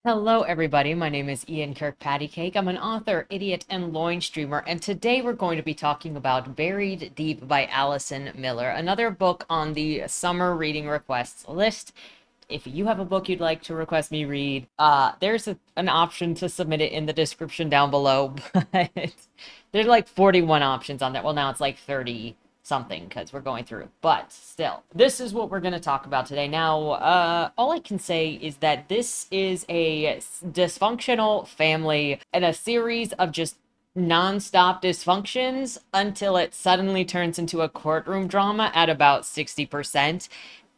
Hello, everybody. My name is Ian Kirkpatrick. I'm an author, idiot, and loin streamer, and today we're going to be talking about Buried Deep by Allison Miller, another book on the summer reading requests list. If you have a book you'd like to request me read, there's an option to submit it in the description down below, but there's like 41 options on there. Well, now it's like 30 something because we're going through. But still, this is what we're going to talk about today. Now, all I can say is that this is a dysfunctional family and a series of just nonstop dysfunctions until it suddenly turns into a courtroom drama at about 60%.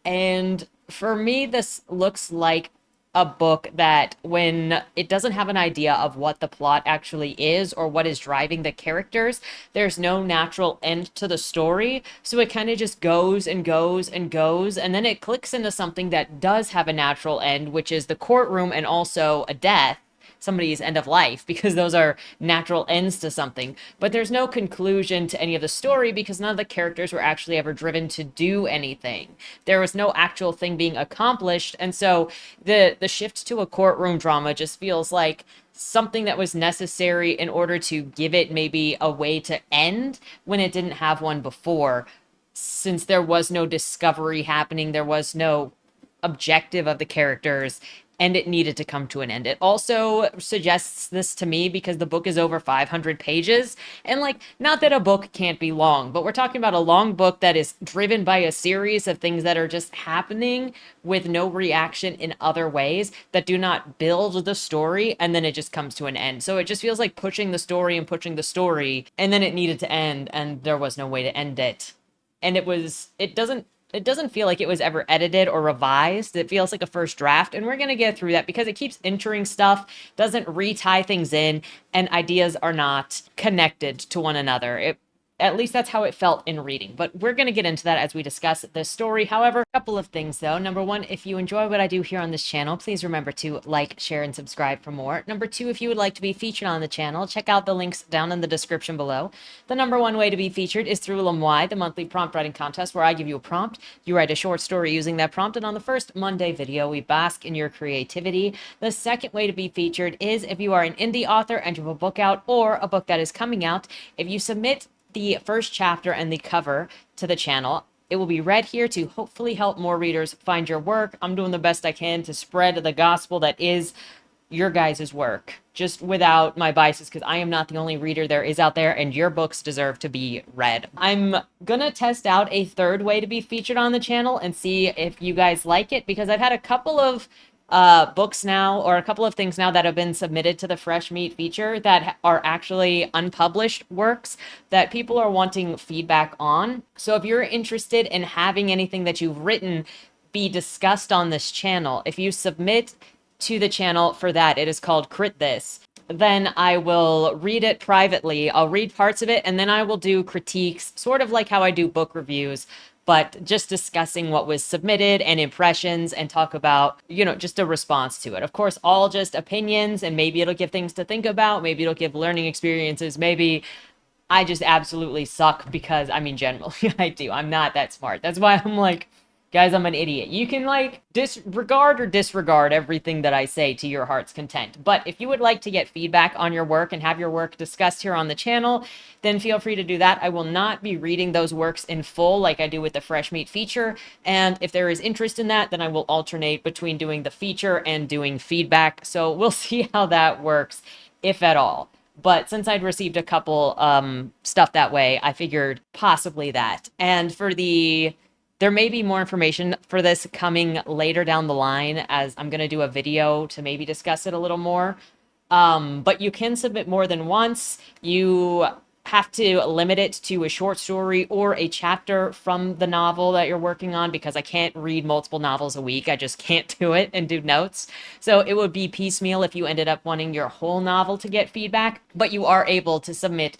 And for me, this looks like a book that when it doesn't have an idea of what the plot actually is or what is driving the characters, there's no natural end to the story. So it kind of just goes and goes and goes. And then it clicks into something that does have a natural end, which is the courtroom and also a death, somebody's end of life, because those are natural ends to something. But there's no conclusion to any of the story because none of the characters were actually ever driven to do anything. There was no actual thing being accomplished. And so the shift to a courtroom drama just feels like something that was necessary in order to give it maybe a way to end when it didn't have one before. Since there was no discovery happening, there was no objective of the characters, and it needed to come to an end. It also suggests this to me because the book is over 500 pages. And, like, not that a book can't be long, but we're talking about a long book that is driven by a series of things that are just happening with no reaction in other ways that do not build the story, and then it just comes to an end. So it just feels like pushing the story and pushing the story, and then it needed to end, and there was no way to end it. And it doesn't feel like it was ever edited or revised. It feels like a first draft, and we're going to get through that because it keeps entering stuff, doesn't retie things in, and ideas are not connected to one another. At least that's how it felt in reading, but we're going to get into that as we discuss this story. However, a couple of things though. Number one, if you enjoy what I do here on this channel, please remember to like, share, and subscribe for more. Number two, if you would like to be featured on the channel, check out the links down in the description below. The number one way to be featured is through LMY, the monthly prompt writing contest where I give you a prompt. You write a short story using that prompt, and on the first Monday video, we bask in your creativity. The second way to be featured is if you are an indie author and you have a book out or a book that is coming out. If you submit the first chapter and the cover to the channel, it will be read here to hopefully help more readers find your work. I'm doing the best I can to spread the gospel that is your guys' work, just without my biases, because I am not the only reader there is out there, and your books deserve to be read. I'm gonna test out a third way to be featured on the channel and see if you guys like it, because I've had a couple of books now, or a couple of things now that have been submitted to the Fresh Meat feature that are actually unpublished works that people are wanting feedback on. So if you're interested in having anything that you've written be discussed on this channel, if you submit to the channel for that, it is called Crit This, then I will read it privately. I'll read parts of it, and then I will do critiques, sort of like how I do book reviews, but just discussing what was submitted and impressions and talk about, just a response to it. Of course, all just opinions, and maybe it'll give things to think about. Maybe it'll give learning experiences. Maybe I just absolutely suck because, generally I do. I'm not that smart. That's why I'm like, guys, I'm an idiot. You can disregard or disregard everything that I say to your heart's content. But if you would like to get feedback on your work and have your work discussed here on the channel, then feel free to do that. I will not be reading those works in full like I do with the Fresh Meat feature. And if there is interest in that, then I will alternate between doing the feature and doing feedback. So we'll see how that works, if at all. But since I'd received a couple stuff that way, I figured possibly that. And there may be more information for this coming later down the line, as I'm going to do a video to maybe discuss it a little more. But you can submit more than once. You have to limit it to a short story or a chapter from the novel that you're working on, because I can't read multiple novels a week. I just can't do it and do notes. So it would be piecemeal if you ended up wanting your whole novel to get feedback, but you are able to submit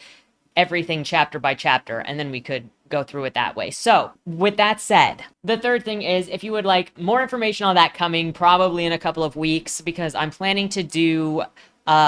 everything chapter by chapter, and then we could go through it that way. So with that said, the third thing is, if you would like more information on that coming probably in a couple of weeks, because I'm planning to do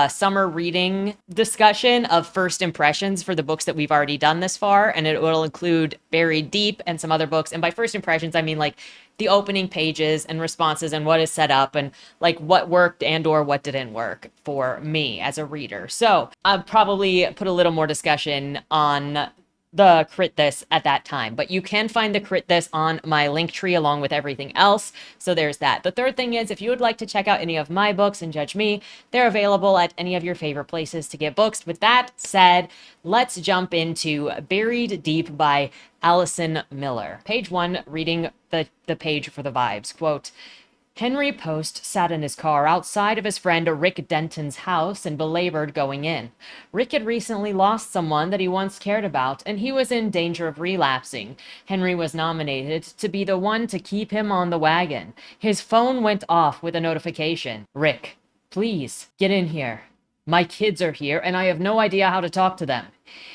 summer reading discussion of first impressions for the books that we've already done this far, and it will include Buried Deep and some other books. And by first impressions, I mean like the opening pages and responses and what is set up and like what worked and or what didn't work for me as a reader. So I'll probably put a little more discussion on the Crit This at that time, but you can find the Crit This on my link tree along with everything else. So there's that. The third thing is, if you would like to check out any of my books and judge me, they're available at any of your favorite places to get books. With that said, let's jump into Buried Deep by Allison Miller. Page 1, reading the page for the vibes. Quote, Henry Post sat in his car outside of his friend Rick Denton's house and belabored going in. Rick had recently lost someone that he once cared about, and he was in danger of relapsing. Henry was nominated to be the one to keep him on the wagon. His phone went off with a notification. Rick, please, get in here. My kids are here, and I have no idea how to talk to them.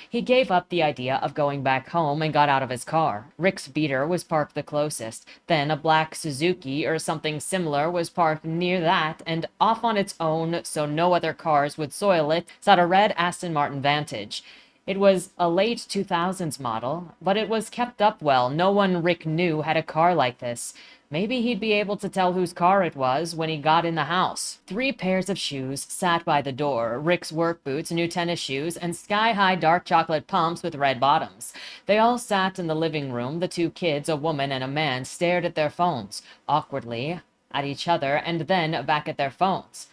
He gave up the idea of going back home and got out of his car. Rick's beater was parked the closest. Then a black Suzuki or something similar was parked near that, and off on its own so no other cars would soil it, sat a red Aston Martin Vantage. It was a late 2000s model, but it was kept up well. No one Rick knew had a car like this. Maybe he'd be able to tell whose car it was when he got in the house. 3 pairs of shoes sat by the door, Rick's work boots, new tennis shoes, and sky-high dark chocolate pumps with red bottoms. They all sat in the living room. The 2 kids, a woman and a man, stared at their phones, awkwardly, at each other, and then back at their phones.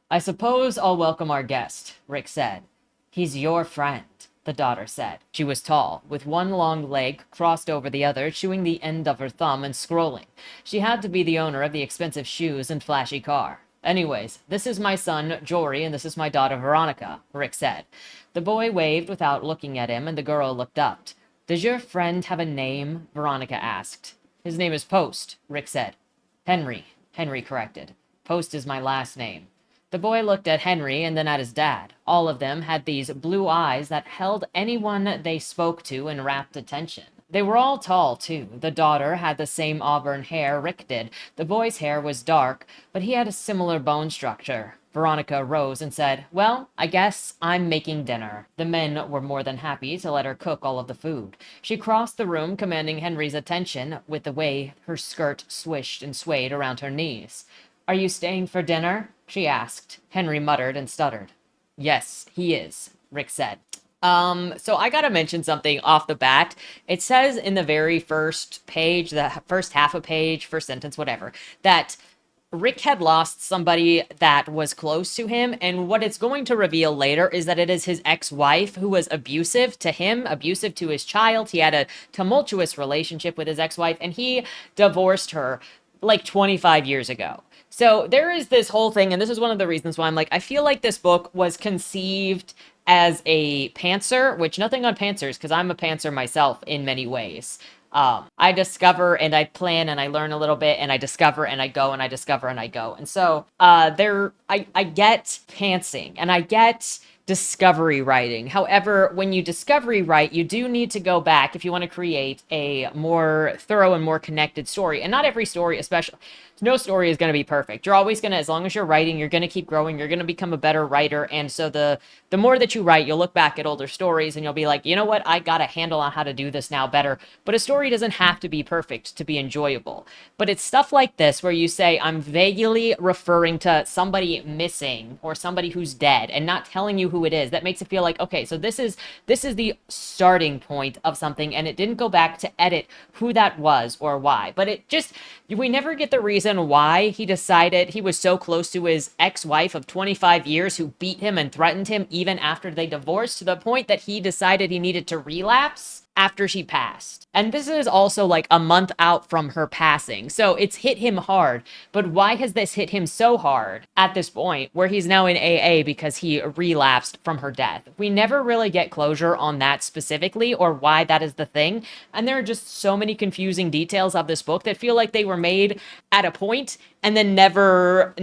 I suppose I'll welcome our guest, Rick said. He's your friend, the daughter said. She was tall, with one long leg crossed over the other, chewing the end of her thumb and scrolling. She had to be the owner of the expensive shoes and flashy car. Anyways, this is my son, Jory, and this is my daughter, Veronica, Rick said. The boy waved without looking at him, and the girl looked up. Does your friend have a name? Veronica asked. His name is Post, Rick said. Henry corrected. Post is my last name. The boy looked at Henry and then at his dad. All of them had these blue eyes that held anyone they spoke to in rapt attention. They were all tall, too. The daughter had the same auburn hair Rick did. The boy's hair was dark, but he had a similar bone structure. Veronica rose and said, Well, I guess I'm making dinner. The men were more than happy to let her cook all of the food. She crossed the room, commanding Henry's attention with the way her skirt swished and swayed around her knees. Are you staying for dinner? She asked. Henry muttered and stuttered. Yes, he is, Rick said. So I gotta mention something off the bat. It says in the very first page, the first half a page, first sentence, whatever, that Rick had lost somebody that was close to him, and what it's going to reveal later is that it is his ex-wife who was abusive to him, abusive to his child. He had a tumultuous relationship with his ex-wife, and he divorced her like 25 years ago. So there is this whole thing, and this is one of the reasons why I'm like, I feel like this book was conceived as a pantser, which nothing on pantsers, because I'm a pantser myself in many ways. I discover and I plan and I learn a little bit and I discover and I go and I discover and I go. And so I get pantsing and I get discovery writing. However, when you discovery write, you do need to go back if you want to create a more thorough and more connected story. And not every story, especially, no story is going to be perfect. You're always going to, as long as you're writing, you're going to keep growing. You're going to become a better writer. And so the more that you write, you'll look back at older stories and you'll be like, you know what? I got a handle on how to do this now better. But a story doesn't have to be perfect to be enjoyable. But it's stuff like this where you say, I'm vaguely referring to somebody missing or somebody who's dead and not telling you who it is. That makes it feel like, okay, so this is the starting point of something, and it didn't go back to edit who that was or why. But it just, we never get the reason why he decided he was so close to his ex-wife of 25 years who beat him and threatened him even after they divorced, to the point that he decided he needed to relapse after she passed. And this is also like a month out from her passing. So it's hit him hard. But why has this hit him so hard at this point where he's now in AA because he relapsed from her death? We never really get closure on that specifically or why that is the thing. And there are just so many confusing details of this book that feel like they were made at a point and then never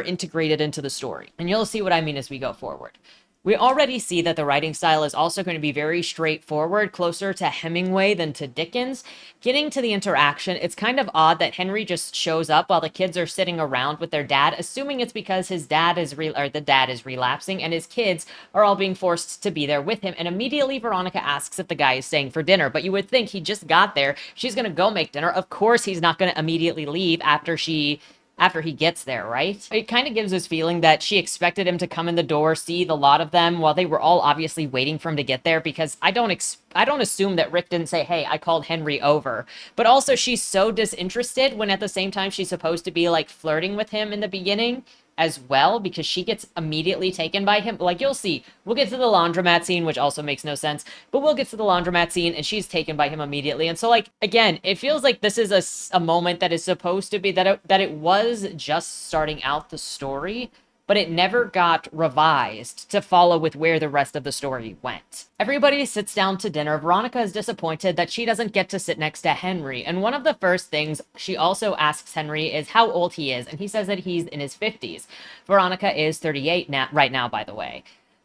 integrated into the story. And you'll see what I mean as we go forward. We already see that the writing style is also going to be very straightforward, closer to Hemingway than to Dickens. Getting to the interaction, it's kind of odd that Henry just shows up while the kids are sitting around with their dad, assuming it's because his dad is the dad is relapsing and his kids are all being forced to be there with him. And immediately Veronica asks if the guy is staying for dinner, but you would think he just got there. She's going to go make dinner. Of course, he's not going to immediately leave after he gets there, right? It kind of gives this feeling that she expected him to come in the door, see the lot of them while they were all obviously waiting for him to get there, because I don't assume that Rick didn't say, "Hey, I called Henry over." But also she's so disinterested when at the same time she's supposed to be like flirting with him in the beginning as well, because she gets immediately taken by him. Like, you'll see, we'll get to the laundromat scene, which also makes no sense, but we'll get to the laundromat scene and she's taken by him immediately. And so, like, again, it feels like this is a moment that is supposed to be that it was just starting out the story, but it never got revised to follow with where the rest of the story went. Everybody sits down to dinner. Veronica is disappointed that she doesn't get to sit next to Henry, and one of the first things she also asks Henry is how old he is, and he says that he's in his 50s. Veronica is 38 right now, by the way,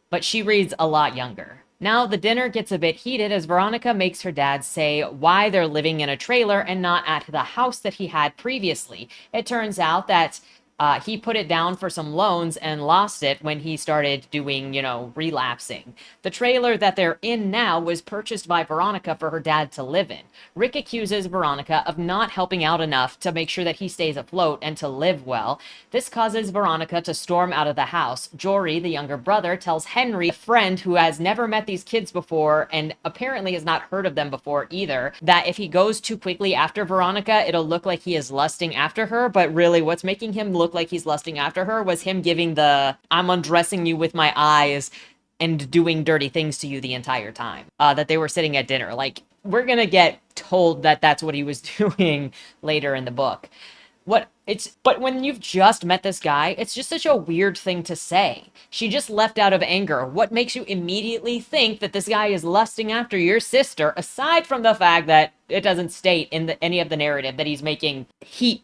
but she reads a lot younger. Now the dinner gets a bit heated as Veronica makes her dad say why they're living in a trailer and not at the house that he had previously. It turns out that he put it down for some loans and lost it when he started doing, relapsing. The trailer that they're in now was purchased by Veronica for her dad to live in. Rick accuses Veronica of not helping out enough to make sure that he stays afloat and to live well. This causes Veronica to storm out of the house. Jory, the younger brother, tells Henry, a friend who has never met these kids before and apparently has not heard of them before either, that if he goes too quickly after Veronica, it'll look like he is lusting after her, but really what's making him look like he's lusting after her was him giving the "I'm undressing you with my eyes and doing dirty things to you the entire time," that they were sitting at dinner. Like, we're gonna get told that that's what he was doing later in the book. But when you've just met this guy, it's just such a weird thing to say. She just left out of anger. What makes you immediately think that this guy is lusting after your sister, aside from the fact that it doesn't state in any of the narrative that he's making heat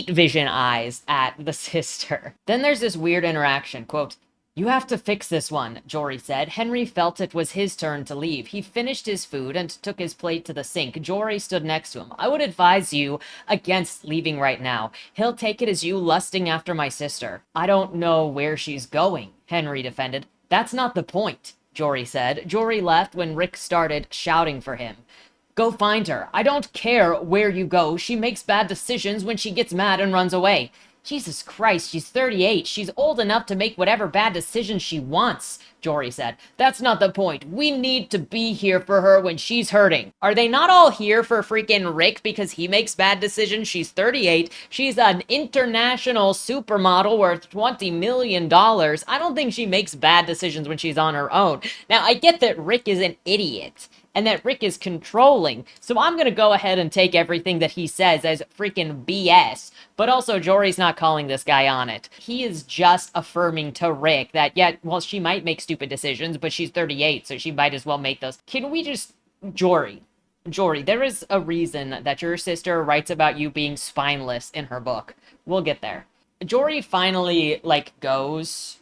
vision eyes at the sister? Then there's this weird interaction. Quote, "You have to fix this one," Jory said. Henry felt it was his turn to leave. He finished his food and took his plate to the sink. Jory stood next to him. "I would advise you against leaving right now. He'll take it as you lusting after my sister." "I don't know where she's going," Henry defended. "That's not the point," Jory said. Jory left when Rick started shouting for him. "Go find her. I don't care where you go. She makes bad decisions when she gets mad and runs away." "Jesus Christ, she's 38. She's old enough to make whatever bad decisions she wants," Jory said. "That's not the point. We need to be here for her when she's hurting." Are they not all here for freaking Rick because he makes bad decisions? She's 38. She's an international supermodel worth $20 million. I don't think she makes bad decisions when she's on her own. Now, I get that Rick is an idiot and that Rick is controlling, so I'm going to go ahead and take everything that he says as freaking BS. But also, Jory's not calling this guy on it. He is just affirming to Rick that, yeah, well, she might make stupid decisions, but she's 38, so she might as well make those. Can we just... Jory, there is a reason that your sister writes about you being spineless in her book. We'll get there. Jory finally, goes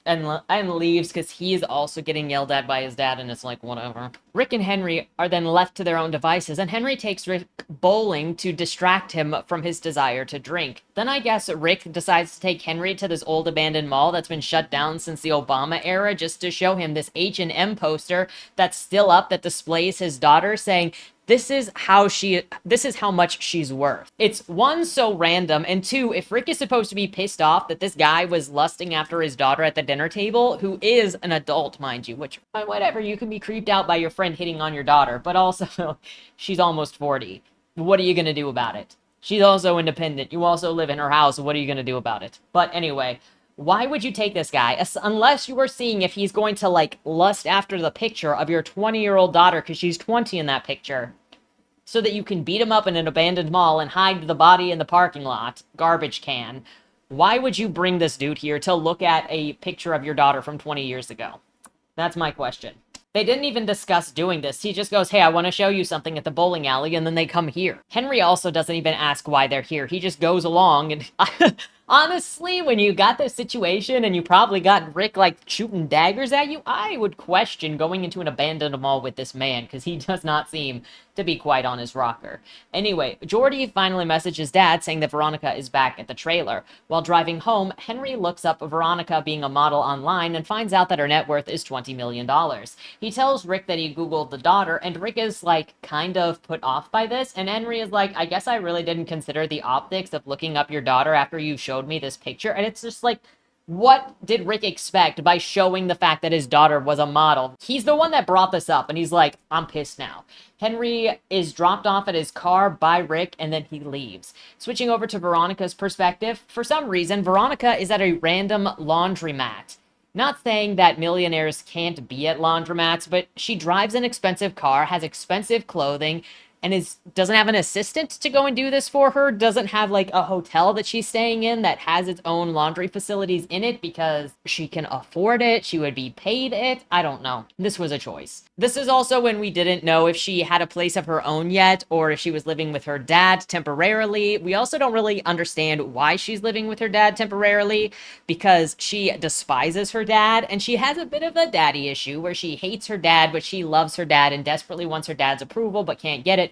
and leaves because he is also getting yelled at by his dad, and it's like, whatever. Rick and Henry are then left to their own devices, and Henry takes Rick bowling to distract him from his desire to drink. Then I guess Rick decides to take Henry to this old abandoned mall that's been shut down since the Obama era just to show him this H&M poster that's still up that displays his daughter, saying, this is how much she's worth. It's one, so random, and two, if Rick is supposed to be pissed off that this guy was lusting after his daughter at the dinner table, who is an adult, mind you, which, whatever, you can be creeped out by your friend hitting on your daughter, but also, she's almost 40. What are you gonna do about it? She's also independent. You also live in her house. What are you gonna do about it? But anyway, why would you take this guy? Unless you were seeing if he's going to, lust after the picture of your 20-year-old daughter, because she's 20 in that picture, so that you can beat him up in an abandoned mall and hide the body in the parking lot, garbage can. Why would you bring this dude here to look at a picture of your daughter from 20 years ago? That's my question. They didn't even discuss doing this. He just goes, hey, I want to show you something at the bowling alley, and then they come here. Henry also doesn't even ask why they're here. He just goes along, and Honestly, when you got this situation and you probably got Rick like shooting daggers at you, I would question going into an abandoned mall with this man because he does not seem to be quite on his rocker. Anyway, Jordy finally messages Dad saying that Veronica is back at the trailer. While driving home, Henry looks up Veronica being a model online and finds out that her net worth is $20 million. He tells Rick that he Googled the daughter, and Rick is like kind of put off by this, and Henry is like, I guess I really didn't consider the optics of looking up your daughter after you showed me this picture. And it's just like, what did Rick expect by showing the fact that his daughter was a model? He's the one that brought this up, and he's like, I'm pissed now. Henry is dropped off at his car by Rick, and then he leaves. Switching over to Veronica's perspective, for some reason, Veronica is at a random laundromat. Not saying that millionaires can't be at laundromats, but she drives an expensive car, has expensive clothing, and doesn't have an assistant to go and do this for her, doesn't have like a hotel that she's staying in that has its own laundry facilities in it because she can afford it, she would be paid it. I don't know. This was a choice. This is also when we didn't know if she had a place of her own yet or if she was living with her dad temporarily. We also don't really understand why she's living with her dad temporarily because she despises her dad and she has a bit of a daddy issue where she hates her dad, but she loves her dad and desperately wants her dad's approval but can't get it.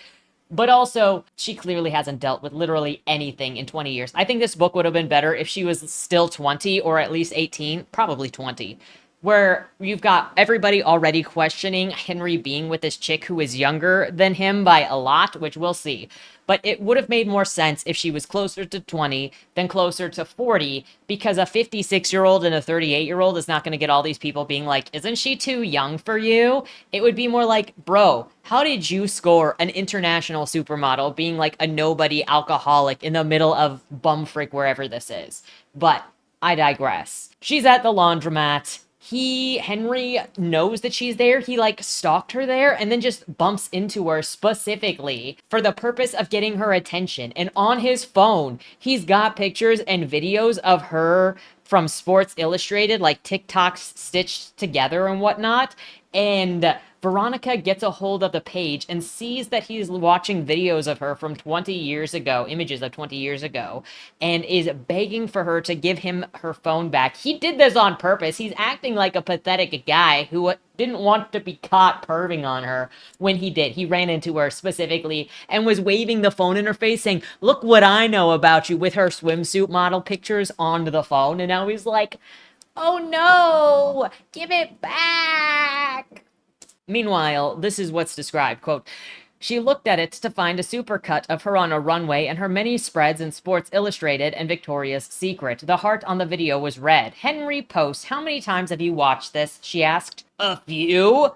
But also, she clearly hasn't dealt with literally anything in 20 years. I think this book would have been better if she was still 20 or at least 18, probably 20, where you've got everybody already questioning Henry being with this chick who is younger than him by a lot, which we'll see. But it would have made more sense if she was closer to 20 than closer to 40, because a 56-year-old and a 38-year-old is not going to get all these people being like, isn't she too young for you? It would be more like, bro, how did you score an international supermodel being like a nobody alcoholic in the middle of bumfrick wherever this is? But I digress. She's at the laundromat. Henry knows that she's there. He like stalked her there and then just bumps into her specifically for the purpose of getting her attention. And on his phone, he's got pictures and videos of her from Sports Illustrated, like TikToks stitched together and whatnot. And Veronica gets a hold of the page and sees that he's watching videos of her from 20 years ago, images of 20 years ago, and is begging for her to give him her phone back. He did this on purpose. He's acting like a pathetic guy who didn't want to be caught perving on her when he did. He ran into her specifically and was waving the phone in her face saying, look what I know about you, with her swimsuit model pictures on the phone. And now he's like, oh no, give it back. Meanwhile, this is what's described, quote, she looked at it to find a supercut of her on a runway and her many spreads in Sports Illustrated and Victoria's Secret. The heart on the video was red. Henry posts, how many times have you watched this? She asked. A few,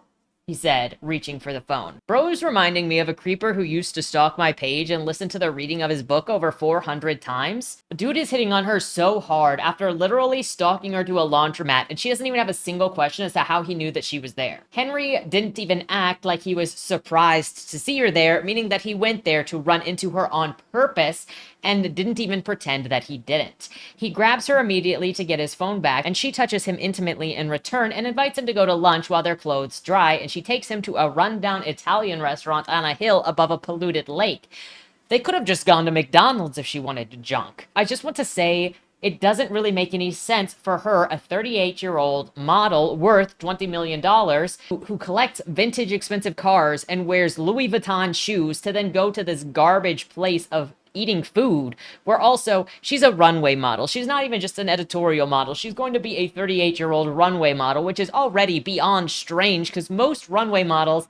he said, reaching for the phone. Bro's reminding me of a creeper who used to stalk my page and listen to the reading of his book over 400 times. Dude is hitting on her so hard after literally stalking her to a laundromat, and she doesn't even have a single question as to how he knew that she was there. Henry didn't even act like he was surprised to see her there, meaning that he went there to run into her on purpose and didn't even pretend that he didn't. He grabs her immediately to get his phone back, and she touches him intimately in return and invites him to go to lunch while their clothes dry, and she takes him to a rundown Italian restaurant on a hill above a polluted lake. They could have just gone to McDonald's if she wanted to junk. I just want to say, it doesn't really make any sense for her, a 38-year-old model worth $20 million, who collects vintage expensive cars and wears Louis Vuitton shoes, to then go to this garbage place of eating food, where also she's a runway model. She's not even just an editorial model. She's going to be a 38-year-old runway model, which is already beyond strange because most runway models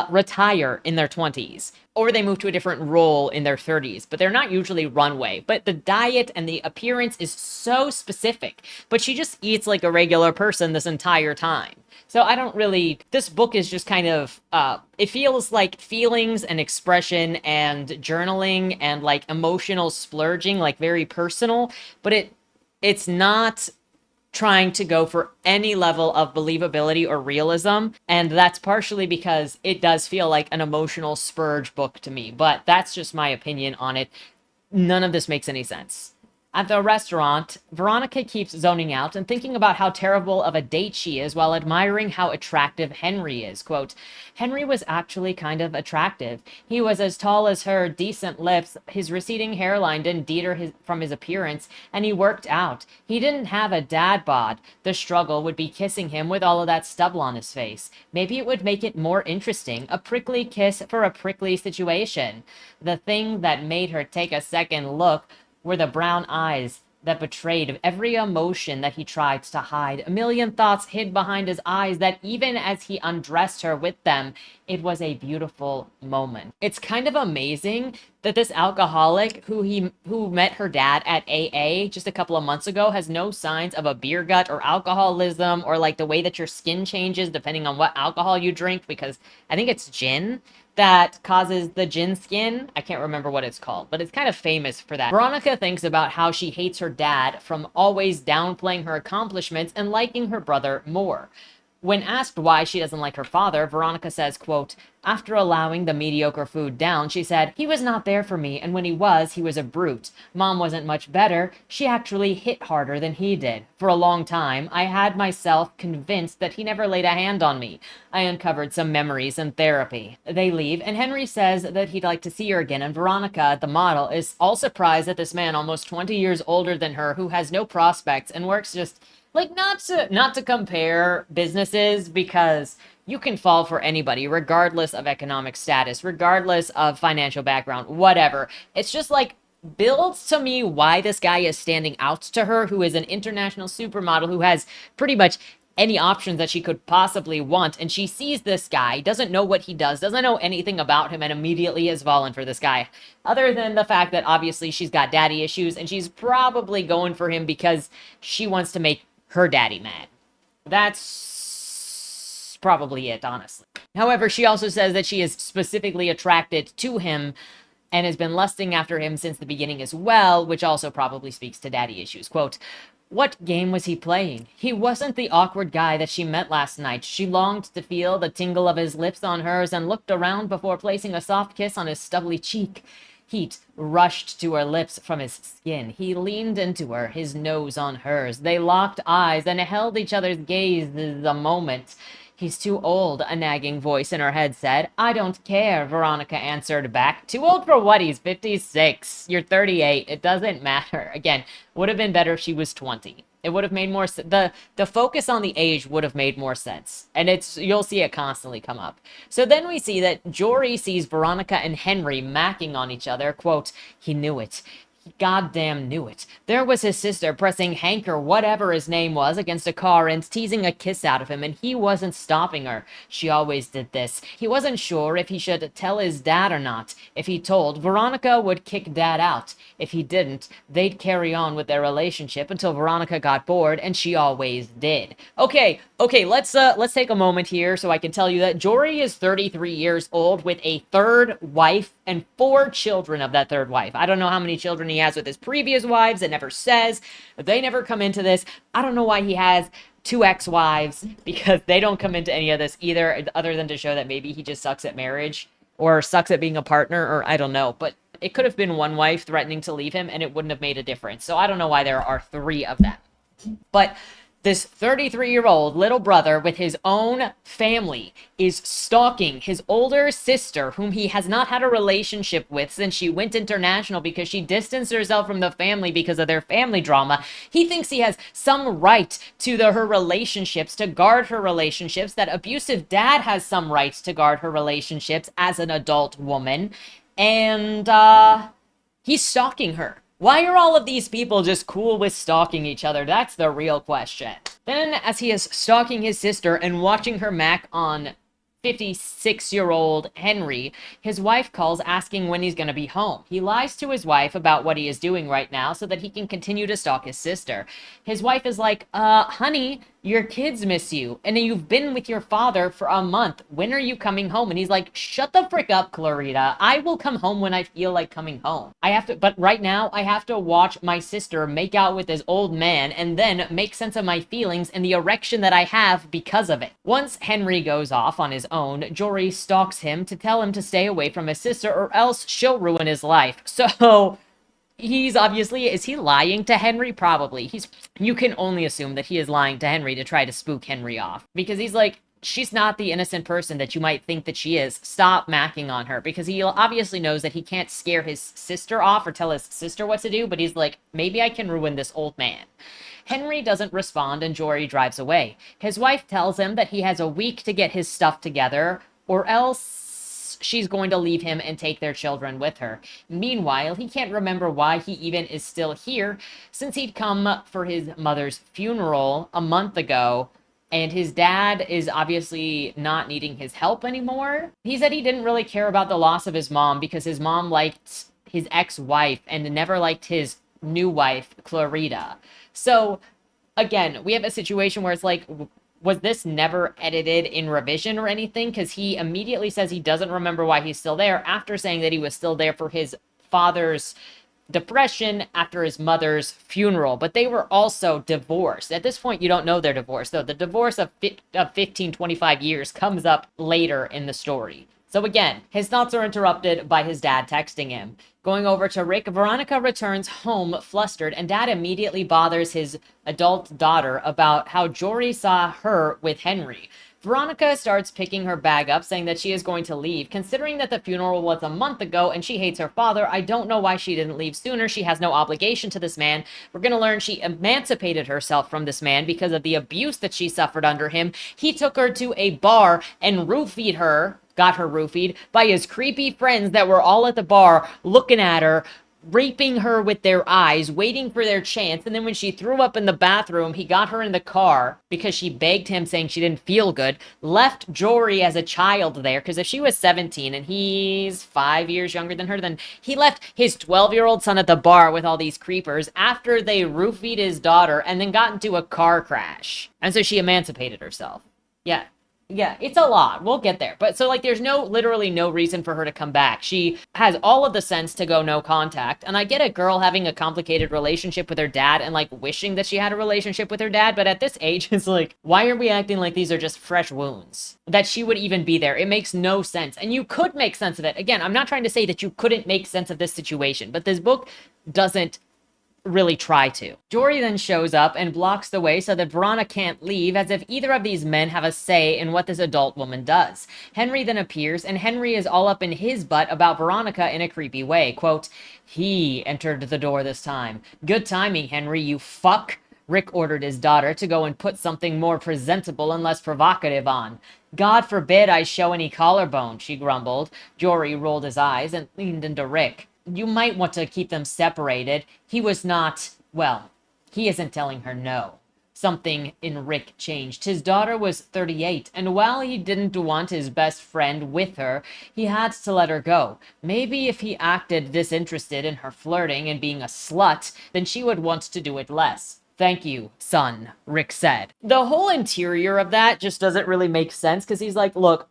retire in their 20s, or they move to a different role in their 30s, but they're not usually runway. But the diet and the appearance is so specific, but she just eats like a regular person this entire time. So I don't really, this book is just kind of, it feels like feelings and expression and journaling and like emotional splurging, like very personal, but it's not trying to go for any level of believability or realism. And that's partially because it does feel like an emotional spurge book to me, but that's just my opinion on it. None of this makes any sense. At the restaurant, Veronica keeps zoning out and thinking about how terrible of a date she is while admiring how attractive Henry is. Quote, Henry was actually kind of attractive. He was as tall as her, decent lips, his receding hairline didn't deter from his appearance, and he worked out. He didn't have a dad bod. The struggle would be kissing him with all of that stubble on his face. Maybe it would make it more interesting, a prickly kiss for a prickly situation. The thing that made her take a second look were the brown eyes that betrayed every emotion that he tried to hide. A million thoughts hid behind his eyes that even as he undressed her with them, it was a beautiful moment. It's kind of amazing that this alcoholic who met her dad at AA just a couple of months ago has no signs of a beer gut or alcoholism or like the way that your skin changes depending on what alcohol you drink, because I think it's gin that causes the gin skin. I can't remember what it's called, but it's kind of famous for that. Veronica thinks about how she hates her dad from always downplaying her accomplishments and liking her brother more. When asked why she doesn't like her father, Veronica says, quote, after allowing the mediocre food down, she said, he was not there for me, and when he was a brute. Mom wasn't much better. She actually hit harder than he did. For a long time, I had myself convinced that he never laid a hand on me. I uncovered some memories in therapy. They leave, and Henry says that he'd like to see her again, and Veronica, the model, is all surprised that this man, almost 20 years older than her, who has no prospects and works just like not to compare businesses, because you can fall for anybody regardless of economic status, regardless of financial background, whatever. It's just like builds to me why this guy is standing out to her, who is an international supermodel who has pretty much any options that she could possibly want, and she sees this guy, doesn't know what he does, doesn't know anything about him, and immediately has fallen for this guy, other than the fact that obviously she's got daddy issues and she's probably going for him because she wants to make her daddy mad. That's probably it, honestly. However, she also says that she is specifically attracted to him and has been lusting after him since the beginning as well, which also probably speaks to daddy issues. Quote, what game was he playing? He wasn't the awkward guy that she met last night. She longed to feel the tingle of his lips on hers and looked around before placing a soft kiss on his stubbly cheek. Heat rushed to her lips from his skin. He leaned into her, his nose on hers. They locked eyes and held each other's gazes a moment. He's too old, a nagging voice in her head said. I don't care, Veronica answered back. Too old for what? He's 56. You're 38. It doesn't matter. Again, would have been better if she was 20. It would have made more sense. The focus on the age would have made more sense. And you'll see it constantly come up. So then we see that Jory sees Veronica and Henry macking on each other. Quote, he knew it. He goddamn knew it. There was his sister pressing Hank or whatever his name was against a car and teasing a kiss out of him, and he wasn't stopping her. She always did this. He wasn't sure if he should tell his dad or not. If he told, Veronica would kick dad out. If he didn't, they'd carry on with their relationship until Veronica got bored, and she always did. Okay, let's take a moment here so I can tell you that Jory is 33 years old with a third wife and 4 children of that third wife. I don't know how many children he has with his previous wives. It never says. They never come into this. I don't know why he has 2 ex-wives, because they don't come into any of this either, other than to show that maybe he just sucks at marriage or sucks at being a partner, or I don't know. But it could have been one wife threatening to leave him and it wouldn't have made a difference. So I don't know why there are 3 of them. But this 33-year-old little brother with his own family is stalking his older sister, whom he has not had a relationship with since she went international because she distanced herself from the family because of their family drama. He thinks he has some right to her relationships, to guard her relationships, that abusive dad has some rights to guard her relationships as an adult woman. And he's stalking her. Why are all of these people just cool with stalking each other? That's the real question. Then, as he is stalking his sister and watching her mac on 56-year-old Henry, his wife calls asking when he's going to be home. He lies to his wife about what he is doing right now so that he can continue to stalk his sister. His wife is like, honey, your kids miss you, and you've been with your father for a month. When are you coming home? And he's like, shut the frick up, Clarita. I will come home when I feel like coming home. But right now, I have to watch my sister make out with this old man and then make sense of my feelings and the erection that I have because of it. Once Henry goes off on his own, Jory stalks him to tell him to stay away from his sister or else she'll ruin his life. So He's obviously, is he lying to Henry? Probably. You can only assume that he is lying to Henry to try to spook Henry off, because he's like, she's not the innocent person that you might think that she is. Stop macking on her, because he obviously knows that he can't scare his sister off or tell his sister what to do, but he's like, maybe I can ruin this old man. Henry doesn't respond and Jory drives away. His wife tells him that he has a week to get his stuff together, or else she's going to leave him and take their children with her. Meanwhile, he can't remember why he even is still here, since he'd come for his mother's funeral a month ago, and his dad is obviously not needing his help anymore. He said he didn't really care about the loss of his mom because his mom liked his ex-wife and never liked his new wife, Clarita. So, again, we have a situation where it's like, was this never edited in revision or anything? Because he immediately says he doesn't remember why he's still there after saying that he was still there for his father's depression after his mother's funeral. But they were also divorced. At this point, you don't know they're divorced, though. The divorce of 15, 25 years comes up later in the story. So again, his thoughts are interrupted by his dad texting him. Going over to Rick, Veronica returns home flustered, and Dad immediately bothers his adult daughter about how Jory saw her with Henry. Veronica starts picking her bag up, saying that she is going to leave. Considering that the funeral was a month ago and she hates her father, I don't know why she didn't leave sooner. She has no obligation to this man. We're going to learn she emancipated herself from this man because of the abuse that she suffered under him. He took her to a bar and roofied her. Got her roofied by his creepy friends that were all at the bar looking at her, raping her with their eyes, waiting for their chance. And then when she threw up in the bathroom, he got her in the car because she begged him, saying she didn't feel good, left Jory as a child there, because if she was 17 and he's 5 years younger than her, then he left his 12-year-old son at the bar with all these creepers after they roofied his daughter and then got into a car crash. And so she emancipated herself. Yeah, it's a lot. We'll get there. But so, like, there's literally no reason for her to come back. She has all of the sense to go no contact. And I get a girl having a complicated relationship with her dad and, like, wishing that she had a relationship with her dad. But at this age, it's like, why are we acting like these are just fresh wounds? That she would even be there. It makes no sense. And you could make sense of it. Again, I'm not trying to say that you couldn't make sense of this situation. But this book doesn't really try to. Jory then shows up and blocks the way so that Veronica can't leave, as if either of these men have a say in what this adult woman does. Henry then appears, and Henry is all up in his butt about Veronica in a creepy way. Quote, he entered the door this time. Good timing, Henry, you fuck. Rick ordered his daughter to go and put something more presentable and less provocative on. God forbid I show any collarbone, she grumbled. Jory rolled his eyes and leaned into Rick. You might want to keep them separated. He was not, well, he isn't telling her no. Something in Rick changed. His daughter was 38, and while he didn't want his best friend with her, he had to let her go. Maybe if he acted disinterested in her flirting and being a slut, then she would want to do it less. Thank you, son, Rick said. The whole interior of that just doesn't really make sense, because he's like, look,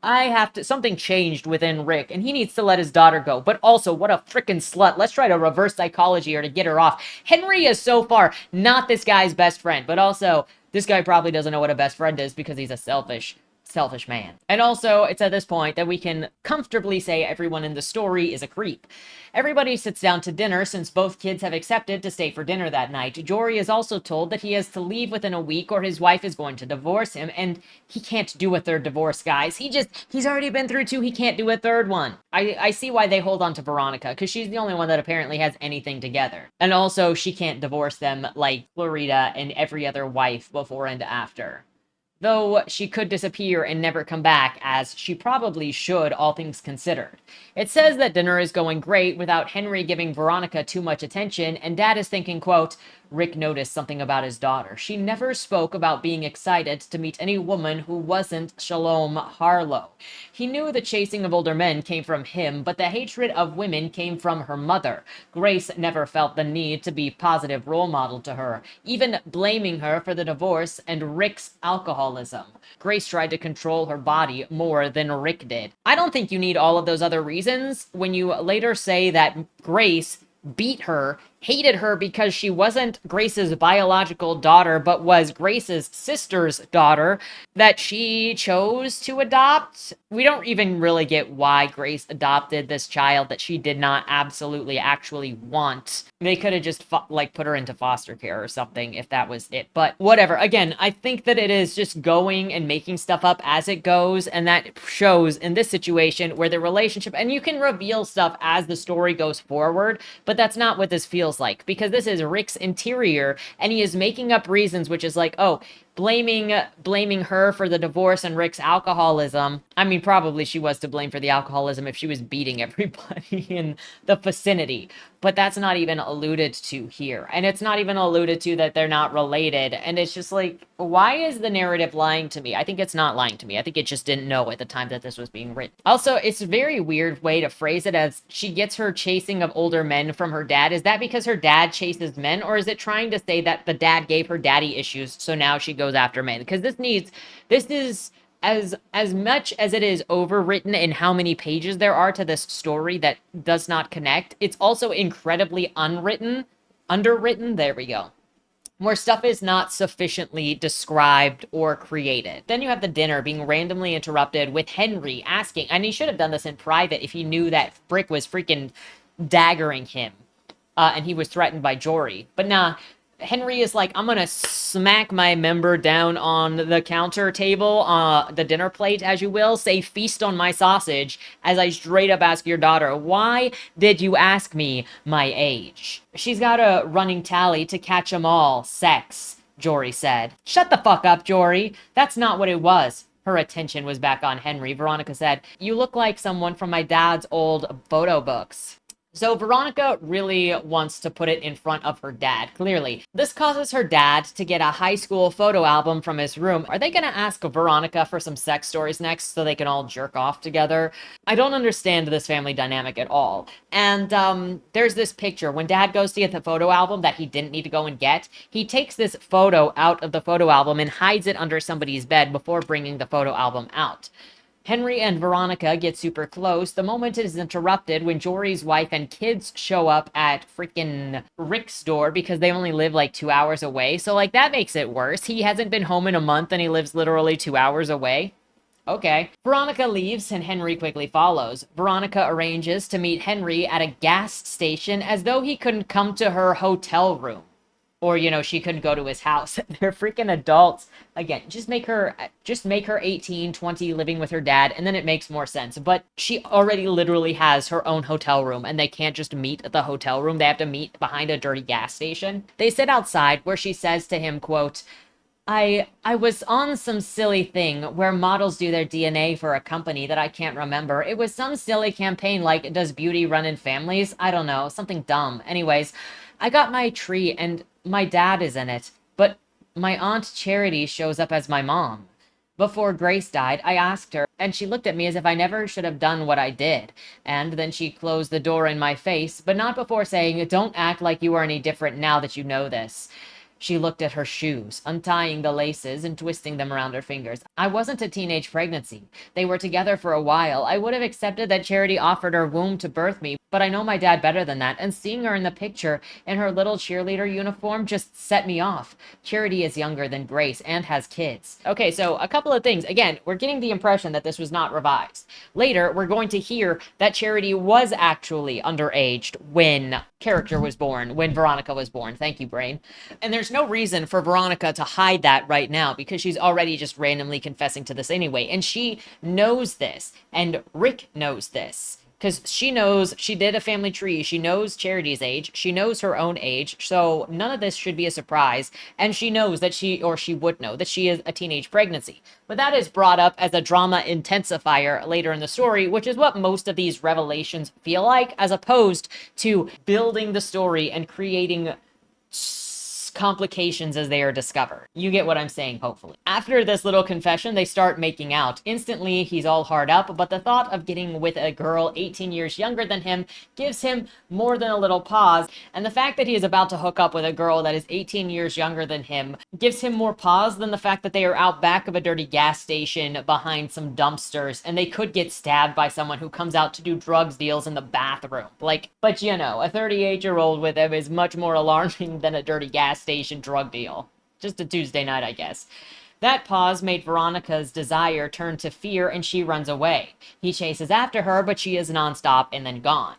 something changed within Rick, and he needs to let his daughter go. But also, what a frickin' slut. Let's try to reverse psychology her to get her off. Henry is so far not this guy's best friend, but also, this guy probably doesn't know what a best friend is because he's a selfish man. And also, it's at this point that we can comfortably say everyone in the story is a creep. Everybody sits down to dinner since both kids have accepted to stay for dinner that night. Jory is also told that he has to leave within a week or his wife is going to divorce him, and he can't do a third divorce, guys. He's already been through two, he can't do a third one. I see why they hold on to Veronica, because she's the only one that apparently has anything together. And also, she can't divorce them like Florida and every other wife before and after. Though she could disappear and never come back, as she probably should, all things considered. It says that dinner is going great without Henry giving Veronica too much attention, and Dad is thinking, quote, Rick noticed something about his daughter. She never spoke about being excited to meet any woman who wasn't Shalom Harlow. He knew the chasing of older men came from him, but the hatred of women came from her mother. Grace never felt the need to be a positive role model to her, even blaming her for the divorce and Rick's alcoholism. Grace tried to control her body more than Rick did. I don't think you need all of those other reasons when you later say that Grace beat her hated her because she wasn't Grace's biological daughter, but was Grace's sister's daughter that she chose to adopt. We don't even really get why Grace adopted this child that she did not absolutely actually want. They could have just like put her into foster care or something if that was it. But whatever. Again, I think that it is just going and making stuff up as it goes, and that shows in this situation where the relationship, and you can reveal stuff as the story goes forward, but that's not what this feels like, because this is Rick's interior and he is making up reasons, which is like, oh, blaming her for the divorce and Rick's alcoholism. I mean, probably she was to blame for the alcoholism if she was beating everybody in the vicinity, but that's not even alluded to here. And it's not even alluded to that they're not related. And it's just like, why is the narrative lying to me? I think it's not lying to me. I think it just didn't know at the time that this was being written. Also, it's a very weird way to phrase it, as she gets her chasing of older men from her dad. Is that because her dad chases men, or is it trying to say that the dad gave her daddy issues, so now she goes after men? Because this is as much as it is overwritten in how many pages there are to this story that does not connect, it's also incredibly underwritten, there we go, where stuff is not sufficiently described or created. Then you have the dinner being randomly interrupted with Henry asking, and he should have done this in private if he knew that Brick was freaking daggering him, and he was threatened by Jory. But nah, Henry is like, I'm gonna smack my member down on the counter table, the dinner plate, as you will, say feast on my sausage, as I straight up ask your daughter, why did you ask me my age? She's got a running tally to catch 'em all, sex, Jory said. Shut the fuck up, Jory. That's not what it was. Her attention was back on Henry. Veronica said, you look like someone from my dad's old photo books. So Veronica really wants to put it in front of her dad, clearly. This causes her dad to get a high school photo album from his room. Are they going to ask Veronica for some sex stories next so they can all jerk off together? I don't understand this family dynamic at all. And there's this picture. When dad goes to get the photo album that he didn't need to go and get, he takes this photo out of the photo album and hides it under somebody's bed before bringing the photo album out. Henry and Veronica get super close. The moment is interrupted when Jory's wife and kids show up at freaking Rick's door because they only live like 2 hours away. So like that makes it worse. He hasn't been home in a month and he lives literally 2 hours away. Okay. Veronica leaves and Henry quickly follows. Veronica arranges to meet Henry at a gas station as though he couldn't come to her hotel room. Or, you know, she couldn't go to his house. They're freaking adults. Again, just make her 18, 20, living with her dad, and then it makes more sense. But she already literally has her own hotel room, and they can't just meet at the hotel room. They have to meet behind a dirty gas station. They sit outside where she says to him, quote, I was on some silly thing where models do their DNA for a company that I can't remember. It was some silly campaign like, does beauty run in families? I don't know, something dumb. Anyways, I got my tree and my dad is in it, but my Aunt Charity shows up as my mom. Before Grace died, I asked her, and she looked at me as if I never should have done what I did. And then she closed the door in my face, but not before saying, don't act like you are any different now that you know this. She looked at her shoes, untying the laces and twisting them around her fingers. I wasn't a teenage pregnancy. They were together for a while. I would have accepted that Charity offered her womb to birth me, but I know my dad better than that, and seeing her in the picture in her little cheerleader uniform just set me off. Charity is younger than Grace and has kids. Okay, so a couple of things. Again, we're getting the impression that this was not revised. Later, we're going to hear that Charity was actually underaged when character was born, when Veronica was born. Thank you, brain. And there's no reason for Veronica to hide that right now because she's already just randomly confessing to this anyway. And she knows this, and Rick knows this. Because she knows she did a family tree. She knows Charity's age. She knows her own age. So none of this should be a surprise. And she knows that she would know that she is a teenage pregnancy. But that is brought up as a drama intensifier later in the story, which is what most of these revelations feel like, as opposed to building the story and creating complications as they are discovered. You get what I'm saying, hopefully. After this little confession, they start making out. Instantly, he's all hard up, but the thought of getting with a girl 18 years younger than him gives him more than a little pause, and the fact that he is about to hook up with a girl that is 18 years younger than him gives him more pause than the fact that they are out back of a dirty gas station behind some dumpsters, and they could get stabbed by someone who comes out to do drugs deals in the bathroom. Like, but you know, a 38-year-old with him is much more alarming than a dirty gas station drug deal. Just a Tuesday night, I guess. That pause made Veronica's desire turn to fear, and she runs away. He chases after her, but she is nonstop and then gone.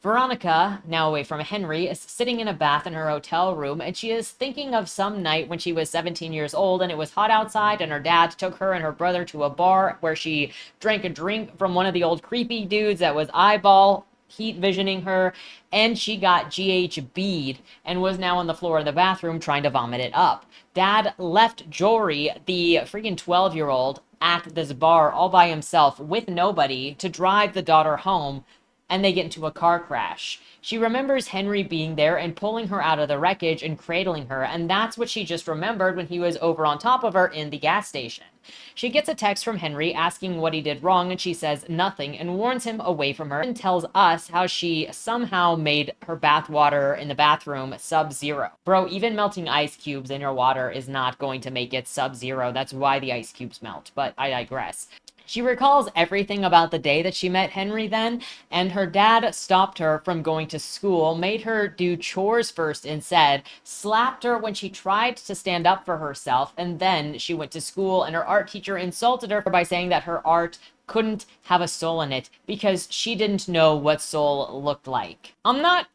Veronica, now away from Henry, is sitting in a bath in her hotel room, and she is thinking of some night when she was 17 years old and it was hot outside, and her dad took her and her brother to a bar where she drank a drink from one of the old creepy dudes that was eyeball heat visioning her, and she got GHB'd and was now on the floor of the bathroom trying to vomit it up. Dad left Jory, the freaking 12-year-old, at this bar all by himself with nobody to drive the daughter home, and they get into a car crash. She remembers Henry being there and pulling her out of the wreckage and cradling her, and that's what she just remembered when he was over on top of her in the gas station. She gets a text from Henry asking what he did wrong, and she says nothing and warns him away from her and tells us how she somehow made her bath water in the bathroom sub-zero. Bro, even melting ice cubes in your water is not going to make it sub-zero. That's why the ice cubes melt, but I digress. She recalls everything about the day that she met Henry then, and her dad stopped her from going to school, made her do chores first instead, slapped her when she tried to stand up for herself, and then she went to school, and her art teacher insulted her by saying that her art couldn't have a soul in it because she didn't know what soul looked like. I'm not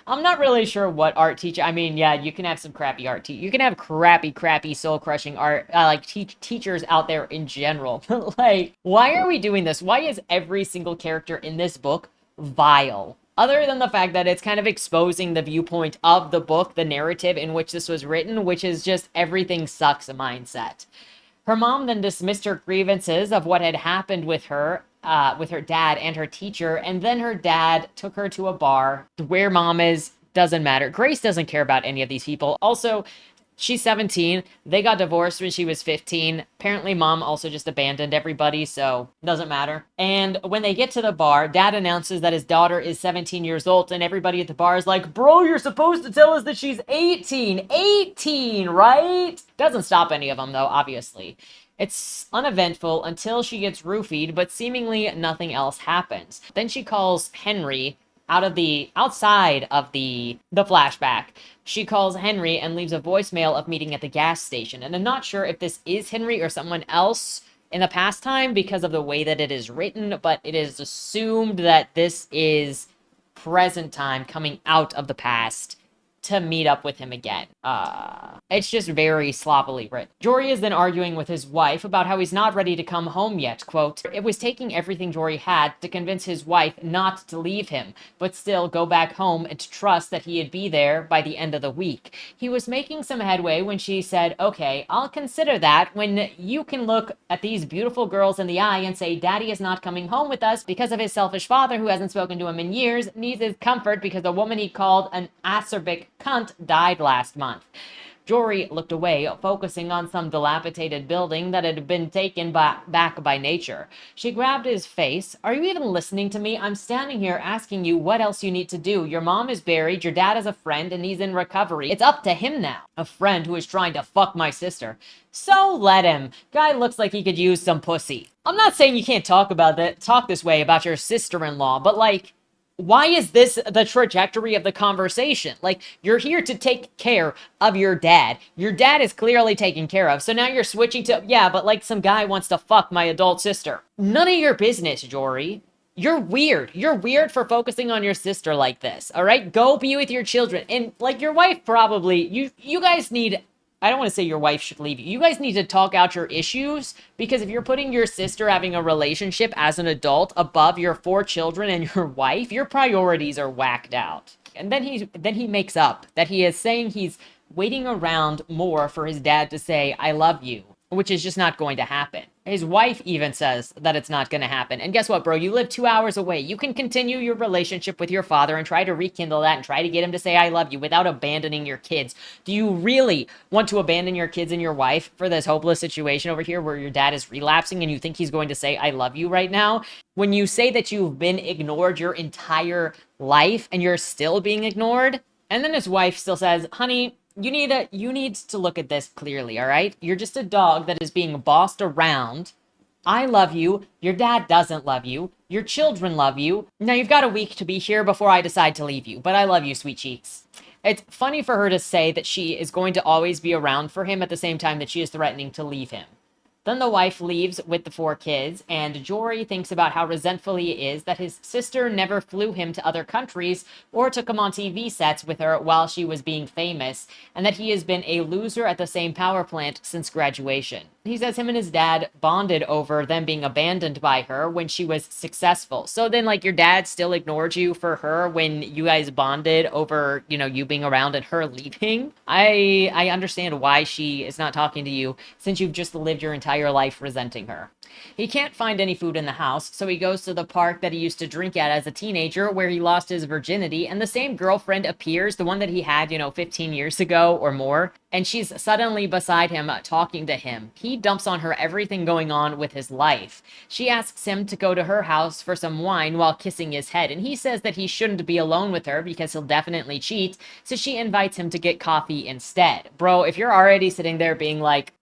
really sure what art teacher. I mean, yeah, you can have some crappy art you can have crappy soul crushing art like teachers out there in general. Like, why are we doing this? Why is every single character in this book vile? Other than the fact that it's kind of exposing the viewpoint of the book, the narrative in which this was written, which is just everything sucks mindset. Her mom then dismissed her grievances of what had happened with her dad and her teacher, and then her dad took her to a bar. Where mom is, doesn't matter. Grace doesn't care about any of these people. Also, she's 17. They got divorced when she was 15. Apparently, mom also just abandoned everybody, so doesn't matter. And when they get to the bar, dad announces that his daughter is 17 years old, and everybody at the bar is like, bro, you're supposed to tell us that she's 18. 18, right? Doesn't stop any of them, though, obviously. It's uneventful until she gets roofied, but seemingly nothing else happens. Then she calls Henry outside of the flashback. She calls Henry and leaves a voicemail of meeting at the gas station. And I'm not sure if this is Henry or someone else in the past time because of the way that it is written, but it is assumed that this is present time coming out of the past to meet up with him again. It's just very sloppily written. Jory is then arguing with his wife about how he's not ready to come home yet. Quote, it was taking everything Jory had to convince his wife not to leave him, but still go back home and to trust that he'd be there by the end of the week. He was making some headway when she said, okay, I'll consider that when you can look at these beautiful girls in the eye and say, Daddy is not coming home with us because of his selfish father who hasn't spoken to him in years, needs his comfort because a woman he called an acerbic cunt died last month. Jory looked away, focusing on some dilapidated building that had been taken back by nature. She grabbed his face. Are you even listening to me? I'm standing here asking you what else you need to do. Your mom is buried, your dad is a friend, and he's in recovery. It's up to him now. A friend who is trying to fuck my sister. So let him. Guy looks like he could use some pussy. I'm not saying you can't talk this way about your sister-in-law, but like, why is this the trajectory of the conversation? Like, you're here to take care of your dad. Your dad is clearly taken care of. So now you're switching to, yeah, but like some guy wants to fuck my adult sister. None of your business, Jory. You're weird. You're weird for focusing on your sister like this, all right? Go be with your children. And like your wife probably, you guys need... I don't want to say your wife should leave you. You guys need to talk out your issues, because if you're putting your sister having a relationship as an adult above your 4 children and your wife, your priorities are whacked out. And then he makes up that he is saying he's waiting around more for his dad to say, I love you, which is just not going to happen. His wife even says that it's not going to happen. And guess what, bro? You live 2 hours away. You can continue your relationship with your father and try to rekindle that and try to get him to say, I love you without abandoning your kids. Do you really want to abandon your kids and your wife for this hopeless situation over here where your dad is relapsing and you think he's going to say, I love you right now? When you say that you've been ignored your entire life and you're still being ignored, and then his wife still says, honey, you need to look at this clearly, all right? You're just a dog that is being bossed around. I love you. Your dad doesn't love you. Your children love you. Now, you've got a week to be here before I decide to leave you, but I love you, sweet cheeks. It's funny for her to say that she is going to always be around for him at the same time that she is threatening to leave him. Then the wife leaves with the 4 kids, and Jory thinks about how resentful he is that his sister never flew him to other countries or took him on TV sets with her while she was being famous, and that he has been a loser at the same power plant since graduation. He says him and his dad bonded over them being abandoned by her when she was successful. So then, like, your dad still ignored you for her when you guys bonded over, you being around and her leaving? I understand why she is not talking to you since you've just lived your entire life resenting her. He can't find any food in the house, so he goes to the park that he used to drink at as a teenager where he lost his virginity, and the same girlfriend appears, the one that he had, 15 years ago or more, and she's suddenly beside him talking to him. He dumps on her everything going on with his life. She asks him to go to her house for some wine while kissing his head, and he says that he shouldn't be alone with her because he'll definitely cheat, so she invites him to get coffee instead. Bro, if you're already sitting there being like,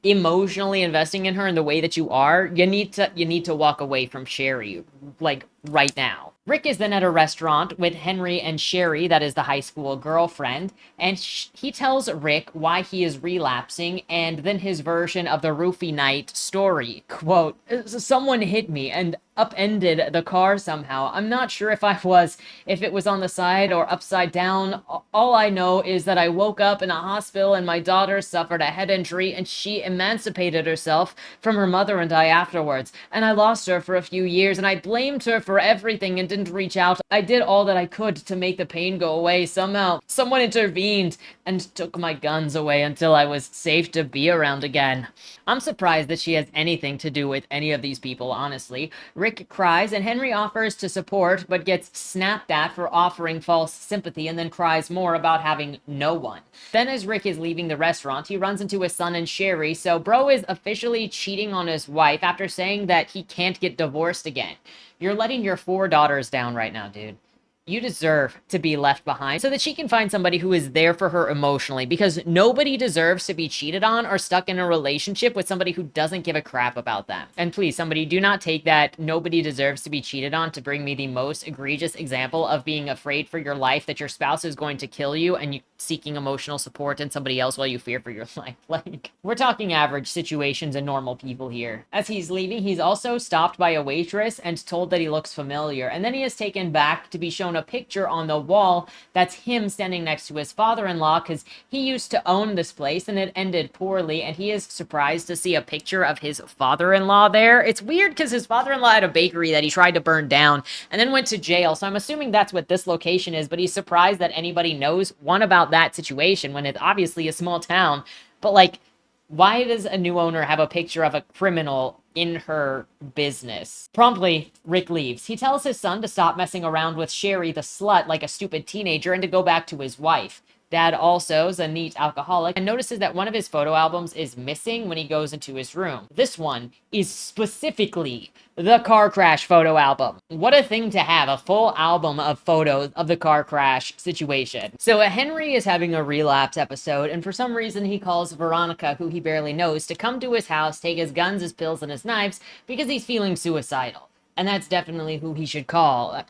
emotionally investing in her in the way that you are, you need to walk away from Sherry, like, right now. Rick is then at a restaurant with Henry and Sherry, that is the high school girlfriend, and he tells Rick why he is relapsing, and then his version of the roofie night story. Quote, someone hit me and upended the car somehow. I'm not sure if it was on the side or upside down. All I know is that I woke up in a hospital and my daughter suffered a head injury and she emancipated herself from her mother and I afterwards. And I lost her for a few years and I blamed her for everything and didn't reach out. I did all that I could to make the pain go away. Somehow, someone intervened and took my guns away until I was safe to be around again. I'm surprised that she has anything to do with any of these people, honestly. Rick cries, and Henry offers to support, but gets snapped at for offering false sympathy, and then cries more about having no one. Then as Rick is leaving the restaurant, he runs into his son and Sherry, so bro is officially cheating on his wife after saying that he can't get divorced again. You're letting your 4 daughters down right now, dude. You deserve to be left behind so that she can find somebody who is there for her emotionally, because nobody deserves to be cheated on or stuck in a relationship with somebody who doesn't give a crap about them. And please, somebody, do not take that nobody deserves to be cheated on to bring me the most egregious example of being afraid for your life that your spouse is going to kill you and you seeking emotional support in somebody else while you fear for your life. Like, we're talking average situations and normal people here. As he's leaving, he's also stopped by a waitress and told that he looks familiar, and then he is taken back to be shown a picture on the wall that's him standing next to his father-in-law, because he used to own this place and it ended poorly, and he is surprised to see a picture of his father-in-law there. It's weird because his father-in-law had a bakery that he tried to burn down and then went to jail, so I'm assuming that's what this location is, but he's surprised that anybody knows one about that situation when it's obviously a small town. But like, why does a new owner have a picture of a criminal in her business? Promptly, Rick leaves. He tells his son to stop messing around with Sherry the slut like a stupid teenager and to go back to his wife. Dad also is a neat alcoholic and notices that one of his photo albums is missing when he goes into his room. This one is specifically the car crash photo album. What a thing to have, a full album of photos of the car crash situation. So Henry is having a relapse episode, and for some reason he calls Veronica, who he barely knows, to come to his house, take his guns, his pills, and his knives because he's feeling suicidal. And that's definitely who he should call.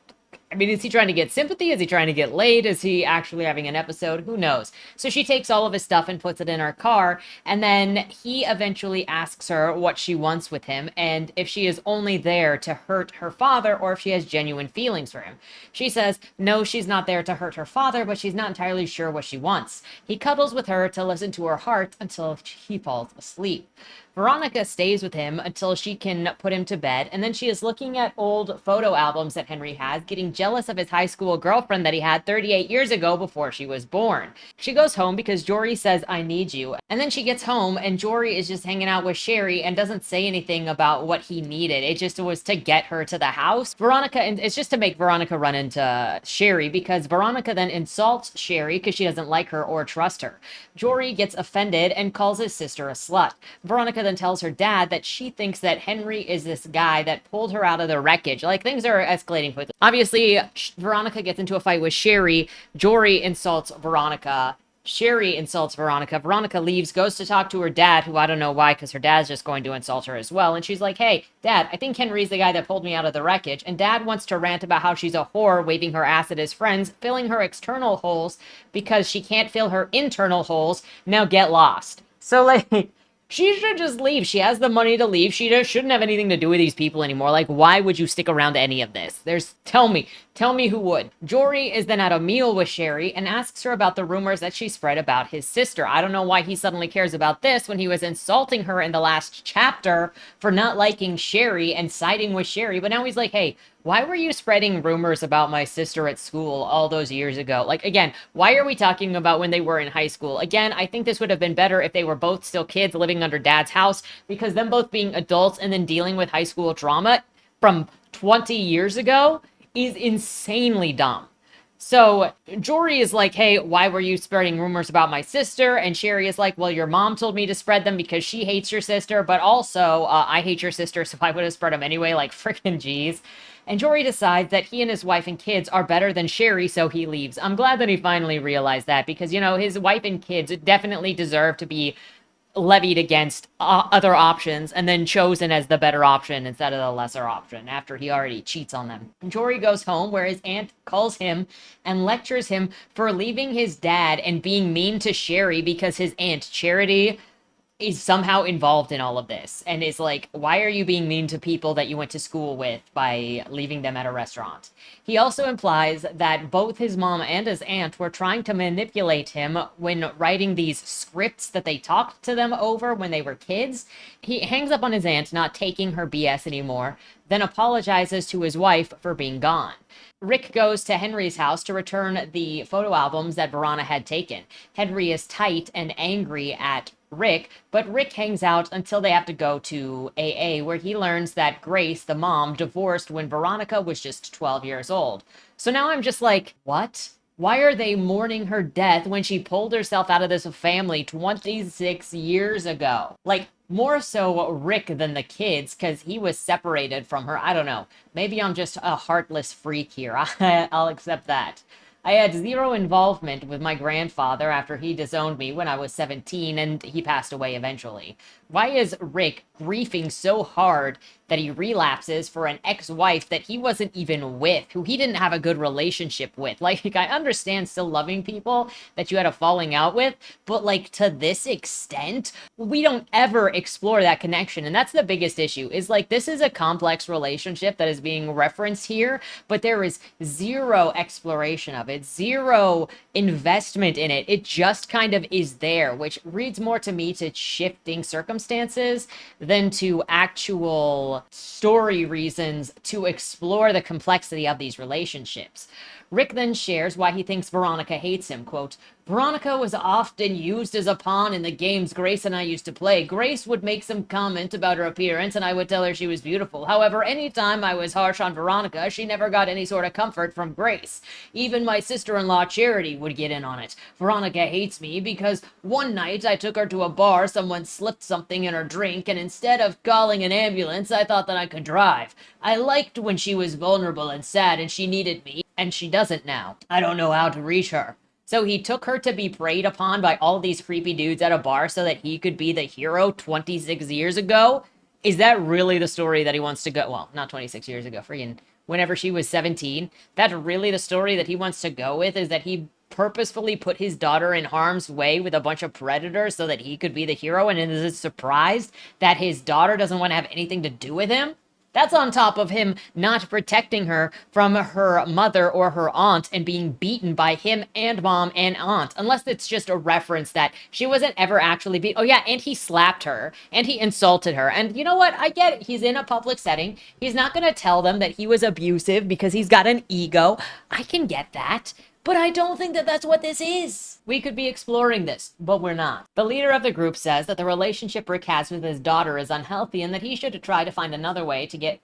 I mean, is he trying to get sympathy? Is he trying to get laid? Is he actually having an episode? Who knows? So she takes all of his stuff and puts it in her car, and then he eventually asks her what she wants with him, and if she is only there to hurt her father, or if she has genuine feelings for him. She says, no, she's not there to hurt her father, but she's not entirely sure what she wants. He cuddles with her to listen to her heart until he falls asleep. Veronica stays with him until she can put him to bed, and then she is looking at old photo albums that Henry has, getting jealous of his high school girlfriend that he had 38 years ago before she was born. She goes home because Jory says, "I need you." And then she gets home and Jory is just hanging out with Sherry and doesn't say anything about what he needed. It just was to get her to the house. Veronica, and it's just to make Veronica run into Sherry, because Veronica then insults Sherry because she doesn't like her or trust her. Jory gets offended and calls his sister a slut. Veronica then tells her dad that she thinks that Henry is this guy that pulled her out of the wreckage. Like, things are escalating quickly. Obviously, Veronica gets into a fight with Sherry. Jory insults Veronica. Sherry insults Veronica. Veronica leaves, goes to talk to her dad, who I don't know why, because her dad's just going to insult her as well. And she's like, "Hey, Dad, I think Henry's the guy that pulled me out of the wreckage." And Dad wants to rant about how she's a whore, waving her ass at his friends, filling her external holes because she can't fill her internal holes. Now get lost. So, like, she should just leave. She has the money to leave. She just shouldn't have anything to do with these people anymore. Like, why would you stick around to any of this? Tell me who would. Jory is then at a meal with Sherry and asks her about the rumors that she spread about his sister. I don't know why he suddenly cares about this when he was insulting her in the last chapter for not liking Sherry and siding with Sherry. But now he's like, "Hey, why were you spreading rumors about my sister at school all those years ago?" Like, again, why are we talking about when they were in high school? Again, I think this would have been better if they were both still kids living under Dad's house, because them both being adults and then dealing with high school trauma from 20 years ago is insanely dumb. So Jory is like, "Hey, why were you spreading rumors about my sister?" And Sherry is like, "Well, your mom told me to spread them because she hates your sister, but also I hate your sister, so I would have spread them anyway." Like, freaking jeez. And Jory decides that he and his wife and kids are better than Sherry, so he leaves. I'm glad that he finally realized that, because, you know, his wife and kids definitely deserve to be levied against other options and then chosen as the better option instead of the lesser option after he already cheats on them. Jory goes home where his aunt calls him and lectures him for leaving his dad and being mean to Sherry because his aunt Charity is somehow involved in all of this and is like, "Why are you being mean to people that you went to school with by leaving them at a restaurant?" He also implies that both his mom and his aunt were trying to manipulate him when writing these scripts that they talked to them over when they were kids. He hangs up on his aunt not taking her BS anymore, then apologizes to his wife for being gone. Rick goes to Henry's house to return the photo albums that Veronica had taken. Henry is tight and angry at Rick, but Rick hangs out until they have to go to AA, where he learns that Grace, the mom, divorced when Veronica was just 12 years old. So now I'm just like, what? Why are they mourning her death when she pulled herself out of this family 26 years ago? Like, more so Rick than the kids, because he was separated from her. I don't know. Maybe I'm just a heartless freak here. I'll accept that. I had zero involvement with my grandfather after he disowned me when I was 17 and he passed away eventually. Why is Rick griefing so hard that he relapses for an ex-wife that he wasn't even with, who he didn't have a good relationship with? Like, I understand still loving people that you had a falling out with, but like, to this extent, we don't ever explore that connection. And that's the biggest issue, is like, this is a complex relationship that is being referenced here, but there is zero exploration of it, zero investment in it. It just kind of is there, which reads more to me to shifting circumstances than to actual story reasons to explore the complexity of these relationships. Rick then shares why he thinks Veronica hates him. Quote, "Veronica was often used as a pawn in the games Grace and I used to play. Grace would make some comment about her appearance and I would tell her she was beautiful. However, anytime I was harsh on Veronica, she never got any sort of comfort from Grace. Even my sister-in-law Charity would get in on it. Veronica hates me because one night I took her to a bar, someone slipped something in her drink, and instead of calling an ambulance, I thought that I could drive. I liked when she was vulnerable and sad and she needed me, and she doesn't now. I don't know how to reach her." So he took her to be preyed upon by all these creepy dudes at a bar so that he could be the hero 26 years ago? Is that really the story that he wants to go? Well, not 26 years ago, freaking whenever she was 17. That's really the story that he wants to go with, is that he purposefully put his daughter in harm's way with a bunch of predators so that he could be the hero, and is surprised that his daughter doesn't want to have anything to do with him? That's on top of him not protecting her from her mother or her aunt and being beaten by him and mom and aunt. Unless it's just a reference that she wasn't ever actually beat. Oh, yeah, and he slapped her and he insulted her. And you know what? I get it. He's in a public setting. He's not going to tell them that he was abusive because he's got an ego. I can get that. But I don't think that that's what this is. We could be exploring this, but we're not. The leader of the group says that the relationship Rick has with his daughter is unhealthy and that he should try to find another way to get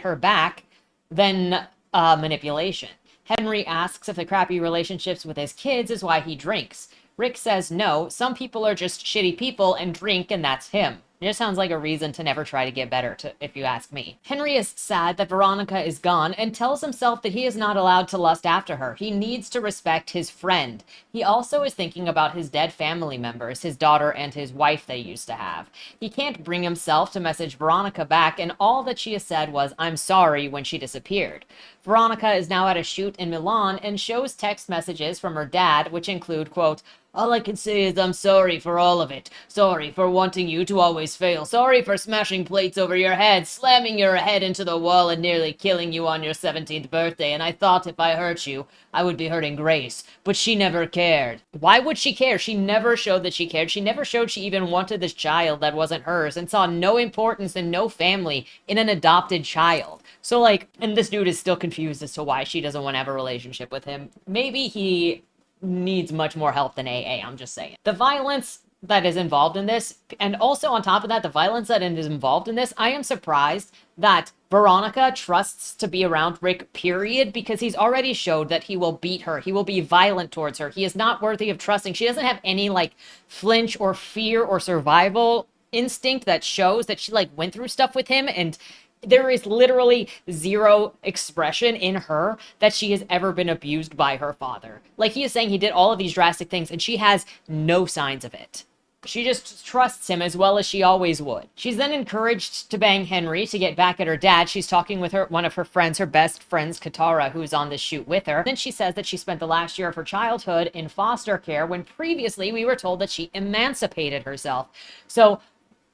her back than manipulation. Henry asks if the crappy relationships with his kids is why he drinks. Rick says no, some people are just shitty people and drink, and that's him. It just sounds like a reason to never try to get better, if you ask me. Henry is sad that Veronica is gone and tells himself that he is not allowed to lust after her. He needs to respect his friend. He also is thinking about his dead family members, his daughter and his wife they used to have. He can't bring himself to message Veronica back, and all that she has said was, "I'm sorry," when she disappeared. Veronica is now at a shoot in Milan and shows text messages from her dad, which include, quote, "All I can say is I'm sorry for all of it. Sorry for wanting you to always fail. Sorry for smashing plates over your head, slamming your head into the wall, and nearly killing you on your 17th birthday. And I thought if I hurt you, I would be hurting Grace. But she never cared." Why would she care? She never showed that she cared. She never showed she even wanted this child that wasn't hers and saw no importance and no family in an adopted child. So, like, and this dude is still confused as to why she doesn't want to have a relationship with him. Maybe he needs much more help than AA, I'm just saying. The violence that is involved in this, and also on top of that, the violence that is involved in this, I am surprised that Veronica trusts to be around Rick, period, because he's already showed that he will beat her. He will be violent towards her. He is not worthy of trusting. She doesn't have any, like, flinch or fear or survival instinct that shows that she, like, went through stuff with him, and there is literally zero expression in her that she has ever been abused by her father. Like, he is saying he did all of these drastic things, and she has no signs of it. She just trusts him as well as she always would. She's then encouraged to bang Henry to get back at her dad. She's talking with one of her friends, her best friends, Katara, who's on this shoot with her. Then she says that she spent the last year of her childhood in foster care when previously we were told that she emancipated herself. So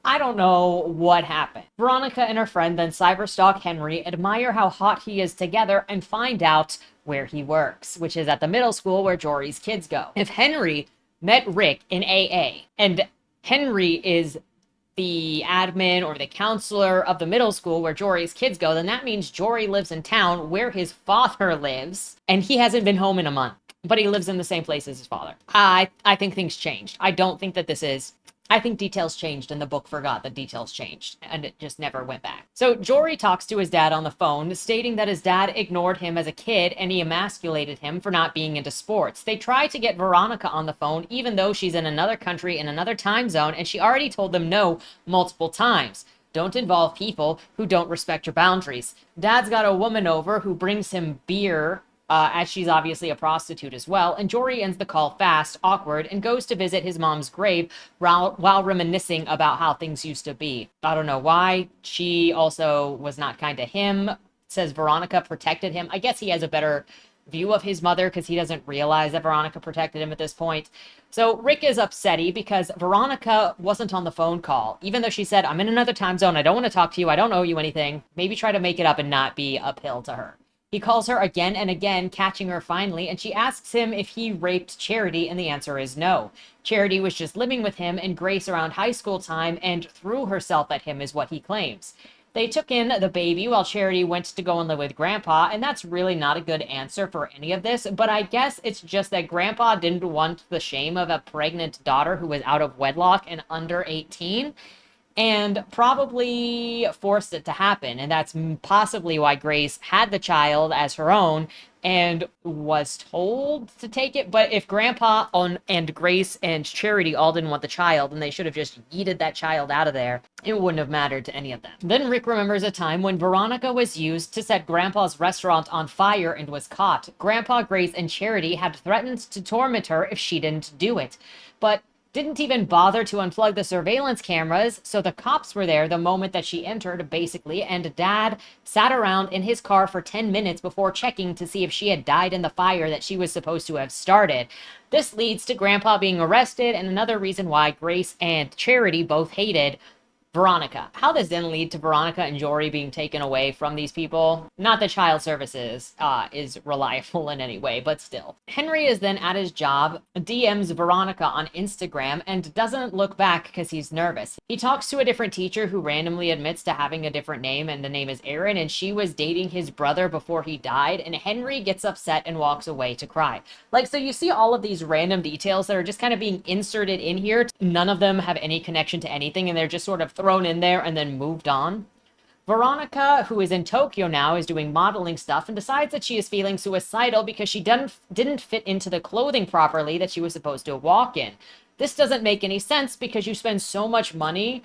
I don't know what happened. Veronica and her friend then cyberstalk Henry, admire how hot he is together, and find out where he works, which is at the middle school where Jory's kids go. If Henry met Rick in AA, and Henry is the admin or the counselor of the middle school where Jory's kids go, then that means Jory lives in town where his father lives, and he hasn't been home in a month, but he lives in the same place as his father. I think things changed. I don't think that this is... I think details changed and the book forgot that details changed and it just never went back. So Jory talks to his dad on the phone, stating that his dad ignored him as a kid and he emasculated him for not being into sports. They try to get Veronica on the phone even though she's in another country in another time zone, and she already told them no multiple times. Don't involve people who don't respect your boundaries. Dad's got a woman over who brings him beer, as she's obviously a prostitute as well, and Jory ends the call fast, awkward, and goes to visit his mom's grave while reminiscing about how things used to be. I don't know why. She also was not kind to him. Says Veronica protected him. I guess he has a better view of his mother because he doesn't realize that Veronica protected him at this point. So Rick is upsetty because Veronica wasn't on the phone call, even though she said, "I'm in another time zone. I don't want to talk to you. I don't owe you anything." Maybe try to make it up and not be uphill to her. He calls her again and again, catching her finally, and she asks him if he raped Charity, and the answer is no. Charity was just living with him and Grace around high school time and threw herself at him is what he claims. They took in the baby while Charity went to go and live with Grandpa, and that's really not a good answer for any of this, but I guess it's just that Grandpa didn't want the shame of a pregnant daughter who was out of wedlock and under 18, and probably forced it to happen. And that's possibly why Grace had the child as her own and was told to take it. But if Grandpa and Grace and Charity all didn't want the child, then they should have just yeeted that child out of there. It wouldn't have mattered to any of them. Then Rick remembers a time when Veronica was used to set Grandpa's restaurant on fire and was caught. Grandpa, Grace, and Charity had threatened to torment her if she didn't do it, but didn't even bother to unplug the surveillance cameras, so the cops were there the moment that she entered, basically, and Dad sat around in his car for 10 minutes before checking to see if she had died in the fire that she was supposed to have started. This leads to Grandpa being arrested, and another reason why Grace and Charity both hated Veronica. How this then lead to Veronica and Jory being taken away from these people? Not that child services is reliable in any way, but still. Henry is then at his job, DMs Veronica on Instagram, and doesn't look back because he's nervous. He talks to a different teacher who randomly admits to having a different name, and the name is Erin, and she was dating his brother before he died, and Henry gets upset and walks away to cry. Like, so you see all of these random details that are just kind of being inserted in here. None of them have any connection to anything, and they're just sort of thrown in there and then moved on. Veronica, who is in Tokyo now, is doing modeling stuff and decides that she is feeling suicidal because she didn't fit into the clothing properly that she was supposed to walk in. This doesn't make any sense because you spend so much money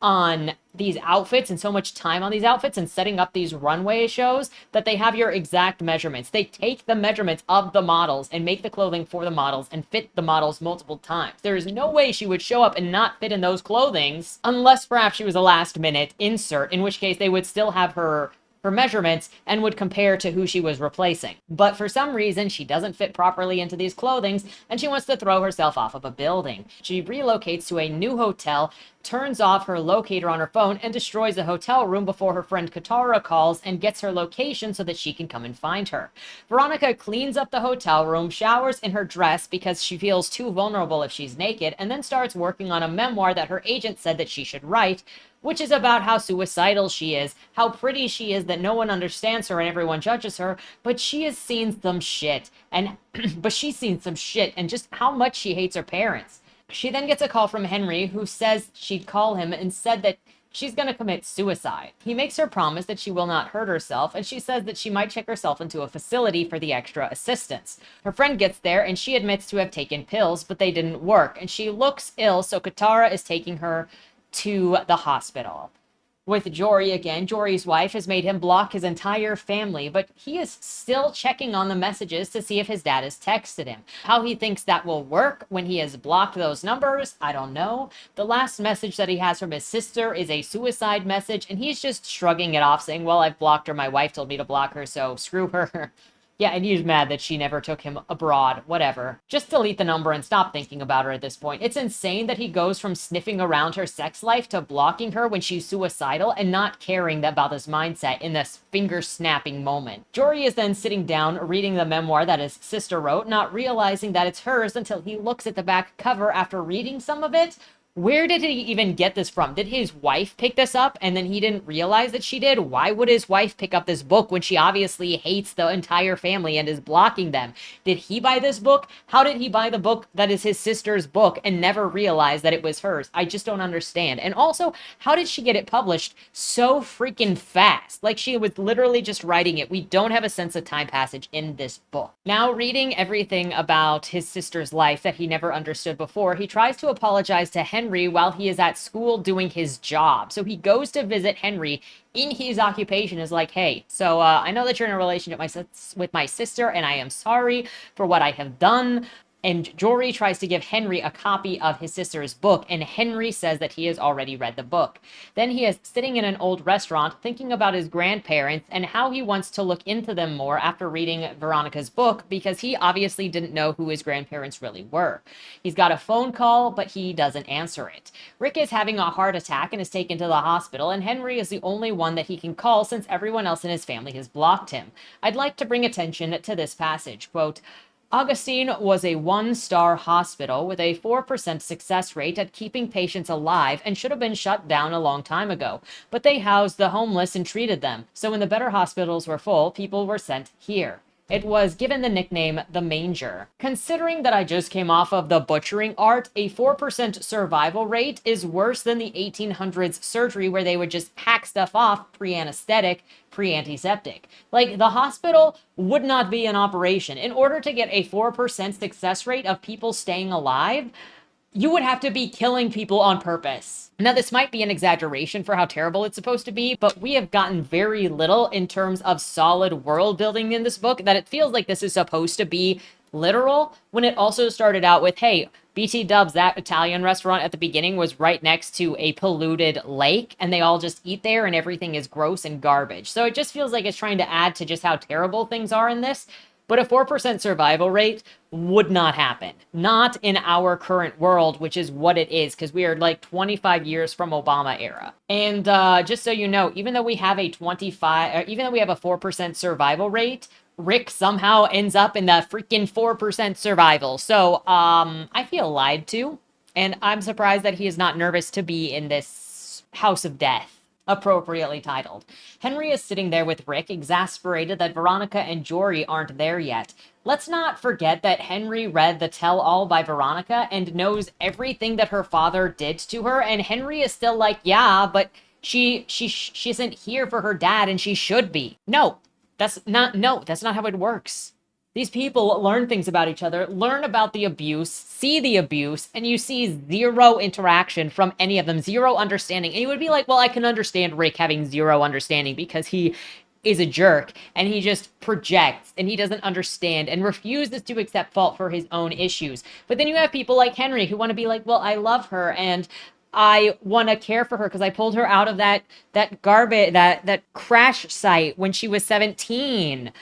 on these outfits and so much time on these outfits and setting up these runway shows that they have your exact measurements. They take the measurements of the models and make the clothing for the models and fit the models multiple times. There is no way she would show up and not fit in those clothings unless perhaps she was a last minute insert, in which case they would still have her measurements and would compare to who she was replacing. But for some reason, she doesn't fit properly into these clothings and she wants to throw herself off of a building. She relocates to a new hotel, turns off her locator on her phone, and destroys the hotel room before her friend Katara calls and gets her location so that she can come and find her. Veronica cleans up the hotel room, showers in her dress because she feels too vulnerable if she's naked, and then starts working on a memoir that her agent said that she should write, which is about how suicidal she is, how pretty she is that no one understands her and everyone judges her, but she has seen some shit, and she's seen some shit and just how much she hates her parents. She then gets a call from Henry, who says she'd call him and said that she's going to commit suicide. He makes her promise that she will not hurt herself, and she says that she might check herself into a facility for the extra assistance. Her friend gets there, and she admits to have taken pills, but they didn't work, and she looks ill, so Katara is taking her to the hospital. With Jory again, Jory's wife has made him block his entire family, but he is still checking on the messages to see if his dad has texted him. How he thinks that will work when he has blocked those numbers, I don't know. The last message that he has from his sister is a suicide message, and he's just shrugging it off, saying, well, I've blocked her, my wife told me to block her, so screw her. Yeah, and he's mad that she never took him abroad, whatever. Just delete the number and stop thinking about her at this point. It's insane that he goes from sniffing around her sex life to blocking her when she's suicidal and not caring about his mindset in this finger-snapping moment. Jory is then sitting down, reading the memoir that his sister wrote, not realizing that it's hers until he looks at the back cover after reading some of it. Where did he even get this from? Did his wife pick this up and then he didn't realize that she did? Why would his wife pick up this book when she obviously hates the entire family and is blocking them? Did he buy this book? How did he buy the book that is his sister's book and never realize that it was hers? I just don't understand. And also, how did she get it published so freaking fast? Like, she was literally just writing it. We don't have a sense of time passage in this book. Now, reading everything about his sister's life that he never understood before, he tries to apologize to Henry while he is at school doing his job. So he goes to visit Henry in his occupation, is like, hey, so I know that you're in a relationship with my sister, and I am sorry for what I have done. And Jory tries to give Henry a copy of his sister's book, and Henry says that he has already read the book. Then he is sitting in an old restaurant thinking about his grandparents and how he wants to look into them more after reading Veronica's book, because he obviously didn't know who his grandparents really were. He's got a phone call, but he doesn't answer it. Rick is having a heart attack and is taken to the hospital, and Henry is the only one that he can call since everyone else in his family has blocked him. I'd like to bring attention to this passage, quote, Augustine was a one-star hospital with a 4% success rate at keeping patients alive and should have been shut down a long time ago. But they housed the homeless and treated them. So when the better hospitals were full, people were sent here. It was given the nickname the Manger. Considering that I just came off of the butchering art, a 4% survival rate is worse than the 1800s surgery where they would just hack stuff off pre-anesthetic, pre-antiseptic. Like, the hospital would not be in operation. In order to get a 4% success rate of people staying alive, you would have to be killing people on purpose. Now, this might be an exaggeration for how terrible it's supposed to be, but we have gotten very little in terms of solid world building in this book that it feels like this is supposed to be literal, when it also started out with, hey, BT Dubs, that Italian restaurant at the beginning was right next to a polluted lake, and they all just eat there and everything is gross and garbage. So it just feels like it's trying to add to just how terrible things are in this. but a 4% survival rate would not happen. Not in our current world, which is what it is, because we are like 25 years from Obama era. And just so you know, even though we have a 4% survival rate, Rick somehow ends up in the freaking 4% survival. So I feel lied to, and I'm surprised that he is not nervous to be in this House of Death, appropriately titled. Henry is sitting there with Rick, exasperated that Veronica and Jory aren't there yet. Let's not forget that Henry read The Tell-All by Veronica and knows everything that her father did to her, and Henry is still like, yeah, but she isn't here for her dad, and she should be. No, that's not how it works. These people learn things about each other, learn about the abuse, see the abuse, and you see zero interaction from any of them, zero understanding. And you would be like, well, I can understand Rick having zero understanding because he is a jerk and he just projects and he doesn't understand and refuses to accept fault for his own issues. But then you have people like Henry who want to be like, well, I love her and I want to care for her because I pulled her out of that garbage, that crash site when she was 17.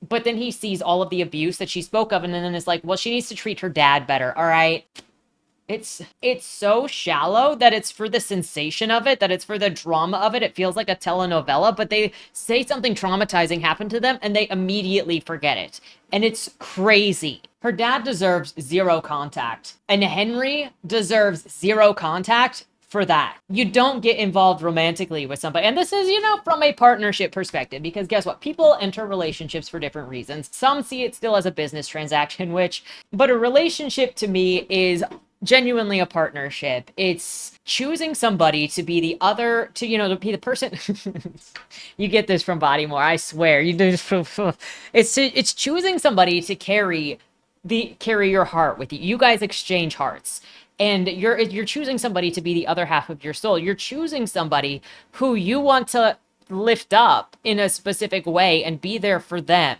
But then he sees all of the abuse that she spoke of and then is like, well, she needs to treat her dad better. All right. It's so shallow that it's for the sensation of it, that it's for the drama of it. It feels like a telenovela, but they say something traumatizing happened to them and they immediately forget it. And it's crazy. Her dad deserves zero contact. And Henry deserves zero contact for that. You don't get involved romantically with somebody. And this is, from a partnership perspective, because guess what? People enter relationships for different reasons. Some see it still as a business transaction, but a relationship to me is genuinely a partnership. It's choosing somebody to be the other, to be the person. You get this from Bodymore, I swear. It's choosing somebody to carry your heart with you. You guys exchange hearts. And you're choosing somebody to be the other half of your soul. You're choosing somebody who you want to lift up in a specific way and be there for them.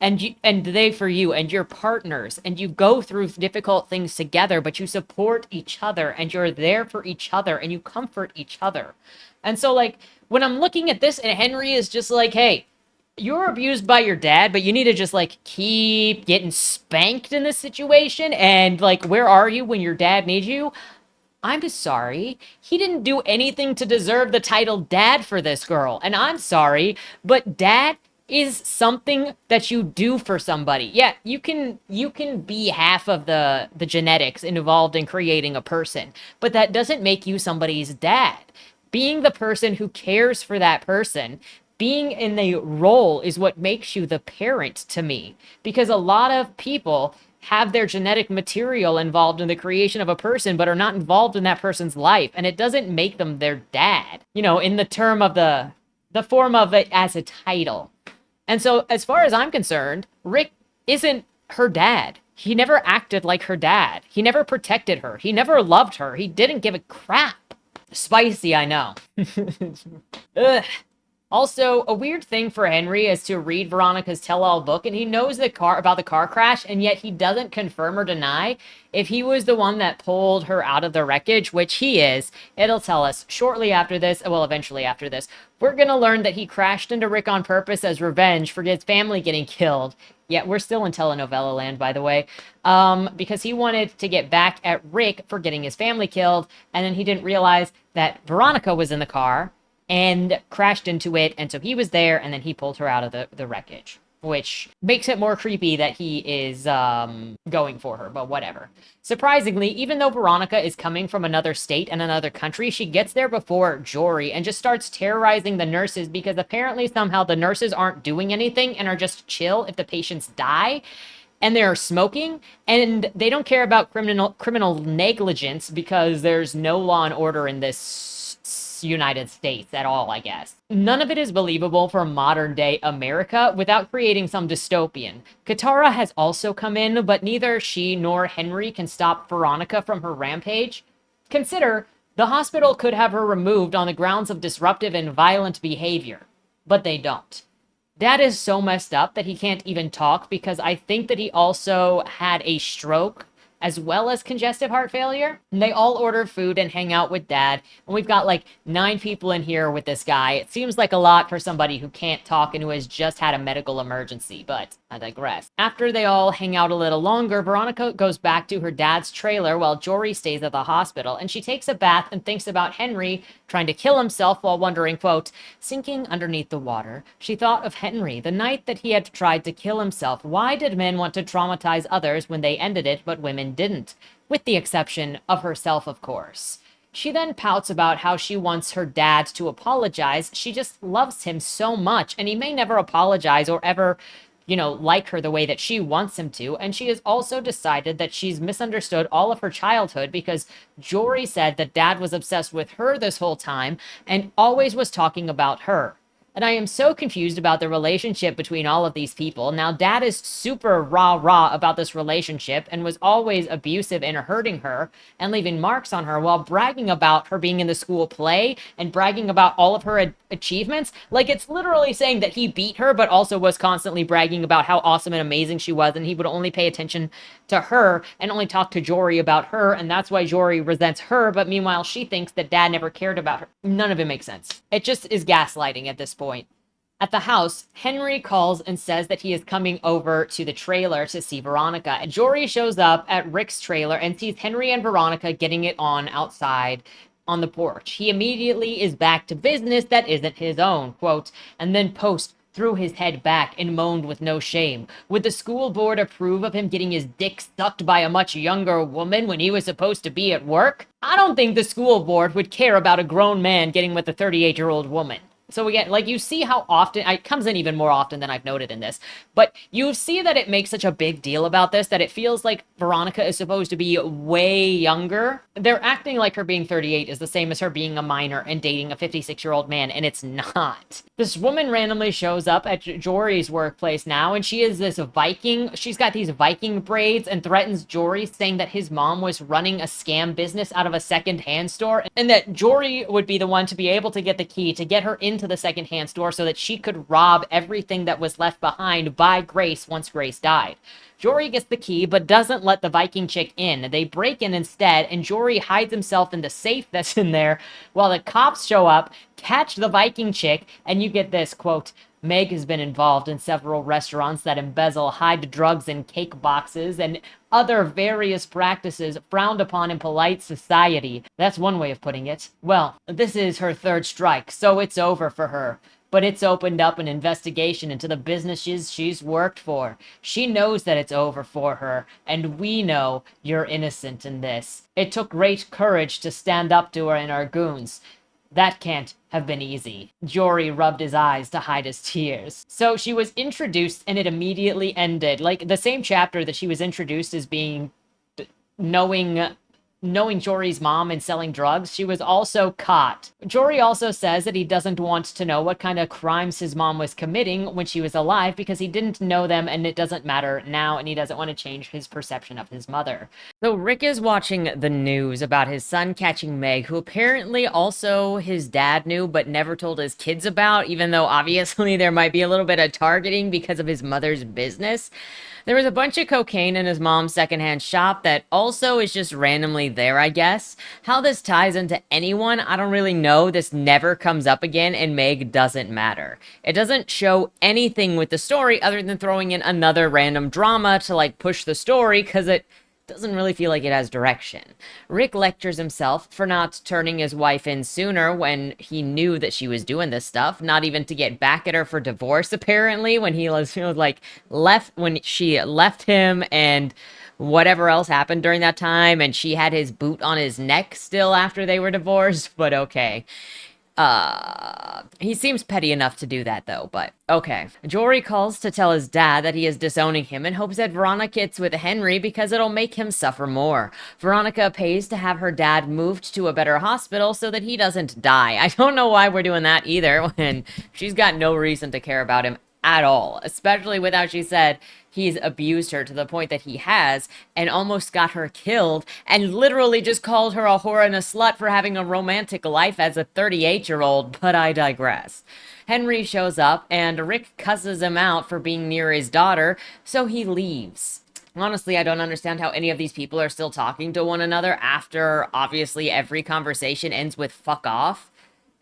And they for you, and you're partners, and you go through difficult things together, but you support each other, and you're there for each other, and you comfort each other. And so, like, when I'm looking at this, and Henry is just like, hey, you're abused by your dad, but you need to just, like, keep getting spanked in this situation, and, like, where are you when your dad needs you? I'm just sorry. He didn't do anything to deserve the title dad for this girl, and I'm sorry, but dad is something that you do for somebody. Yeah, you can be half of the genetics involved in creating a person, but that doesn't make you somebody's dad. Being the person who cares for that person, being in the role is what makes you the parent to me, because a lot of people have their genetic material involved in the creation of a person, but are not involved in that person's life, and it doesn't make them their dad, in the term of the form of it as a title. And so, as far as I'm concerned, Rick isn't her dad. He never acted like her dad. He never protected her. He never loved her. He didn't give a crap. Spicy, I know. Ugh. Also, a weird thing for Henry is to read Veronica's tell-all book, and he knows about the car crash, and yet he doesn't confirm or deny if he was the one that pulled her out of the wreckage, which he is. It'll tell us shortly after this, well, eventually after this. We're going to learn that he crashed into Rick on purpose as revenge for his family getting killed. Yeah, we're still in telenovela land, by the way, because he wanted to get back at Rick for getting his family killed, and then he didn't realize that Veronica was in the car and crashed into it, and so he was there, and then he pulled her out of the wreckage, which makes it more creepy that he is going for her, but whatever. Surprisingly, even though Veronica is coming from another state and another country, she gets there before Jory and just starts terrorizing the nurses, because apparently somehow the nurses aren't doing anything and are just chill if the patients die, and they're smoking, and they don't care about criminal negligence because there's no law and order in this United States at all, I guess. None of it is believable for modern day America without creating some dystopian. Katara has also come in, but neither she nor Henry can stop Veronica from her rampage. Consider, the hospital could have her removed on the grounds of disruptive and violent behavior, but they don't. Dad is so messed up that he can't even talk, because I think that he also had a stroke as well as congestive heart failure. And they all order food and hang out with Dad. And we've got like 9 people in here with this guy. It seems like a lot for somebody who can't talk and who has just had a medical emergency, but I digress. After they all hang out a little longer, Veronica goes back to her dad's trailer while Jory stays at the hospital, and she takes a bath and thinks about Henry trying to kill himself while wondering, quote, sinking underneath the water. She thought of Henry, the night that he had tried to kill himself. Why did men want to traumatize others when they ended it, but women didn't? With the exception of herself, of course. She then pouts about how she wants her dad to apologize. She just loves him so much, and he may never apologize or ever, like her the way that she wants him to. And she has also decided that she's misunderstood all of her childhood because Jory said that Dad was obsessed with her this whole time and always was talking about her. And I am so confused about the relationship between all of these people. Now, Dad is super rah-rah about this relationship and was always abusive and hurting her and leaving marks on her while bragging about her being in the school play and bragging about all of her achievements. Like, it's literally saying that he beat her, but also was constantly bragging about how awesome and amazing she was, and he would only pay attention to her and only talk to Jory about her, and that's why Jory resents her, but meanwhile, she thinks that Dad never cared about her. None of it makes sense. It just is gaslighting at this point. At the house, Henry calls and says that he is coming over to the trailer to see Veronica. And Jory shows up at Rick's trailer and sees Henry and Veronica getting it on outside on the porch. He immediately is back to business that isn't his own, quote, and then threw his head back and moaned with no shame. Would the school board approve of him getting his dick sucked by a much younger woman when he was supposed to be at work? I don't think the school board would care about a grown man getting with a 38-year-old woman. So again, like, you see how often, it comes in even more often than I've noted in this, but you see that it makes such a big deal about this, that it feels like Veronica is supposed to be way younger. They're acting like her being 38 is the same as her being a minor and dating a 56-year-old man, and it's not. This woman randomly shows up at Jory's workplace now, and she is this Viking. She's got these Viking braids and threatens Jory, saying that his mom was running a scam business out of a second-hand store, and that Jory would be the one to be able to get the key to get her into the second-hand store so that she could rob everything that was left behind by Grace once Grace died. Jory gets the key, but doesn't let the Viking chick in. They break in instead, and Jory hides himself in the safe that's in there while the cops show up, catch the Viking chick, and you get this, quote, Meg has been involved in several restaurants that embezzle, hide drugs in cake boxes, and other various practices frowned upon in polite society. That's one way of putting it. Well, this is her third strike, so it's over for her. But it's opened up an investigation into the businesses she's worked for. She knows that it's over for her, and we know you're innocent in this. It took great courage to stand up to her and our goons. That can't have been easy. Jory rubbed his eyes to hide his tears. So she was introduced and it immediately ended. Like, the same chapter that she was introduced as being knowing Jory's mom and selling drugs, she was also caught. Jory also says that he doesn't want to know what kind of crimes his mom was committing when she was alive because he didn't know them and it doesn't matter now, and he doesn't want to change his perception of his mother. So Rick is watching the news about his son catching Meg, who apparently also his dad knew but never told his kids about, even though obviously there might be a little bit of targeting because of his mother's business. There was a bunch of cocaine in his mom's secondhand shop that also is just randomly there, I guess. How this ties into anyone, I don't really know. This never comes up again, and Meg doesn't matter. It doesn't show anything with the story other than throwing in another random drama to, like, push the story, because it doesn't really feel like it has direction. Rick lectures himself for not turning his wife in sooner when he knew that she was doing this stuff, not even to get back at her for divorce, apparently, when when she left him and whatever else happened during that time, and she had his boot on his neck still after they were divorced, but okay. He seems petty enough to do that, though, but okay. Jory calls to tell his dad that he is disowning him and hopes that Veronica gets with Henry because it'll make him suffer more. Veronica pays to have her dad moved to a better hospital so that he doesn't die. I don't know why we're doing that either when she's got no reason to care about him at all, especially with how she said he's abused her to the point that he has and almost got her killed and literally just called her a whore and a slut for having a romantic life as a 38-year-old, but I digress. Henry shows up and Rick cusses him out for being near his daughter, so he leaves. Honestly, I don't understand how any of these people are still talking to one another after obviously every conversation ends with fuck off.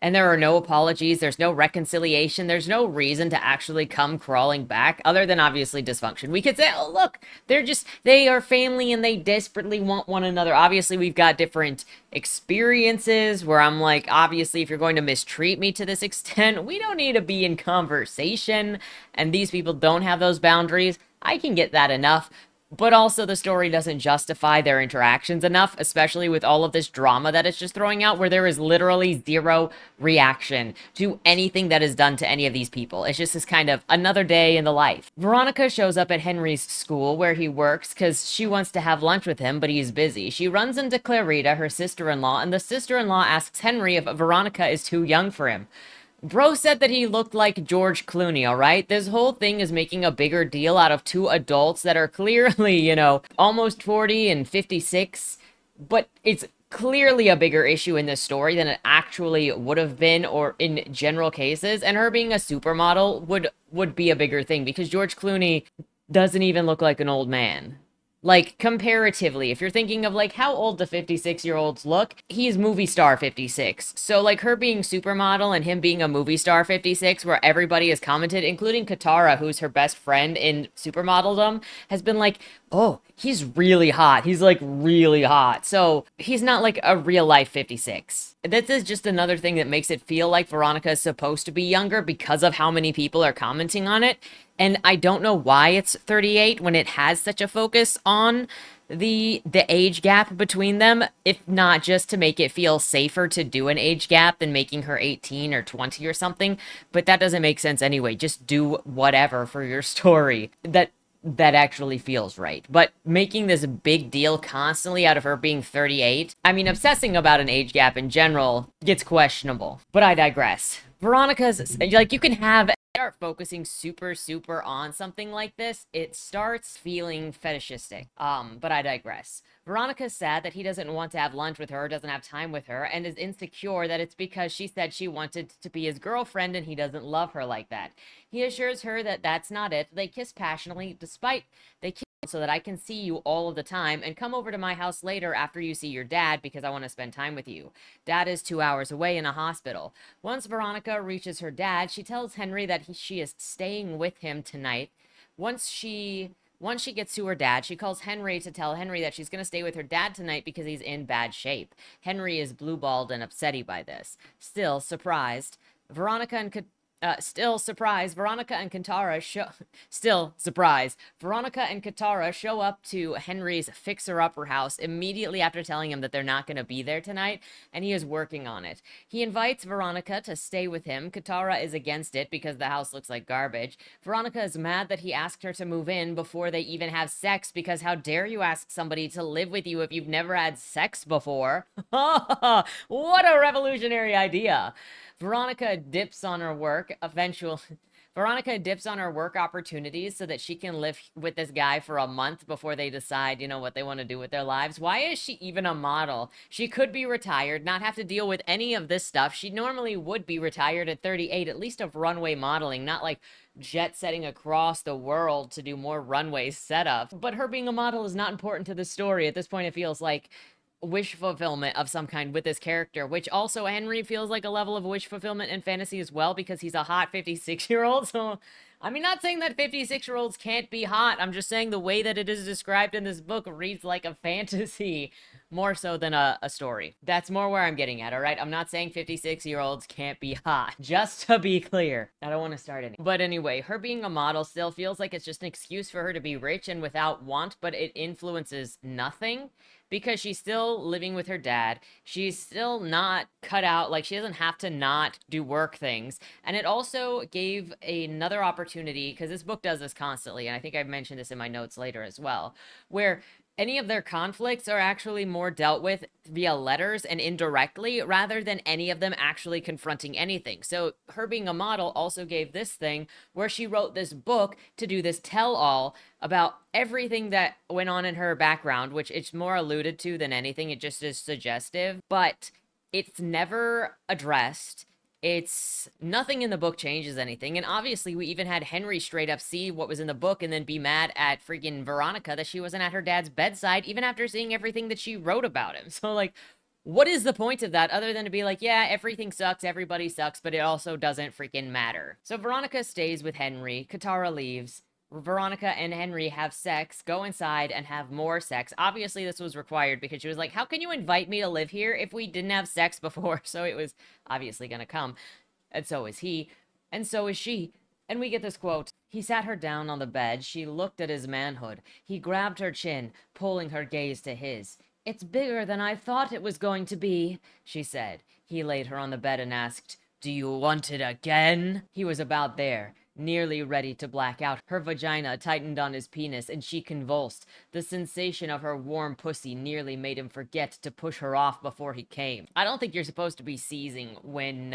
And there are no apologies, there's no reconciliation, there's no reason to actually come crawling back other than obviously dysfunction. We could say, oh, look, they are family and they desperately want one another. Obviously, we've got different experiences where I'm like, obviously, if you're going to mistreat me to this extent, we don't need to be in conversation. And these people don't have those boundaries. I can get that enough. But also, the story doesn't justify their interactions enough, especially with all of this drama that it's just throwing out, where there is literally zero reaction to anything that is done to any of these people. It's just this kind of another day in the life. Veronica shows up at Henry's school where he works because she wants to have lunch with him, but he's busy. She runs into Clarita, her sister-in-law, and the sister-in-law asks Henry if Veronica is too young for him. Bro said that he looked like George Clooney, all right? This whole thing is making a bigger deal out of two adults that are clearly, almost 40 and 56, but it's clearly a bigger issue in this story than it actually would have been or in general cases, and her being a supermodel would be a bigger thing because George Clooney doesn't even look like an old man. Like, comparatively, if you're thinking of, like, how old the 56-year-olds look, he's movie star 56. So, like, her being supermodel and him being a movie star 56, where everybody has commented, including Katara, who's her best friend in supermodeldom, has been like, oh, he's really hot. He's, like, really hot. So, he's not, like, a real-life 56. This is just another thing that makes it feel like Veronica is supposed to be younger because of how many people are commenting on it. And I don't know why it's 38 when it has such a focus on the age gap between them, if not just to make it feel safer to do an age gap than making her 18 or 20 or something. But that doesn't make sense anyway. Just do whatever for your story that actually feels right. But making this big deal constantly out of her being 38, I mean, obsessing about an age gap in general gets questionable. But I digress. Veronica's, like, you can have start focusing super on something like this, it starts feeling fetishistic. But I digress. Veronica's sad that he doesn't want to have lunch with her, doesn't have time with her, and is insecure that it's because she said she wanted to be his girlfriend and he doesn't love her like that. He assures her that that's not it. They kiss passionately, despite they kiss so that I can see you all of the time and come over to my house later after you see your dad because I want to spend time with you. Dad is 2 hours away in a hospital. Once Veronica reaches her dad, she tells Henry that she is staying with him tonight. Once she gets to her dad, she calls Henry to tell Henry that she's going to stay with her dad tonight because he's in bad shape. Henry is blue-balled and upsetty by this. Still surprised, Veronica and Veronica and Katara show up to Henry's fixer-upper house immediately after telling him that they're not going to be there tonight, and he is working on it. He invites Veronica to stay with him. Katara is against it because the house looks like garbage. Veronica is mad that he asked her to move in before they even have sex because how dare you ask somebody to live with you if you've never had sex before? What a revolutionary idea! Veronica dips on her work opportunities so that she can live with this guy for a month before they decide, what they want to do with their lives. Why is she even a model? She could be retired, not have to deal with any of this stuff. She normally would be retired at 38, at least of runway modeling, not like jet setting across the world to do more runway setups. But her being a model is not important to the story. At this point, it feels like wish fulfillment of some kind with this character, which also Henry feels like a level of wish fulfillment and fantasy as well because he's a hot 56-year-old. So, I mean, not saying that 56-year-olds can't be hot. I'm just saying the way that it is described in this book reads like a fantasy more so than a story. That's more where I'm getting at, all right? I'm not saying 56-year-olds can't be hot, just to be clear. I don't want to start any. But anyway, her being a model still feels like it's just an excuse for her to be rich and without want, but it influences nothing. Because she's still living with her dad. She's still not cut out, like she doesn't have to not do work things. And it also gave another opportunity, because this book does this constantly, and I think I've mentioned this in my notes later as well, where any of their conflicts are actually more dealt with via letters and indirectly rather than any of them actually confronting anything. So her being a model also gave this thing where she wrote this book to do this tell-all about everything that went on in her background, which it's more alluded to than anything. It just is suggestive, but it's never addressed. It's nothing in the book changes anything. And obviously, we even had Henry straight up see what was in the book and then be mad at freaking Veronica that she wasn't at her dad's bedside, even after seeing everything that she wrote about him. So, like, what is the point of that other than to be like, yeah, everything sucks, everybody sucks, but it also doesn't freaking matter? So, Veronica stays with Henry, Katara leaves. Veronica and Henry have sex, go inside, and have more sex. Obviously, this was required because she was like, how can you invite me to live here if we didn't have sex before? So it was obviously gonna come. And so is he. And so is she. And we get this quote. He sat her down on the bed. She looked at his manhood. He grabbed her chin, pulling her gaze to his. It's bigger than I thought it was going to be, she said. He laid her on the bed and asked, do you want it again? He was about there, nearly ready to black out. Her vagina tightened on his penis and she convulsed. The sensation of her warm pussy nearly made him forget to push her off before he came. I don't think you're supposed to be seizing when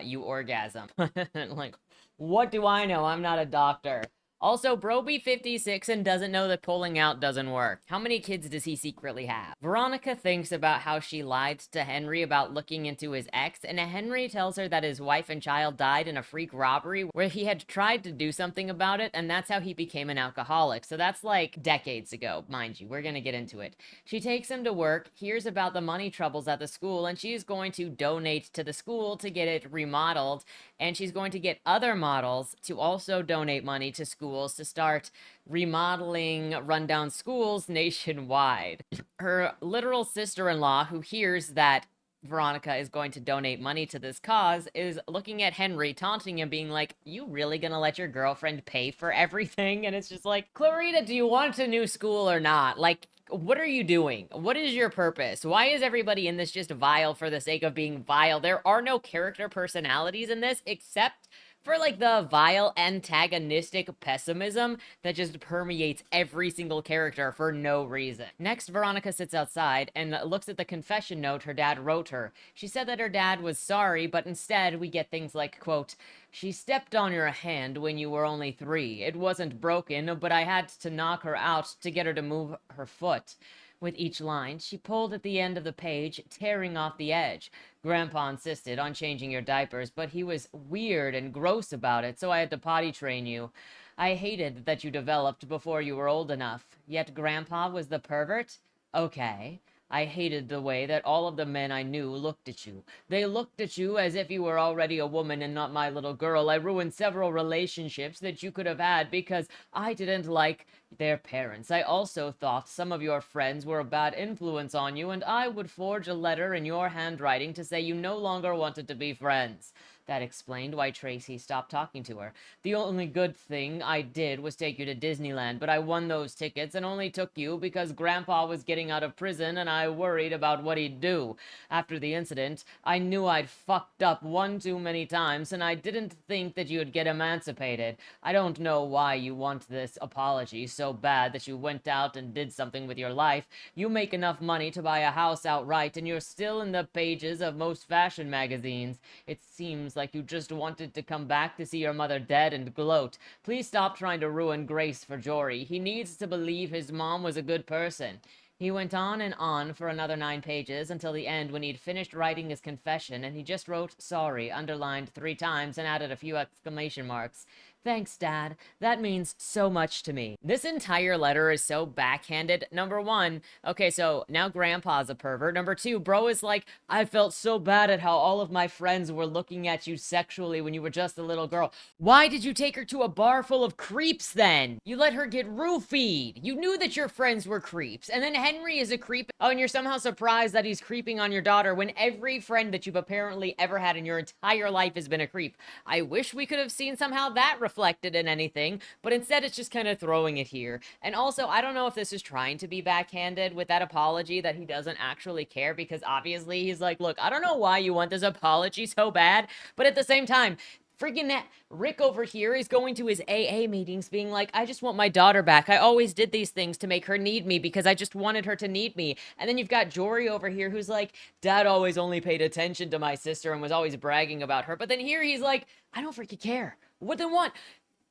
you orgasm. Like, what do I know? I'm not a doctor. Also, Broby 56 and doesn't know that pulling out doesn't work. How many kids does he secretly have? Veronica thinks about how she lied to Henry about looking into his ex, and Henry tells her that his wife and child died in a freak robbery where he had tried to do something about it, and that's how he became an alcoholic. So that's like decades ago, mind you. We're gonna get into it. She takes him to work, hears about the money troubles at the school, and she's going to donate to the school to get it remodeled, and she's going to get other models to also donate money to schools to start remodeling rundown schools nationwide. Her literal sister-in-law, who hears that Veronica is going to donate money to this cause, is looking at Henry, taunting him, being like, you really gonna let your girlfriend pay for everything? And it's just like, Clarita, do you want a new school or not? Like, what are you doing? What is your purpose? Why is everybody in this just vile for the sake of being vile? There are no character personalities in this except for like the vile antagonistic pessimism that just permeates every single character for no reason. Next, Veronica sits outside and looks at the confession note her dad wrote her. She said that her dad was sorry, but instead we get things like, quote, she stepped on your hand when you were only 3. It wasn't broken, but I had to knock her out to get her to move her foot. With each line, she pulled at the end of the page, tearing off the edge. Grandpa insisted on changing your diapers, but he was weird and gross about it, so I had to potty train you. I hated that you developed before you were old enough. Yet Grandpa was the pervert? Okay. I hated the way that all of the men I knew looked at you. They looked at you as if you were already a woman and not my little girl. I ruined several relationships that you could have had because I didn't like their parents. I also thought some of your friends were a bad influence on you, and I would forge a letter in your handwriting to say you no longer wanted to be friends. That explained why Tracy stopped talking to her. The only good thing I did was take you to Disneyland, but I won those tickets and only took you because Grandpa was getting out of prison and I worried about what he'd do. After the incident, I knew I'd fucked up one too many times and I didn't think that you'd get emancipated. I don't know why you want this apology so bad that you went out and did something with your life. You make enough money to buy a house outright and you're still in the pages of most fashion magazines. It seems like you just wanted to come back to see your mother dead and gloat. Please stop trying to ruin Grace for Jory. He needs to believe his mom was a good person. He went on and on for another 9 pages until the end when he'd finished writing his confession and he just wrote sorry underlined 3 times and added a few exclamation marks. Thanks, Dad. That means so much to me. This entire letter is so backhanded. Number 1, okay, so now Grandpa's a pervert. Number 2, bro is like, I felt so bad at how all of my friends were looking at you sexually when you were just a little girl. Why did you take her to a bar full of creeps then? You let her get roofied. You knew that your friends were creeps. And then Henry is a creep. Oh, and you're somehow surprised that he's creeping on your daughter when every friend that you've apparently ever had in your entire life has been a creep. I wish we could have seen somehow that reflected in anything, but instead it's just kind of throwing it here. And also, I don't know if this is trying to be backhanded with that apology that he doesn't actually care, because obviously he's like, look, I don't know why you want this apology so bad, but at the same time, freaking Rick over here is going to his AA meetings being like, I just want my daughter back. I always did these things to make her need me because I just wanted her to need me. And then you've got Jory over here who's like, Dad always only paid attention to my sister and was always bragging about her. But then here he's like, I don't freaking care. What then what?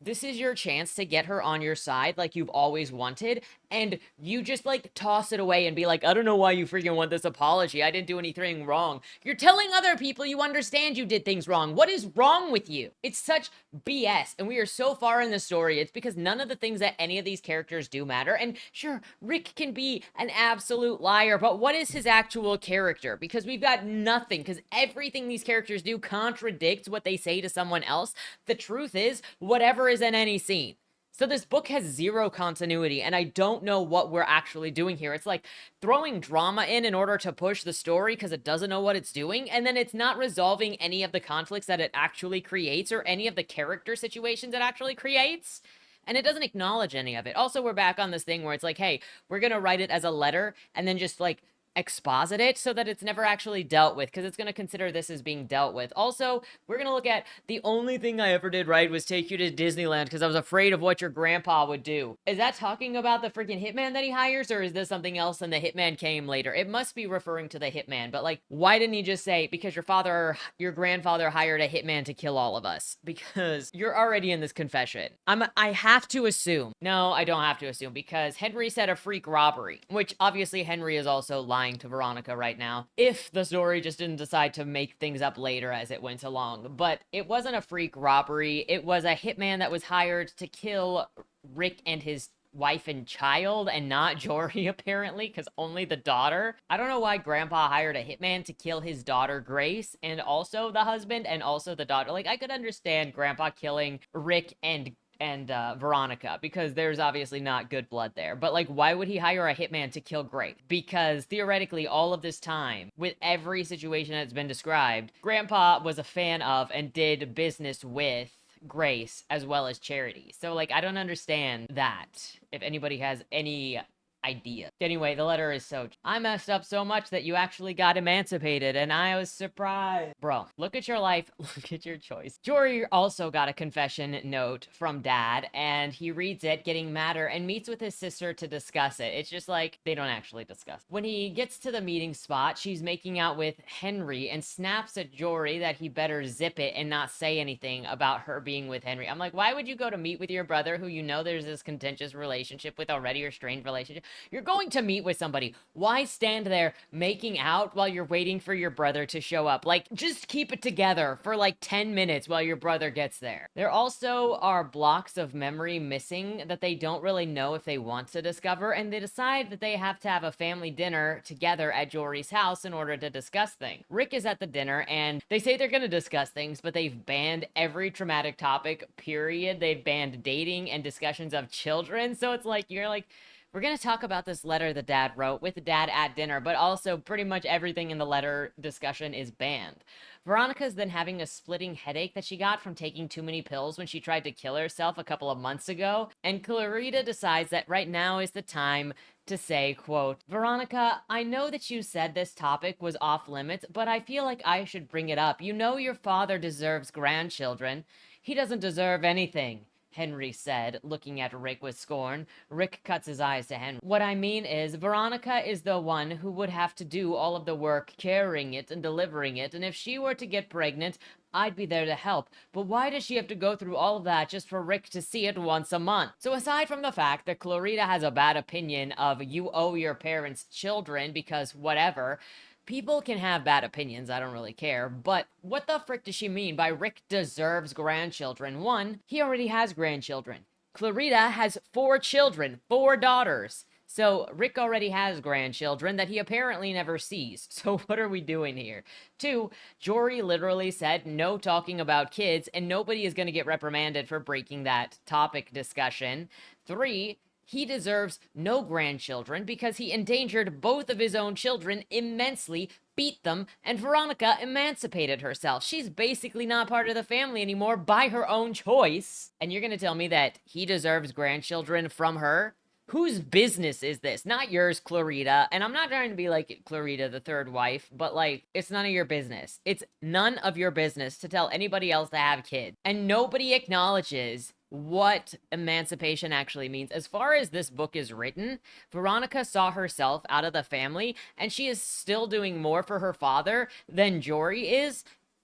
this is your chance to get her on your side like you've always wanted, and you just like toss it away and be like, I don't know why you freaking want this apology. I didn't do anything wrong. You're telling other people you understand you did things wrong. What is wrong with you? It's such BS. And we are so far in the story. It's because none of the things that any of these characters do matter. And sure, Rick can be an absolute liar, but what is his actual character? Because we've got nothing, because everything these characters do contradicts what they say to someone else. The truth is, whatever is in any scene. So this book has zero continuity, and I don't know what we're actually doing here. It's like throwing drama in order to push the story because it doesn't know what it's doing, and then it's not resolving any of the conflicts that it actually creates or any of the character situations it actually creates. And it doesn't acknowledge any of it. Also, we're back on this thing where it's like, hey, we're going to write it as a letter and then just like exposit it so that it's never actually dealt with, because it's going to consider this as being dealt with. Also, we're going to look at the only thing I ever did right was take you to Disneyland because I was afraid of what your grandpa would do. Is that talking about the freaking hitman that he hires, or is this something else and the hitman came later? It must be referring to the hitman, but like, why didn't he just say, because your grandfather hired a hitman to kill all of us? Because you're already in this confession. I have to assume. No, I don't have to assume, because Henry said a freak robbery, which obviously Henry is also lying to Veronica right now, if the story just didn't decide to make things up later as it went along. But it wasn't a freak robbery. It was a hitman that was hired to kill Rick and his wife and child, and not Jory, apparently, because only the daughter. I don't know why Grandpa hired a hitman to kill his daughter Grace, and also the husband, and also the daughter. Like, I could understand Grandpa killing Rick and Veronica, because there's obviously not good blood there. But like, why would he hire a hitman to kill Grace? Because theoretically, all of this time, with every situation that's been described, Grandpa was a fan of and did business with Grace as well as Charity. So like, I don't understand that, if anybody has any idea. Anyway, the letter is so... I messed up so much that you actually got emancipated, and I was surprised. Bro, look at your life, look at your choice. Jory also got a confession note from Dad, and he reads it, getting madder, and meets with his sister to discuss it. It's just like, they don't actually discuss. When he gets to the meeting spot, she's making out with Henry and snaps at Jory that he better zip it and not say anything about her being with Henry. I'm like, why would you go to meet with your brother who you know there's this contentious relationship with already, or strained relationship? You're going to meet with somebody. Why stand there making out while you're waiting for your brother to show up? Like, just keep it together for like 10 minutes while your brother gets there. There also are blocks of memory missing that they don't really know if they want to discover, and they decide that they have to have a family dinner together at Jory's house in order to discuss things. Rick is at the dinner, and they say they're going to discuss things, but they've banned every traumatic topic, period. They've banned dating and discussions of children, so it's like, you're like, we're going to talk about this letter the dad wrote with the dad at dinner, but also pretty much everything in the letter discussion is banned. Veronica's then having a splitting headache that she got from taking too many pills when she tried to kill herself a couple of months ago, and Clarita decides that right now is the time to say, quote, Veronica, I know that you said this topic was off limits, but I feel like I should bring it up. You know your father deserves grandchildren. He doesn't deserve anything, Henry said, looking at Rick with scorn. Rick cuts his eyes to Henry. What I mean is, Veronica is the one who would have to do all of the work carrying it and delivering it, and if she were to get pregnant, I'd be there to help. But why does she have to go through all of that just for Rick to see it once a month? So aside from the fact that Clarita has a bad opinion of you owe your parents children because whatever, people can have bad opinions, I don't really care, but what the frick does she mean by Rick deserves grandchildren? One, he already has grandchildren. Clarita has 4 children, 4 daughters. So Rick already has grandchildren that he apparently never sees. So what are we doing here? 2, Jory literally said no talking about kids, and nobody is going to get reprimanded for breaking that topic discussion. 3, he deserves no grandchildren because he endangered both of his own children immensely, beat them, and Veronica emancipated herself. She's basically not part of the family anymore by her own choice. And you're going to tell me that he deserves grandchildren from her? Whose business is this? Not yours, Clarita. And I'm not trying to be like Clarita, the third wife, but like, it's none of your business. It's none of your business to tell anybody else to have kids. And nobody acknowledges what emancipation actually means. As far as this book is written, Veronica saw herself out of the family, and she is still doing more for her father than Jory is.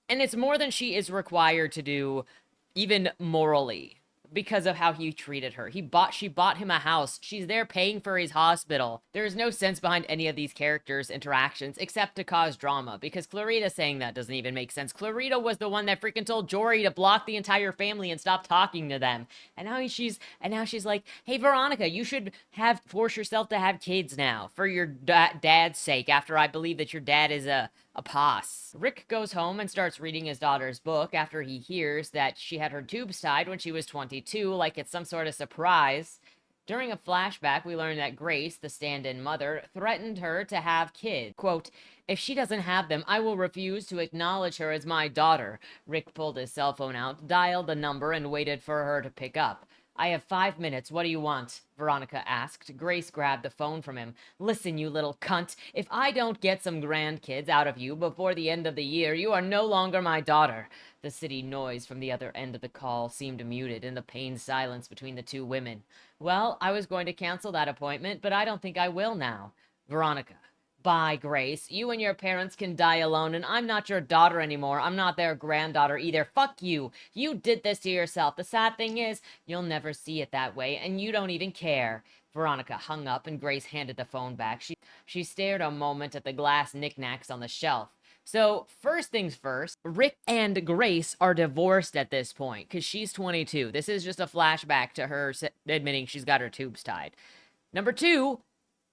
And it's more than she is required to do, even morally. because of how he treated her. She bought him a house. She's there paying for his hospital. There's no sense behind any of these characters' interactions except to cause drama, because Clarita saying that doesn't even make sense. Clarita was the one that freaking told Jory to block the entire family and stop talking to them. And now she's like, "Hey Veronica, you should force yourself to have kids now for your dad's sake, after I believe that your dad is a pos." Rick goes home and starts reading his daughter's book after he hears that she had her tubes tied when she was 22, like it's some sort of surprise. During a flashback, we learn that Grace, the stand-in mother, threatened her to have kids. Quote, "If she doesn't have them, I will refuse to acknowledge her as my daughter." Rick pulled his cell phone out, dialed the number, and waited for her to pick up. "I have 5 minutes. What do you want?" Veronica asked. Grace grabbed the phone from him. "Listen, you little cunt. If I don't get some grandkids out of you before the end of the year, you are no longer my daughter." The city noise from the other end of the call seemed muted in the pained silence between the two women. "Well, I was going to cancel that appointment, but I don't think I will now." Veronica. "Bye, Grace. You and your parents can die alone, and I'm not your daughter anymore. I'm not their granddaughter either. Fuck you. You did this to yourself. The sad thing is, you'll never see it that way, and you don't even care." Veronica hung up, and Grace handed the phone back. She stared a moment at the glass knickknacks on the shelf. So, first things first, Rick and Grace are divorced at this point, because she's 22. This is just a flashback to her admitting she's got her tubes tied. Number two,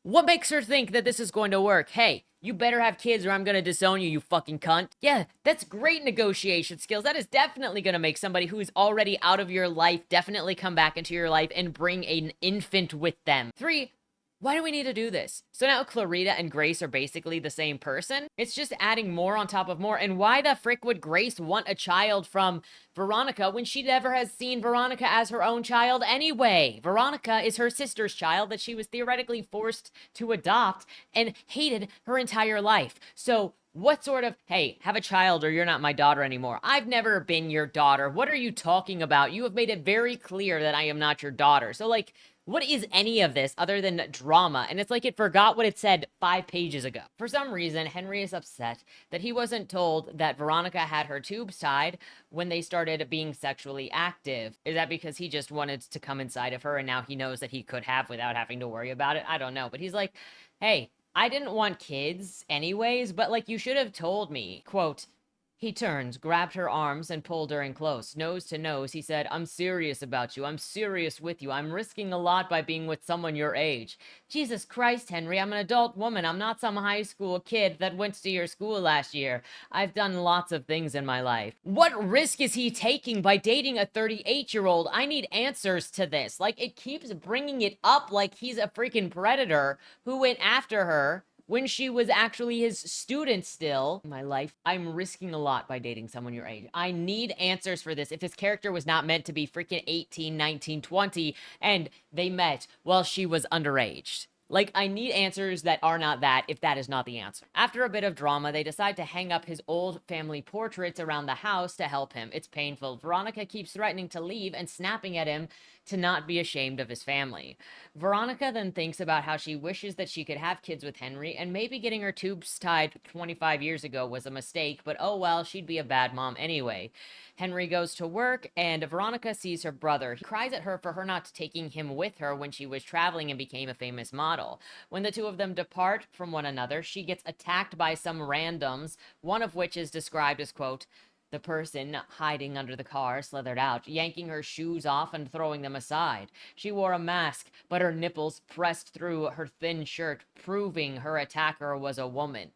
what makes her think that this is going to work? "Hey, you better have kids or I'm going to disown you, you fucking cunt." Yeah, that's great negotiation skills. That is definitely going to make somebody who's already out of your life definitely come back into your life and bring an infant with them. Three, why do we need to do this? So now Clarita and Grace are basically the same person? It's just adding more on top of more. And why the frick would Grace want a child from Veronica when she never has seen Veronica as her own child anyway? Veronica is her sister's child that she was theoretically forced to adopt and hated her entire life. So what sort of, "Hey, have a child or you're not my daughter anymore"? I've never been your daughter. What are you talking about? You have made it very clear that I am not your daughter. So like, what is any of this other than drama? And it's like it forgot what it said 5 pages ago. For some reason, Henry is upset that he wasn't told that Veronica had her tubes tied when they started being sexually active. Is that because he just wanted to come inside of her and now he knows that he could have without having to worry about it? I don't know. But he's like, "Hey, I didn't want kids anyways, but like you should have told me." Quote, he turned, grabbed her arms, and pulled her in close. Nose to nose, he said, "I'm serious about you. I'm serious with you. I'm risking a lot by being with someone your age." Jesus Christ, Henry, I'm an adult woman. I'm not some high school kid that went to your school last year. I've done lots of things in my life. What risk is he taking by dating a 38-year-old? I need answers to this. Like, it keeps bringing it up like he's a freaking predator who went after her when she was actually his student still. In my life, I'm risking a lot by dating someone your age. I need answers for this. If this character was not meant to be freaking 18, 19, 20, and they met while she was underage. Like, I need answers that are not that, if that is not the answer. After a bit of drama, they decide to hang up his old family portraits around the house to help him. It's painful. Veronica keeps threatening to leave and snapping at him to not be ashamed of his family. Veronica then thinks about how she wishes that she could have kids with Henry, and maybe getting her tubes tied 25 years ago was a mistake, but oh well, she'd be a bad mom anyway. Henry goes to work, and Veronica sees her brother. He cries at her for her not taking him with her when she was traveling and became a famous model. When the two of them depart from one another, she gets attacked by some randoms, one of which is described as, quote, the person hiding under the car slithered out, yanking her shoes off and throwing them aside. She wore a mask, but her nipples pressed through her thin shirt, proving her attacker was a woman.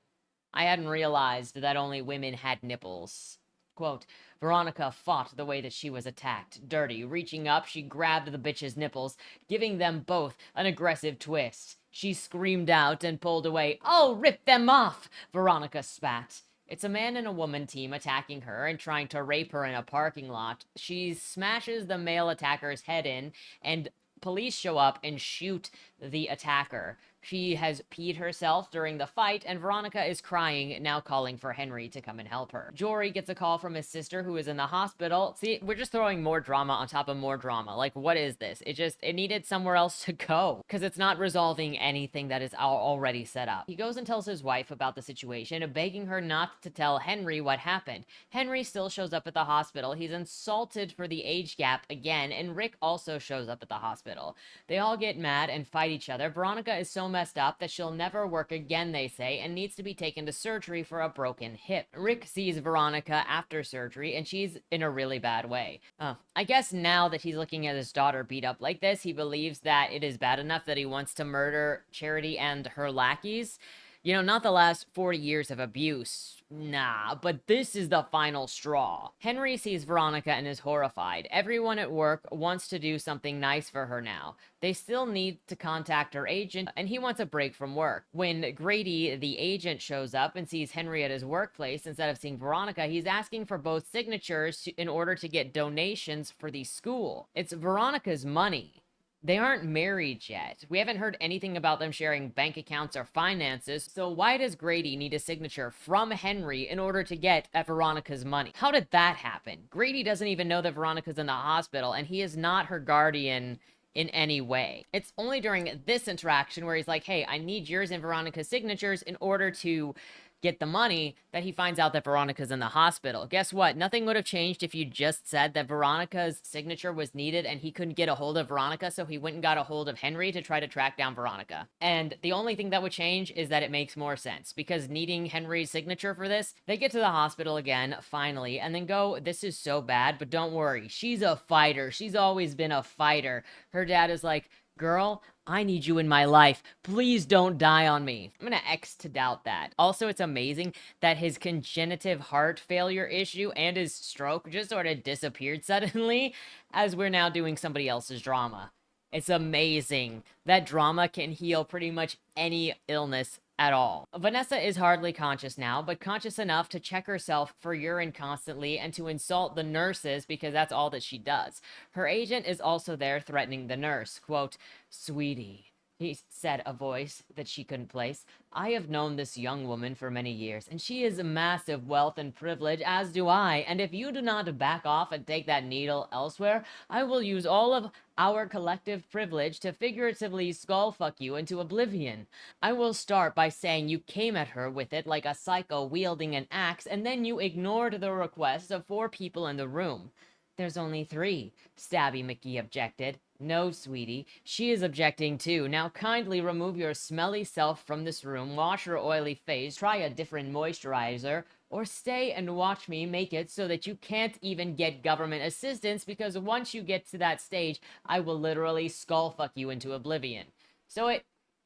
I hadn't realized that only women had nipples. Quote, Veronica fought the way that she was attacked. Dirty. Reaching up, she grabbed the bitch's nipples, giving them both an aggressive twist. She screamed out and pulled away. "Oh, rip them off!" Veronica spat. It's a man and a woman team attacking her and trying to rape her in a parking lot. She smashes the male attacker's head in, and police show up and shoot the attacker. She has peed herself during the fight, and Veronica is crying, now calling for Henry to come and help her. Jory gets a call from his sister who is in the hospital. See, we're just throwing more drama on top of more drama. Like, what is this? It needed somewhere else to go because it's not resolving anything that is already set up. He goes and tells his wife about the situation, begging her not to tell Henry what happened. Henry still shows up at the hospital. He's insulted for the age gap again, and Rick also shows up at the hospital. They all get mad and fight each other. Veronica is so messed up that she'll never work again, they say, and needs to be taken to surgery for a broken hip. Rick sees Veronica after surgery, and she's in a really bad way. I guess now that he's looking at his daughter beat up like this, he believes that it is bad enough that he wants to murder Charity and her lackeys. You know, not the last 40 years of abuse. Nah, but this is the final straw. Henry sees Veronica and is horrified. Everyone at work wants to do something nice for her now. They still need to contact her agent, and he wants a break from work. When Grady, the agent, shows up and sees Henry at his workplace, instead of seeing Veronica, he's asking for both signatures in order to get donations for the school. It's Veronica's money. They aren't married yet. We haven't heard anything about them sharing bank accounts or finances, so why does Grady need a signature from Henry in order to get at Veronica's money? How did that happen? Grady doesn't even know that Veronica's in the hospital, and he is not her guardian in any way. It's only during this interaction where he's like, hey, I need yours and Veronica's signatures in order to get the money, that he finds out that Veronica's in the hospital. Guess what? Nothing would have changed if you just said that Veronica's signature was needed and he couldn't get a hold of Veronica, so he went and got a hold of Henry to try to track down Veronica. And the only thing that would change is that it makes more sense, because needing Henry's signature for this, they get to the hospital again, finally, and then go, this is so bad, but don't worry, she's a fighter. She's always been a fighter. Her dad is like, girl, I need you in my life. Please don't die on me. I'm gonna X to doubt that. Also, it's amazing that his congenitive heart failure issue and his stroke just sort of disappeared suddenly as we're now doing somebody else's drama. It's amazing that drama can heal pretty much any illness at all. Vanessa is hardly conscious now, but conscious enough to check herself for urine constantly and to insult the nurses because that's all that she does. Her agent is also there threatening the nurse. Quote, sweetie, he said, a voice that she couldn't place. I have known this young woman for many years, and she is a massive wealth and privilege, as do I, and if you do not back off and take that needle elsewhere, I will use all of our collective privilege to figuratively skullfuck you into oblivion. I will start by saying you came at her with it like a psycho wielding an axe, and then you ignored the requests of 4 people in the room. There's only 3, Stabby McGee objected. No, sweetie, she is objecting too. Now kindly remove your smelly self from this room, wash your oily face, try a different moisturizer, or stay and watch me make it so that you can't even get government assistance, because once you get to that stage, I will literally skullfuck you into oblivion. So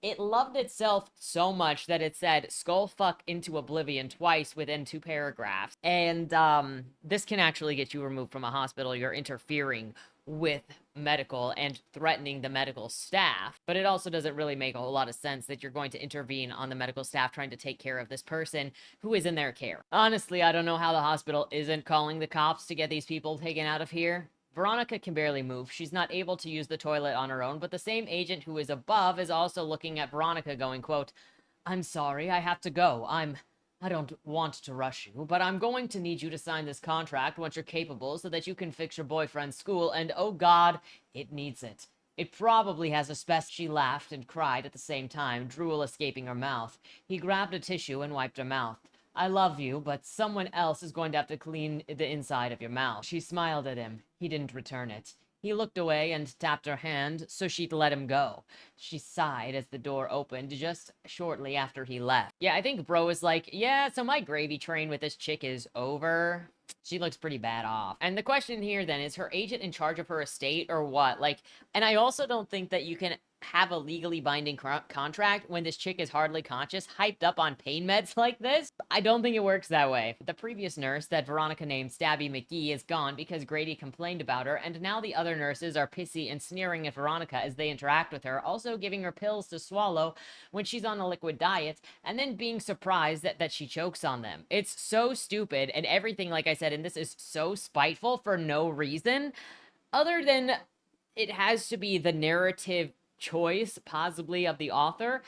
it loved itself so much that it said skullfuck into oblivion twice within 2 paragraphs. And this can actually get you removed from a hospital. You're interfering with medical and threatening the medical staff. But it also doesn't really make a whole lot of sense that you're going to intervene on the medical staff trying to take care of this person who is in their care. Honestly, I don't know how the hospital isn't calling the cops to get these people taken out of here. Veronica can barely move. She's not able to use the toilet on her own, but the same agent who is above is also looking at Veronica going, quote, I'm sorry, I have to go. I don't want to rush you, but I'm going to need you to sign this contract once you're capable so that you can fix your boyfriend's school, and oh god, it needs it. It probably has asbestos. She laughed and cried at the same time, drool escaping her mouth. He grabbed a tissue and wiped her mouth. I love you, but someone else is going to have to clean the inside of your mouth. She smiled at him. He didn't return it. He looked away and tapped her hand so she'd let him go. She sighed as the door opened just shortly after he left. Yeah, I think bro is like, yeah, so my gravy train with this chick is over. She looks pretty bad off. And the question here then, is her agent in charge of her estate or what? Like, and I also don't think that you can have a legally binding contract when this chick is hardly conscious, hyped up on pain meds like this. I don't think it works that way. The previous nurse that Veronica named Stabby McGee is gone because Grady complained about her, and now the other nurses are pissy and sneering at Veronica as they interact with her, also giving her pills to swallow when she's on a liquid diet, and then being surprised that she chokes on them. It's so stupid, and everything, like I said, and this is so spiteful for no reason, other than it has to be the narrative choice, possibly, of the author.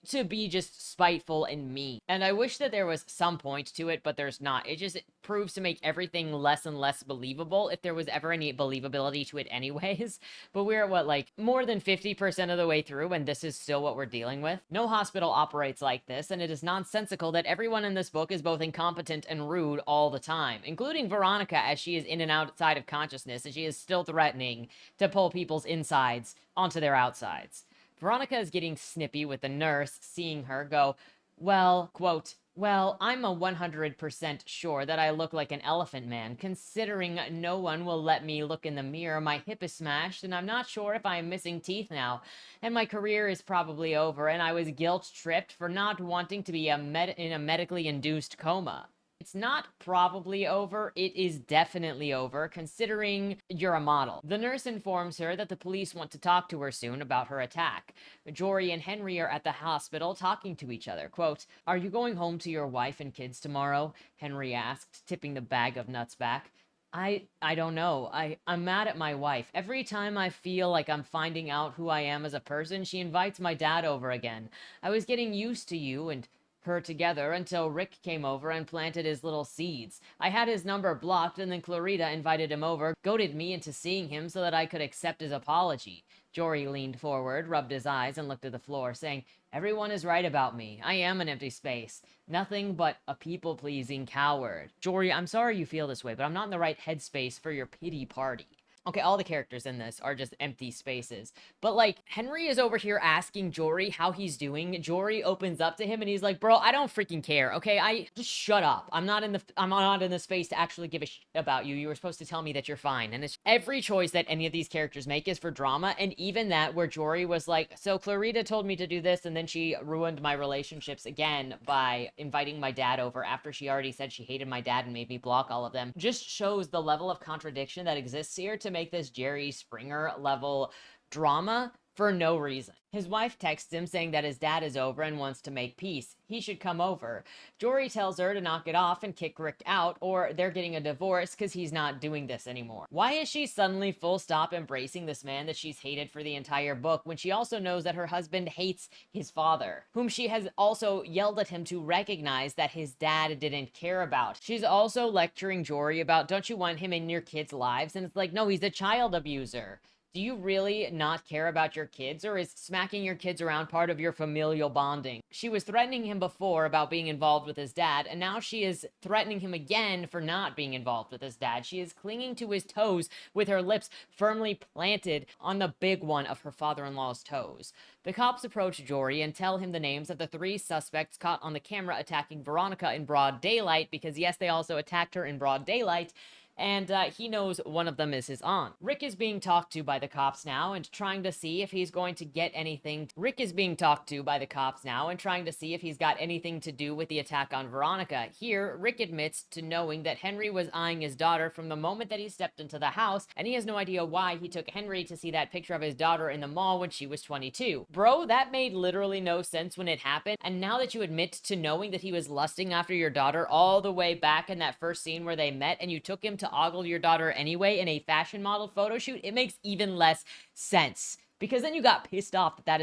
to be just spiteful and mean. And I wish that there was some point to it, but there's not. It just proves to make everything less and less believable, if there was ever any believability to it anyways. But we're at what, like more than 50% of the way through, and this is still what we're dealing with. No hospital operates like this, and it is nonsensical that everyone in this book is both incompetent and rude all the time, including Veronica, as she is in and outside of consciousness, and she is still threatening to pull people's insides onto their outsides. Veronica is getting snippy with the nurse, seeing her go, well, quote, well, I'm a 100% sure that I look like an elephant man, considering no one will let me look in the mirror. My hip is smashed, and I'm not sure if I am missing teeth now, and my career is probably over, and I was guilt-tripped for not wanting to be in a medically induced coma. It's not probably over, it is definitely over, considering you're a model. The nurse informs her that the police want to talk to her soon about her attack. Jory and Henry are at the hospital talking to each other. Quote, are you going home to your wife and kids tomorrow? Henry asked, tipping the bag of nuts back. I don't know. I'm mad at my wife. Every time I feel like I'm finding out who I am as a person, she invites my dad over again. I was getting used to you and her together until Rick came over and planted his little seeds. I had his number blocked, and then Clarita invited him over, goaded me into seeing him so that I could accept his apology. Jory leaned forward, rubbed his eyes, and looked at the floor, saying, everyone is right about me. I am an empty space. Nothing but a people-pleasing coward. Jory, I'm sorry you feel this way, but I'm not in the right headspace for your pity party. Okay, all the characters in this are just empty spaces. But, like, Henry is over here asking Jory how he's doing. Jory opens up to him and he's like, bro, I don't freaking care, okay? Just shut up. I'm not in the space to actually give a shit about you. You were supposed to tell me that you're fine. And it's every choice that any of these characters make is for drama. And even that where Jory was like, so Clarita told me to do this, and then she ruined my relationships again by inviting my dad over after she already said she hated my dad and made me block all of them. Just shows the level of contradiction that exists here to make this Jerry Springer level drama for no reason. His wife texts him saying that his dad is over and wants to make peace. He should come over. Jory tells her to knock it off and kick Rick out, or they're getting a divorce because he's not doing this anymore. Why is she suddenly full stop embracing this man that she's hated for the entire book when she also knows that her husband hates his father, whom she has also yelled at him to recognize that his dad didn't care about? She's also lecturing Jory about, don't you want him in your kids' lives? And it's like, no, he's a child abuser. Do you really not care about your kids, or is smacking your kids around part of your familial bonding? She was threatening him before about being involved with his dad, and now she is threatening him again for not being involved with his dad. She is clinging to his toes with her lips firmly planted on the big one of her father-in-law's toes. The cops approach Jory and tell him the names of the 3 suspects caught on the camera attacking Veronica in broad daylight, because yes, they also attacked her in broad daylight. And he knows one of them is his aunt. Rick is being talked to by the cops now and trying to see if he's going to get anything. Rick is being talked to by the cops now and trying to see if he's got anything to do with the attack on Veronica. Here, Rick admits to knowing that Henry was eyeing his daughter from the moment that he stepped into the house, and he has no idea why he took Henry to see that picture of his daughter in the mall when she was 22. Bro, that made literally no sense when it happened, and now that you admit to knowing that he was lusting after your daughter all the way back in that first scene where they met, and you took him to ogle your daughter anyway in a fashion model photo shoot, it makes even less sense. Because then you got pissed off that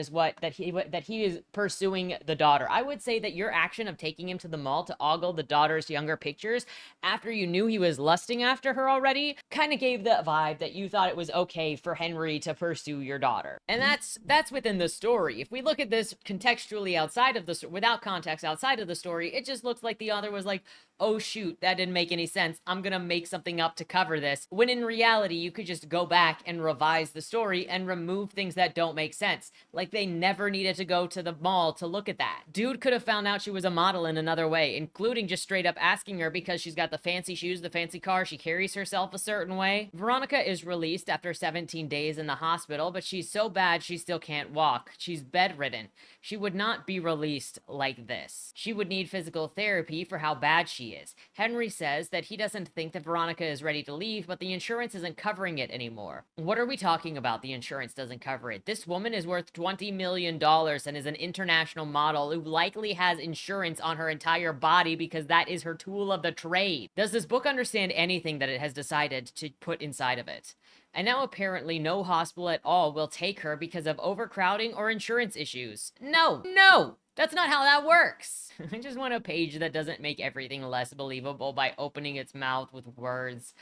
he is pursuing the daughter. I would say that your action of taking him to the mall to ogle the daughter's younger pictures after you knew he was lusting after her already kind of gave the vibe that you thought it was okay for Henry to pursue your daughter. And that's within the story. If we look at this contextually outside of the without context outside of the story, it just looks like the author was like, oh shoot, that didn't make any sense. I'm gonna make something up to cover this. When in reality, you could just go back and revise the story and remove things that don't make sense. Like they never needed to go to the mall to look at that. Dude could have found out she was a model in another way, including just straight up asking her because she's got the fancy shoes, the fancy car, she carries herself a certain way. Veronica is released after 17 days in the hospital, but she's so bad she still can't walk. She's bedridden. She would not be released like this. She would need physical therapy for how bad she is. Henry says that he doesn't think that Veronica is ready to leave, but the insurance isn't covering it anymore. What are we talking about? The insurance doesn't cover it. This woman is worth $20 million and is an international model who likely has insurance on her entire body because that is her tool of the trade. Does this book understand anything that it has decided to put inside of it? And now apparently no hospital at all will take her because of overcrowding or insurance issues. No, no! That's not how that works. I just want a page that doesn't make everything less believable by opening its mouth with words.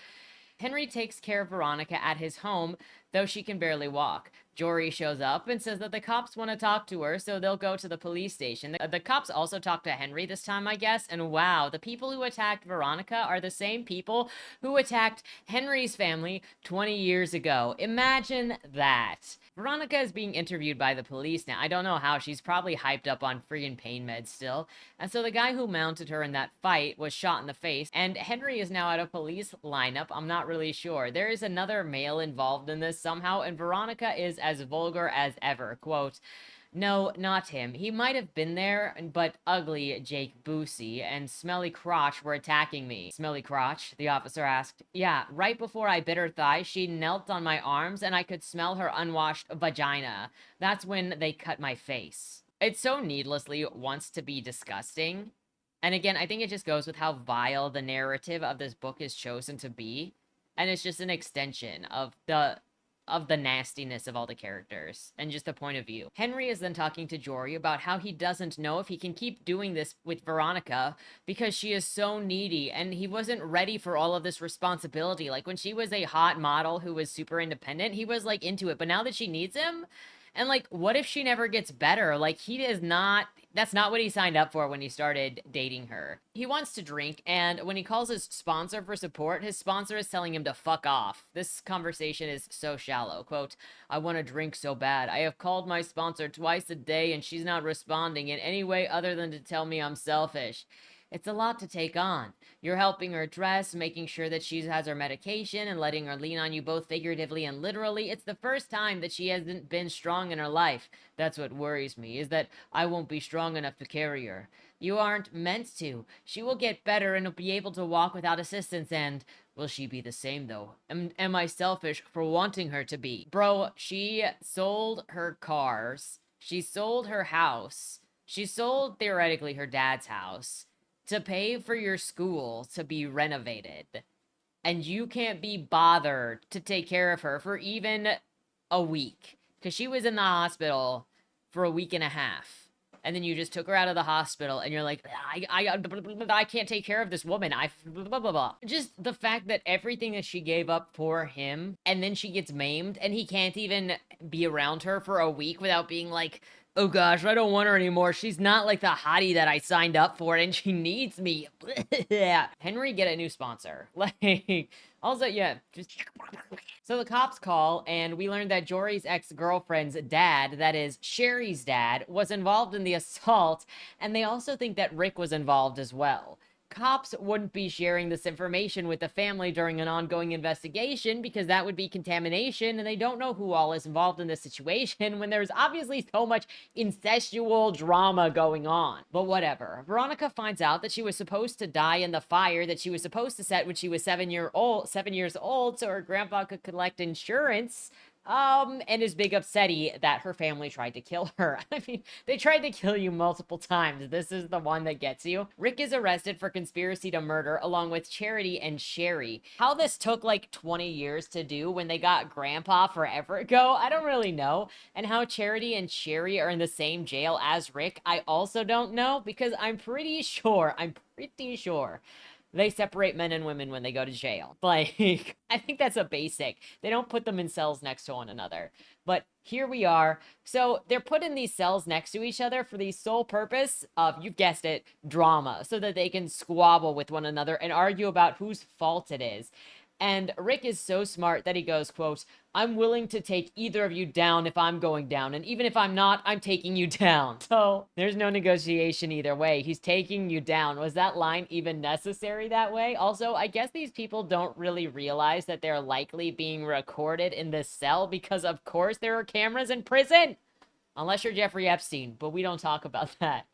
Henry takes care of Veronica at his home, though she can barely walk. Jory shows up and says that the cops want to talk to her, so they'll go to the police station. The cops also talk to Henry this time, I guess, and wow, the people who attacked Veronica are the same people who attacked Henry's family 20 years ago. Imagine that. Veronica is being interviewed by the police now. I don't know how. She's probably hyped up on friggin' pain meds still. And so the guy who mounted her in that fight was shot in the face, and Henry is now at a police lineup. I'm not really sure. There is another male involved in this somehow, and Veronica is as vulgar as ever. Quote, "No, not him. He might have been there, but ugly Jake Busey and Smelly Crotch were attacking me." Smelly Crotch? The officer asked. "Yeah, right before I bit her thigh, she knelt on my arms and I could smell her unwashed vagina. That's when they cut my face." It so needlessly wants to be disgusting. And again, I think it just goes with how vile the narrative of this book is chosen to be. And it's just an extension of the nastiness of all the characters and just the point of view. Henry is then talking to Jory about how he doesn't know if he can keep doing this with Veronica because she is so needy and he wasn't ready for all of this responsibility. Like when she was a hot model who was super independent, he was like into it. But now that she needs him, and like, what if she never gets better? Like, he is not, that's not what he signed up for when he started dating her. He wants to drink, and when he calls his sponsor for support, his sponsor is telling him to fuck off. This conversation is so shallow. Quote, "I want to drink so bad. I have called my sponsor twice a day, and she's not responding in any way other than to tell me I'm selfish. It's a lot to take on. You're helping her dress, making sure that she has her medication, and letting her lean on you both figuratively and literally. It's the first time that she hasn't been strong in her life. That's what worries me, is that I won't be strong enough to carry her. You aren't meant to. She will get better and will be able to walk without assistance, and will she be the same, though? Am I selfish for wanting her to be? Bro, she sold her cars. She sold her house. She sold, theoretically, her dad's house to pay for your school to be renovated. And you can't be bothered to take care of her for even a week. Because she was in the hospital for a week and a half. And then you just took her out of the hospital and you're like, I can't take care of this woman. Blah, blah, blah. Just the fact that everything that she gave up for him, and then she gets maimed and he can't even be around her for a week without being like, oh gosh, I don't want her anymore. She's not like the hottie that I signed up for and she needs me. Henry, get a new sponsor. Like, also, yeah, just... So the cops call, and we learn that Jory's ex-girlfriend's dad, that is, Sherry's dad, was involved in the assault, and they also think that Rick was involved as well. Cops wouldn't be sharing this information with the family during an ongoing investigation because that would be contamination, and they don't know who all is involved in this situation when there's obviously so much incestual drama going on. But whatever. Veronica finds out that she was supposed to die in the fire that she was supposed to set when she was 7 years old, so her grandpa could collect insurance. And is big upsetty that her family tried to kill her. I mean, they tried to kill you multiple times. This is the one that gets you. Rick is arrested for conspiracy to murder along with Charity and Sherry. How this took like 20 years to do when they got Grandpa forever ago, I don't really know. And how Charity and Sherry are in the same jail as Rick, I also don't know, because I'm pretty sure they separate men and women when they go to jail. Like, I think that's a basic. They don't put them in cells next to one another. But here we are. So they're put in these cells next to each other for the sole purpose of, you've guessed it, drama. So that they can squabble with one another and argue about whose fault it is. And Rick is so smart that he goes, quote, "I'm willing to take either of you down if I'm going down. And even if I'm not, I'm taking you down." So there's no negotiation either way. He's taking you down. Was that line even necessary that way? Also, I guess these people don't really realize that they're likely being recorded in this cell because, of course, there are cameras in prison. Unless you're Jeffrey Epstein, but we don't talk about that.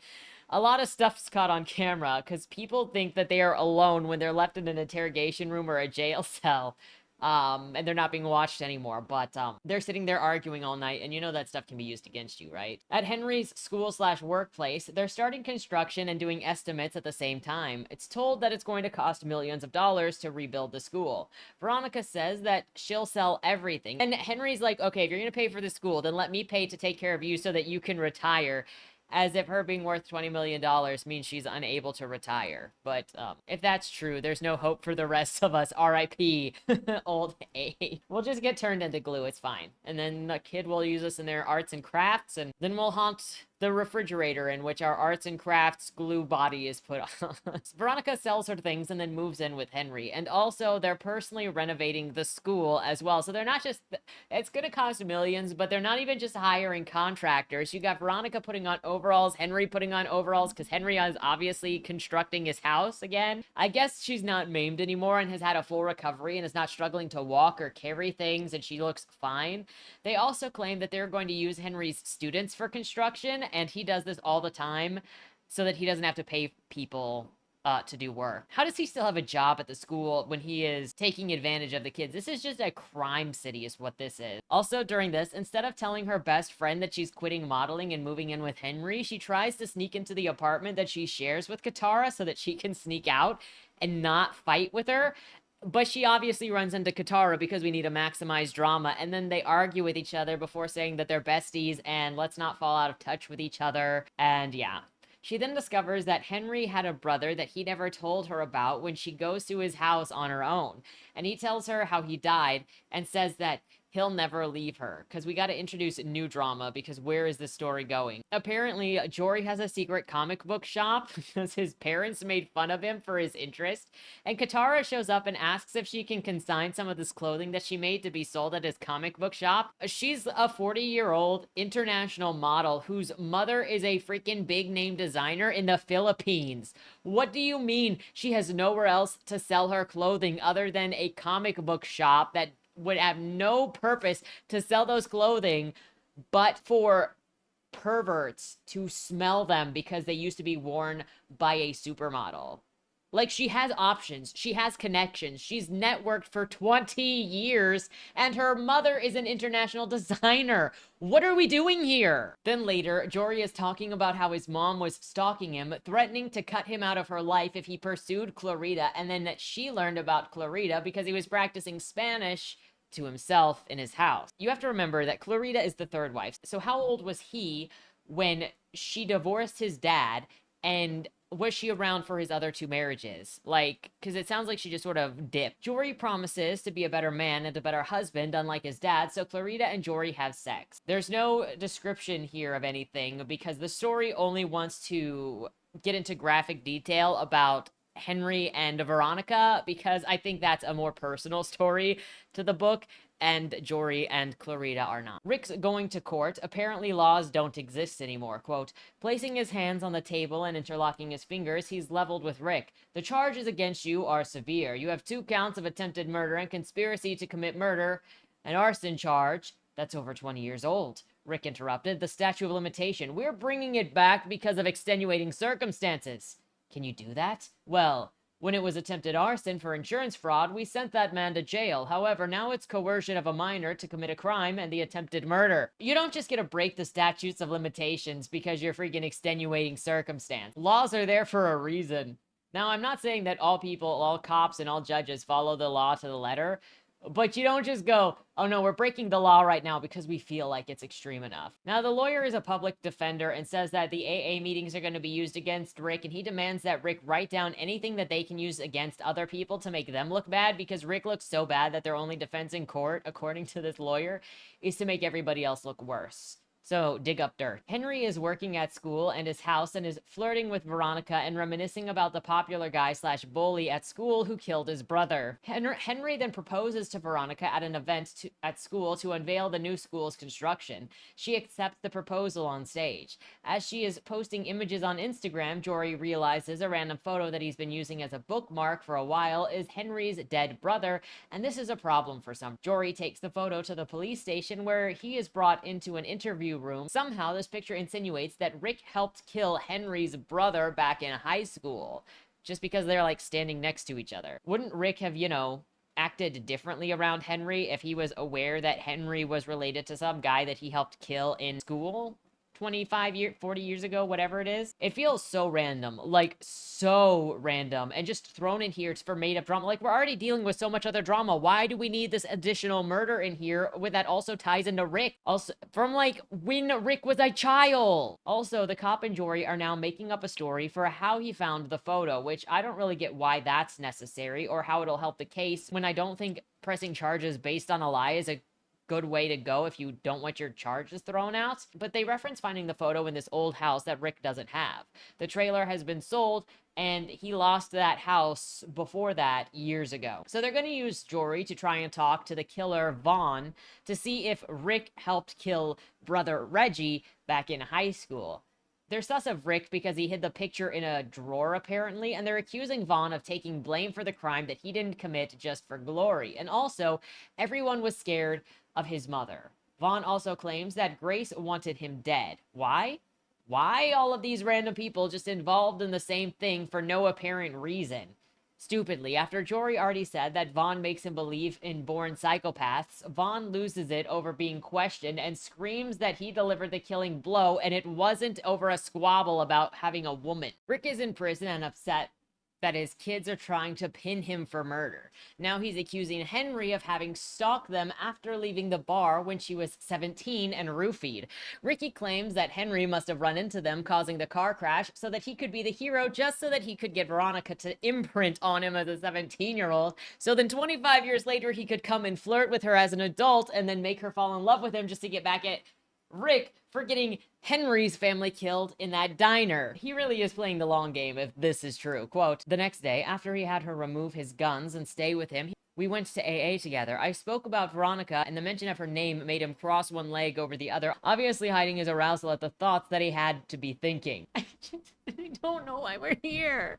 A lot of stuff's caught on camera because people think that they are alone when they're left in an interrogation room or a jail cell. and they're not being watched anymore. But they're sitting there arguing all night, and you know that stuff can be used against you, right? At Henry's school slash workplace, they're starting construction and doing estimates at the same time. It's told that it's going to cost millions of dollars to rebuild the school. Veronica says that she'll sell everything, and Henry's like, okay, if you're gonna pay for the school, then let me pay to take care of you so that you can retire, as if her being worth $20 million means she's unable to retire. But if that's true, there's no hope for the rest of us. RIP, old age. We'll just get turned into glue. It's fine. And then the kid will use us in their arts and crafts, and then we'll haunt the refrigerator in which our arts and crafts glue body is put on. Veronica sells her things and then moves in with Henry. And also, they're personally renovating the school as well. So they're not just, it's going to cost millions, but they're not even just hiring contractors. You got Veronica putting on overalls, Henry putting on overalls, because Henry is obviously constructing his house again. I guess she's not maimed anymore and has had a full recovery and is not struggling to walk or carry things, and she looks fine. They also claim that they're going to use Henry's students for construction, and he does this all the time so that he doesn't have to pay people to do work. How does he still have a job at the school when he is taking advantage of the kids? This is just a crime city is what this is. Also, during this, instead of telling her best friend that she's quitting modeling and moving in with Henry, she tries to sneak into the apartment that she shares with Katara so that she can sneak out and not fight with her. But she obviously runs into Katara because we need to maximize drama, and then they argue with each other before saying that they're besties and let's not fall out of touch with each other. And yeah. She then discovers that Henry had a brother that he never told her about when she goes to his house on her own. And he tells her how he died and says that he'll never leave her, because we got to introduce new drama, because where is this story going? Apparently, Jory has a secret comic book shop because his parents made fun of him for his interest, and Katara shows up and asks if she can consign some of this clothing that she made to be sold at his comic book shop. She's a 40-year-old international model whose mother is a freaking big name designer in the Philippines. What do you mean she has nowhere else to sell her clothing other than a comic book shop that would have no purpose to sell those clothing but for perverts to smell them because they used to be worn by a supermodel? Like, she has options, she has connections, she's networked for 20 years, and her mother is an international designer. What are we doing here? Then later, Jory is talking about how his mom was stalking him, threatening to cut him out of her life if he pursued Clarita, and then that she learned about Clarita because he was practicing Spanish to himself in his house. You have to remember that Clarita is the third wife. So how old was he when she divorced his dad, and was she around for his other two marriages? Like, because it sounds like she just sort of dipped. Jory promises to be a better man and a better husband, unlike his dad, so Clarita and Jory have sex. There's no description here of anything because the story only wants to get into graphic detail about Henry and Veronica, because I think that's a more personal story to the book, and Jory and Clarita are not. Rick's going to court. Apparently laws don't exist anymore. Quote, placing his hands on the table and interlocking his fingers, he's leveled with Rick. The charges against you are severe. You have 2 counts of attempted murder and conspiracy to commit murder, an arson charge that's over 20 years old. Rick interrupted. The statute of limitation. We're bringing it back because of extenuating circumstances. Can you do that? Well, when it was attempted arson for insurance fraud, we sent that man to jail. However, now it's coercion of a minor to commit a crime and the attempted murder. You don't just get to break the statutes of limitations because you're freaking extenuating circumstance. Laws are there for a reason. Now, I'm not saying that all people, all cops, and all judges follow the law to the letter, but you don't just go, oh no, we're breaking the law right now because we feel like it's extreme enough. Now, the lawyer is a public defender and says that the AA meetings are going to be used against Rick, and he demands that Rick write down anything that they can use against other people to make them look bad, because Rick looks so bad that their only defense in court, according to this lawyer, is to make everybody else look worse. So, dig up dirt. Henry is working at school and his house and is flirting with Veronica and reminiscing about the popular guy slash bully at school who killed his brother. Henry then proposes to Veronica at an event at school to unveil the new school's construction. She accepts the proposal on stage. As she is posting images on Instagram, Jory realizes a random photo that he's been using as a bookmark for a while is Henry's dead brother, and this is a problem for some. Jory takes the photo to the police station where he is brought into an interview room. Somehow, this picture insinuates that Rick helped kill Henry's brother back in high school, just because they're like standing next to each other. Wouldn't Rick have, you know, acted differently around Henry if he was aware that Henry was related to some guy that he helped kill in school 40 years ago, whatever it is. It feels so random, like so random, and just thrown in here for made up drama. Like, we're already dealing with so much other drama. Why do we need this additional murder in here that also ties into Rick? Also, from like when Rick was a child. Also, the cop and Jory are now making up a story for how he found the photo, which I don't really get why that's necessary or how it'll help the case, when I don't think pressing charges based on a lie is a good way to go if you don't want your charges thrown out. But they reference finding the photo in this old house that Rick doesn't have. The trailer has been sold, and he lost that house before that years ago. So they're going to use Jory to try and talk to the killer Vaughn to see if Rick helped kill brother Reggie back in high school. They're sus of Rick because he hid the picture in a drawer, apparently, and they're accusing Vaughn of taking blame for the crime that he didn't commit just for glory. And also, everyone was scared of his mother. Vaughn also claims that Grace wanted him dead. Why? Why all of these random people just involved in the same thing for no apparent reason? Stupidly, after Jory already said that Vaughn makes him believe in born psychopaths, Vaughn loses it over being questioned and screams that he delivered the killing blow and it wasn't over a squabble about having a woman. Rick is in prison and upset that his kids are trying to pin him for murder. Now he's accusing Henry of having stalked them after leaving the bar when she was 17 and roofied. Ricky claims that Henry must have run into them, causing the car crash so that he could be the hero, just so that he could get Veronica to imprint on him as a 17-year-old. So then 25 years later, he could come and flirt with her as an adult and then make her fall in love with him just to get back at Rick for getting Henry's family killed in that diner. He really is playing the long game if this is true. Quote, the next day, after he had her remove his guns and stay with him, we went to AA together. I spoke about Veronica, and the mention of her name made him cross one leg over the other, obviously hiding his arousal at the thoughts that he had to be thinking. I don't know why we're here.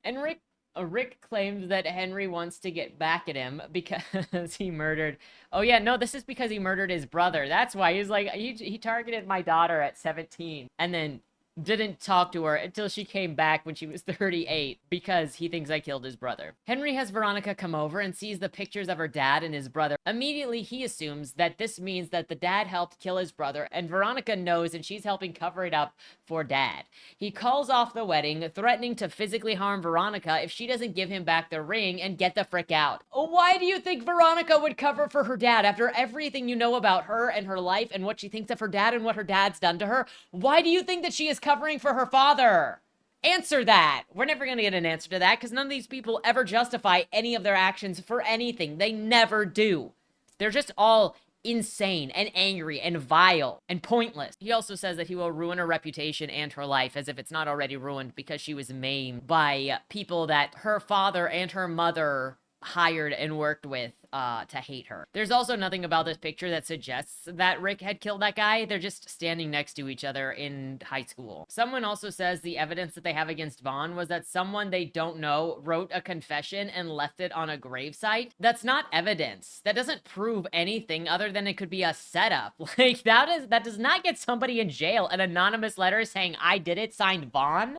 And Rick claimed that Henry wants to get back at him because he murdered... Oh yeah, no, this is because he murdered his brother. That's why. He's like, he targeted my daughter at 17 and then didn't talk to her until she came back when she was 38 because he thinks I killed his brother. Henry has Veronica come over and sees the pictures of her dad and his brother. Immediately, he assumes that this means that the dad helped kill his brother, and Veronica knows and she's helping cover it up for dad. He calls off the wedding, threatening to physically harm Veronica if she doesn't give him back the ring and get the frick out. Why do you think Veronica would cover for her dad after everything you know about her and her life and what she thinks of her dad and what her dad's done to her? Why do you think that she is covering for her father? Answer that. We're never going to get an answer to that because none of these people ever justify any of their actions for anything. They never do. They're just all insane and angry and vile and pointless. He also says that he will ruin her reputation and her life, as if it's not already ruined because she was maimed by people that her father and her mother hired and worked with to hate her. There's also nothing about this picture that suggests that Rick had killed that guy. They're just standing next to each other in high school. Someone also says the evidence that they have against Vaughn was that someone they don't know wrote a confession and left it on a gravesite. That's not evidence. That doesn't prove anything other than it could be a setup. Like, that does not get somebody in jail. An anonymous letter saying I did it, signed Vaughn.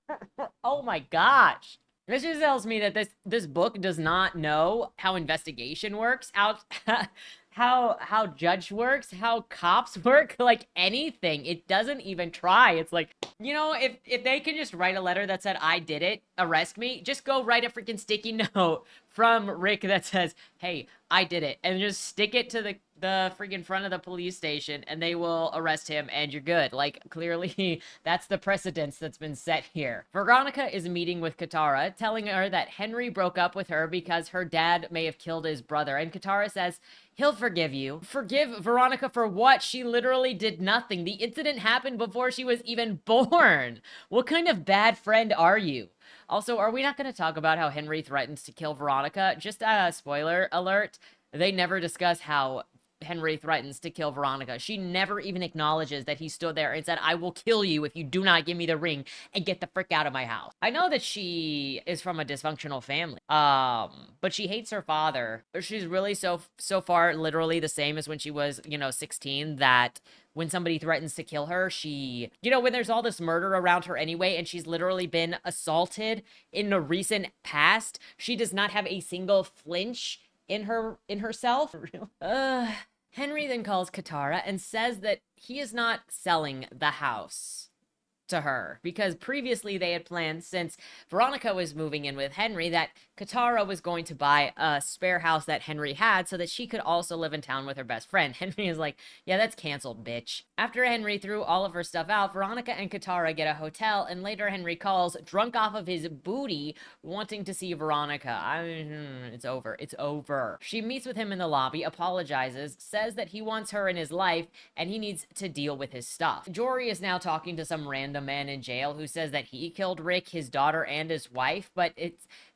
Oh my gosh. This just tells me that this book does not know how investigation works, how judge works, how cops work, like anything. It doesn't even try. It's like, you know, if they can just write a letter that said, I did it, arrest me, just go write a freaking sticky note from Rick that says, hey, I did it, and just stick it to the freaking front of the police station and they will arrest him and you're good. Like, clearly that's the precedence that's been set here. Veronica is meeting with Katara, telling her that Henry broke up with her because her dad may have killed his brother, and Katara says he'll forgive you. Forgive Veronica for what? She literally did nothing. The incident happened before she was even born. What kind of bad friend are you? Also, are we not going to talk about how Henry threatens to kill Veronica? Just a spoiler alert, they never discuss how Henry threatens to kill Veronica. She never even acknowledges that he stood there and said, I will kill you if you do not give me the ring and get the frick out of my house. I know that she is from a dysfunctional family, but she hates her father. She's really so far literally the same as when she was, 16, that when somebody threatens to kill her, she, when there's all this murder around her anyway, and she's literally been assaulted in the recent past, she does not have a single flinch in herself. Henry then calls Katara and says that he is not selling the house to her, because previously they had planned, since Veronica was moving in with Henry, that Katara was going to buy a spare house that Henry had so that she could also live in town with her best friend. Henry is like, yeah, that's canceled, bitch. After Henry threw all of her stuff out, Veronica and Katara get a hotel, and later Henry calls, drunk off of his booty, wanting to see Veronica. It's over. It's over. She meets with him in the lobby, apologizes, says that he wants her in his life, and he needs to deal with his stuff. Jory is now talking to some random man in jail who says that he killed Rick, his daughter, and his wife, but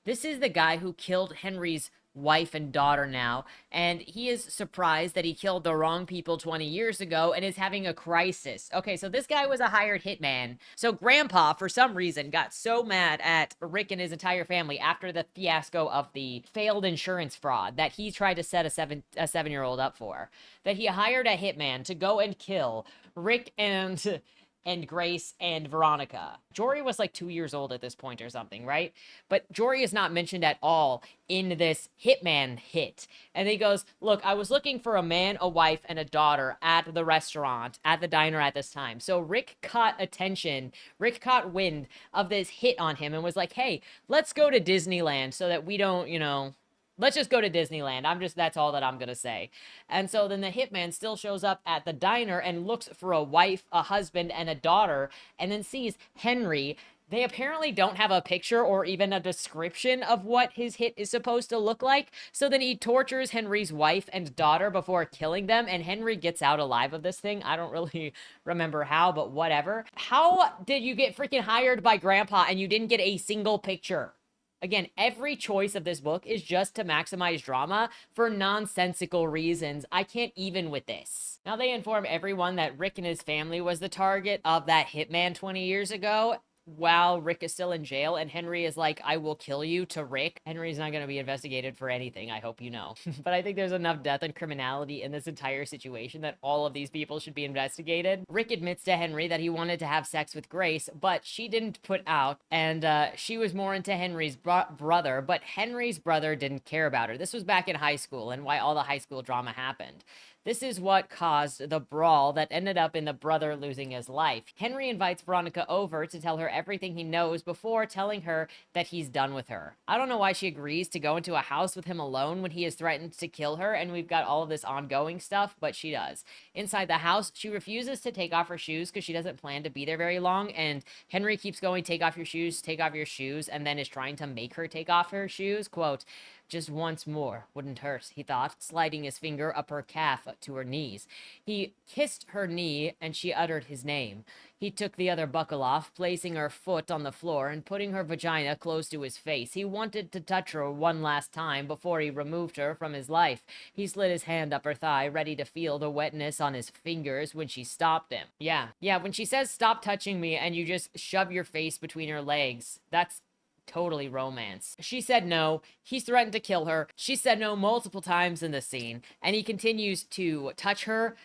this is the guy who killed Henry's wife and daughter now, and he is surprised that he killed the wrong people 20 years ago and is having a crisis. Okay, so this guy was a hired hitman. So Grandpa, for some reason, got so mad at Rick and his entire family after the fiasco of the failed insurance fraud that he tried to set a seven-year-old up for, that he hired a hitman to go and kill Rick and Grace and Veronica. Jory was like 2 years old at this point or something, right? But Jory is not mentioned at all in this hitman hit. And he goes, look, I was looking for a man, a wife, and a daughter at the restaurant, at the diner at this time. So Rick caught wind of this hit on him and was like, hey, let's go to Disneyland so that we don't, let's just go to Disneyland. That's all that I'm going to say. And so then the hitman still shows up at the diner and looks for a wife, a husband, and a daughter, and then sees Henry. They apparently don't have a picture or even a description of what his hit is supposed to look like. So then he tortures Henry's wife and daughter before killing them, and Henry gets out alive of this thing. I don't really remember how, but whatever. How did you get freaking hired by Grandpa and you didn't get a single picture? Again, every choice of this book is just to maximize drama for nonsensical reasons. I can't even with this. Now they inform everyone that Rick and his family was the target of that hitman 20 years ago, while Rick is still in jail, and Henry is like, I will kill you to Rick. Henry's not going to be investigated for anything, I hope you know. But I think there's enough death and criminality in this entire situation that all of these people should be investigated. Rick admits to Henry that he wanted to have sex with Grace, but she didn't put out, and she was more into Henry's brother, but Henry's brother didn't care about her. This was back in high school and why all the high school drama happened. This is what caused the brawl that ended up in the brother losing his life. Henry invites Veronica over to tell her everything he knows before telling her that he's done with her. I don't know why she agrees to go into a house with him alone when he has threatened to kill her, and we've got all of this ongoing stuff, but she does. Inside the house, she refuses to take off her shoes because she doesn't plan to be there very long, and Henry keeps going, take off your shoes, and then is trying to make her take off her shoes. Quote, just once more wouldn't hurt, he thought, sliding his finger up her calf to her knees. He kissed her knee, and she uttered his name. He took the other buckle off, placing her foot on the floor and putting her vagina close to his face. He wanted to touch her one last time before he removed her from his life. He slid his hand up her thigh, ready to feel the wetness on his fingers when she stopped him. Yeah, when she says, stop touching me, and you just shove your face between her legs, that's totally romance. She said no. He's threatened to kill her. She said no multiple times in the scene, and he continues to touch her,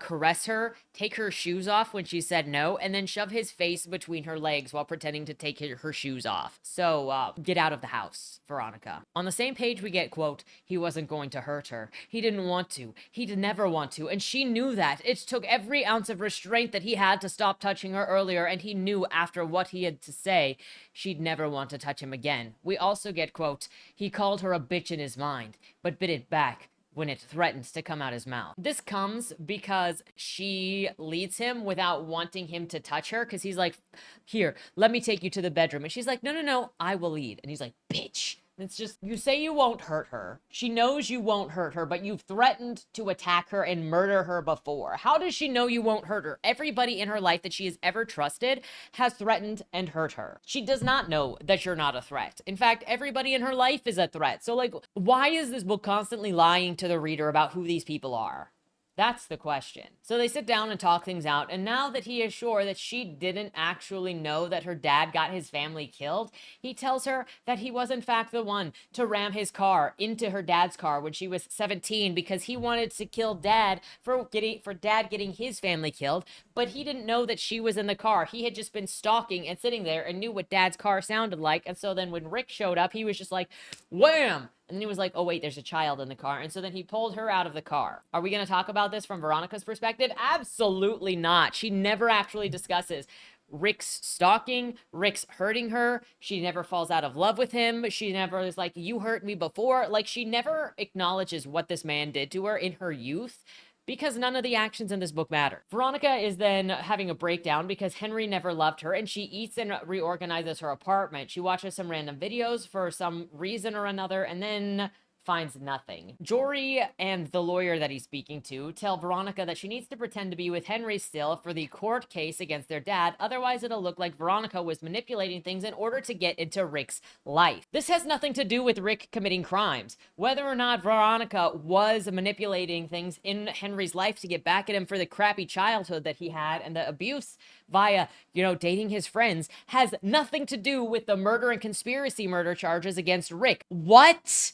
caress her, take her shoes off when she said no, and then shove his face between her legs while pretending to take her shoes off. So, get out of the house, Veronica. On the same page, we get, quote, he wasn't going to hurt her. He didn't want to. He'd never want to, and she knew that. It took every ounce of restraint that he had to stop touching her earlier, and he knew after what he had to say, she'd never want to touch him again. We also get, quote, he called her a bitch in his mind, but bit it back when it threatens to come out his mouth. This comes because she leads him without wanting him to touch her, because he's like, here, let me take you to the bedroom. And she's like, no, I will lead. And he's like, bitch. It's just, you say you won't hurt her. She knows you won't hurt her, but you've threatened to attack her and murder her before. How does she know you won't hurt her? Everybody in her life that she has ever trusted has threatened and hurt her. She does not know that you're not a threat. In fact, everybody in her life is a threat. So, like, why is this book constantly lying to the reader about who these people are? That's the question. So they sit down and talk things out, and now that he is sure that she didn't actually know that her dad got his family killed, he tells her that he was in fact the one to ram his car into her dad's car when she was 17 because he wanted to kill dad for dad getting his family killed, but he didn't know that she was in the car. He had just been stalking and sitting there and knew what dad's car sounded like, and so then when Rick showed up, he was just like, wham! And then he was like, oh, wait, there's a child in the car. And so then he pulled her out of the car. Are we going to talk about this from Veronica's perspective? Absolutely not. She never actually discusses Rick's stalking, Rick's hurting her. She never falls out of love with him. She never is like, you hurt me before. Like, she never acknowledges what this man did to her in her youth, because none of the actions in this book matter. Veronica is then having a breakdown because Henry never loved her, and she eats and reorganizes her apartment. She watches some random videos for some reason or another, and then finds nothing. Jory and the lawyer that he's speaking to tell Veronica that she needs to pretend to be with Henry still for the court case against their dad, otherwise it'll look like Veronica was manipulating things in order to get into Rick's life. This has nothing to do with Rick committing crimes. Whether or not Veronica was manipulating things in Henry's life to get back at him for the crappy childhood that he had and the abuse via, dating his friends, has nothing to do with the murder and conspiracy murder charges against Rick. What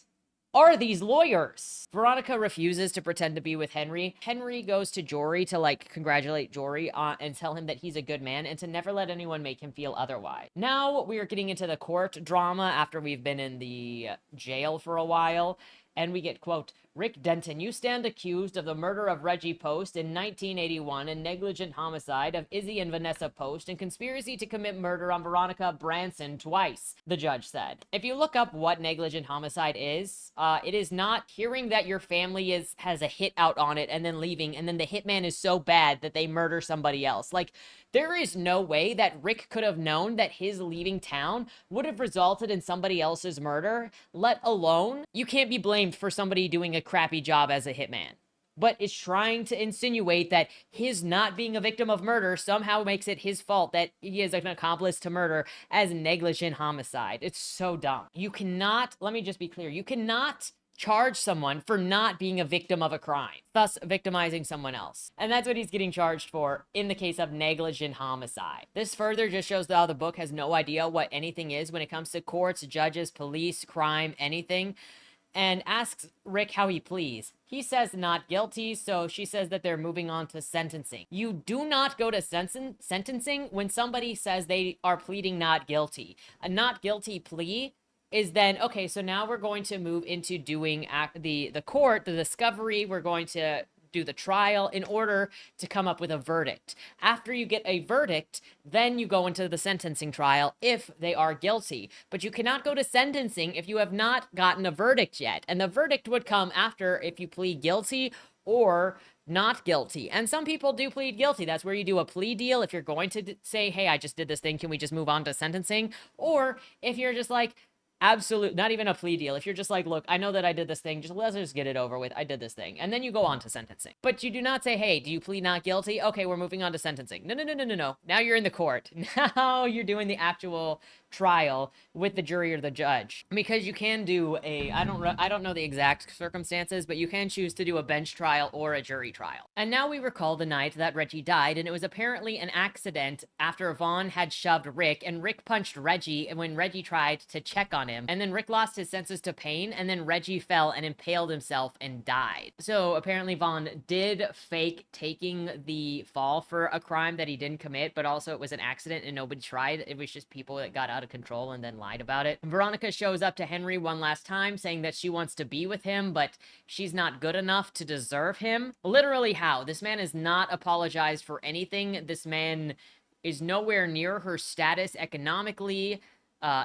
are these lawyers? Veronica refuses to pretend to be with Henry. Henry goes to Jory to congratulate Jory and tell him that he's a good man and to never let anyone make him feel otherwise. Now we are getting into the court drama after we've been in the jail for a while. And we get, quote, Rick Denton, you stand accused of the murder of Reggie Post in 1981 and negligent homicide of Izzy and Vanessa Post and conspiracy to commit murder on Veronica Branson twice, the judge said. If you look up what negligent homicide is, it is not hearing that your family has a hit out on it and then leaving, and then the hitman is so bad that they murder somebody else. There is no way that Rick could have known that his leaving town would have resulted in somebody else's murder, let alone you can't be blamed for somebody doing a crappy job as a hitman. But it's trying to insinuate that his not being a victim of murder somehow makes it his fault that he is an accomplice to murder as negligent homicide. It's so dumb. You cannot, let me just be clear, you cannot charge someone for not being a victim of a crime, thus victimizing someone else. And that's what he's getting charged for in the case of negligent homicide. This further just shows how the book has no idea what anything is when it comes to courts, judges, police, crime, anything, and asks Rick how he pleads. He says not guilty, so she says that they're moving on to sentencing. You do not go to sentencing when somebody says they are pleading not guilty. A not guilty plea is then, okay, so now we're going to move into doing the court, the discovery. We're going to do the trial in order to come up with a verdict. After you get a verdict, then you go into the sentencing trial if they are guilty. But you cannot go to sentencing if you have not gotten a verdict yet. And the verdict would come after if you plead guilty or not guilty. And some people do plead guilty. That's where you do a plea deal. If you're going to say, hey, I just did this thing, can we just move on to sentencing? Or if you're just like, absolute, not even a plea deal. If you're just like, look, I know that I did this thing, let's just get it over with. I did this thing. And then you go on to sentencing. But you do not say, hey, do you plead not guilty? Okay, we're moving on to sentencing. No. Now you're in the court. Now you're doing the actual trial with the jury or the judge. Because you can do I don't know the exact circumstances, but you can choose to do a bench trial or a jury trial. And now we recall the night that Reggie died, and it was apparently an accident after Vaughn had shoved Rick, and Rick punched Reggie, and when Reggie tried to check on him, and then Rick lost his senses to pain, and then Reggie fell and impaled himself and died. So apparently Vaughn did fake taking the fall for a crime that he didn't commit, but also it was an accident and nobody tried. It was just people that got out of control and then lied about it. Veronica shows up to Henry one last time saying that she wants to be with him, but she's not good enough to deserve him. Literally how? This man has not apologized for anything. This man is nowhere near her status economically,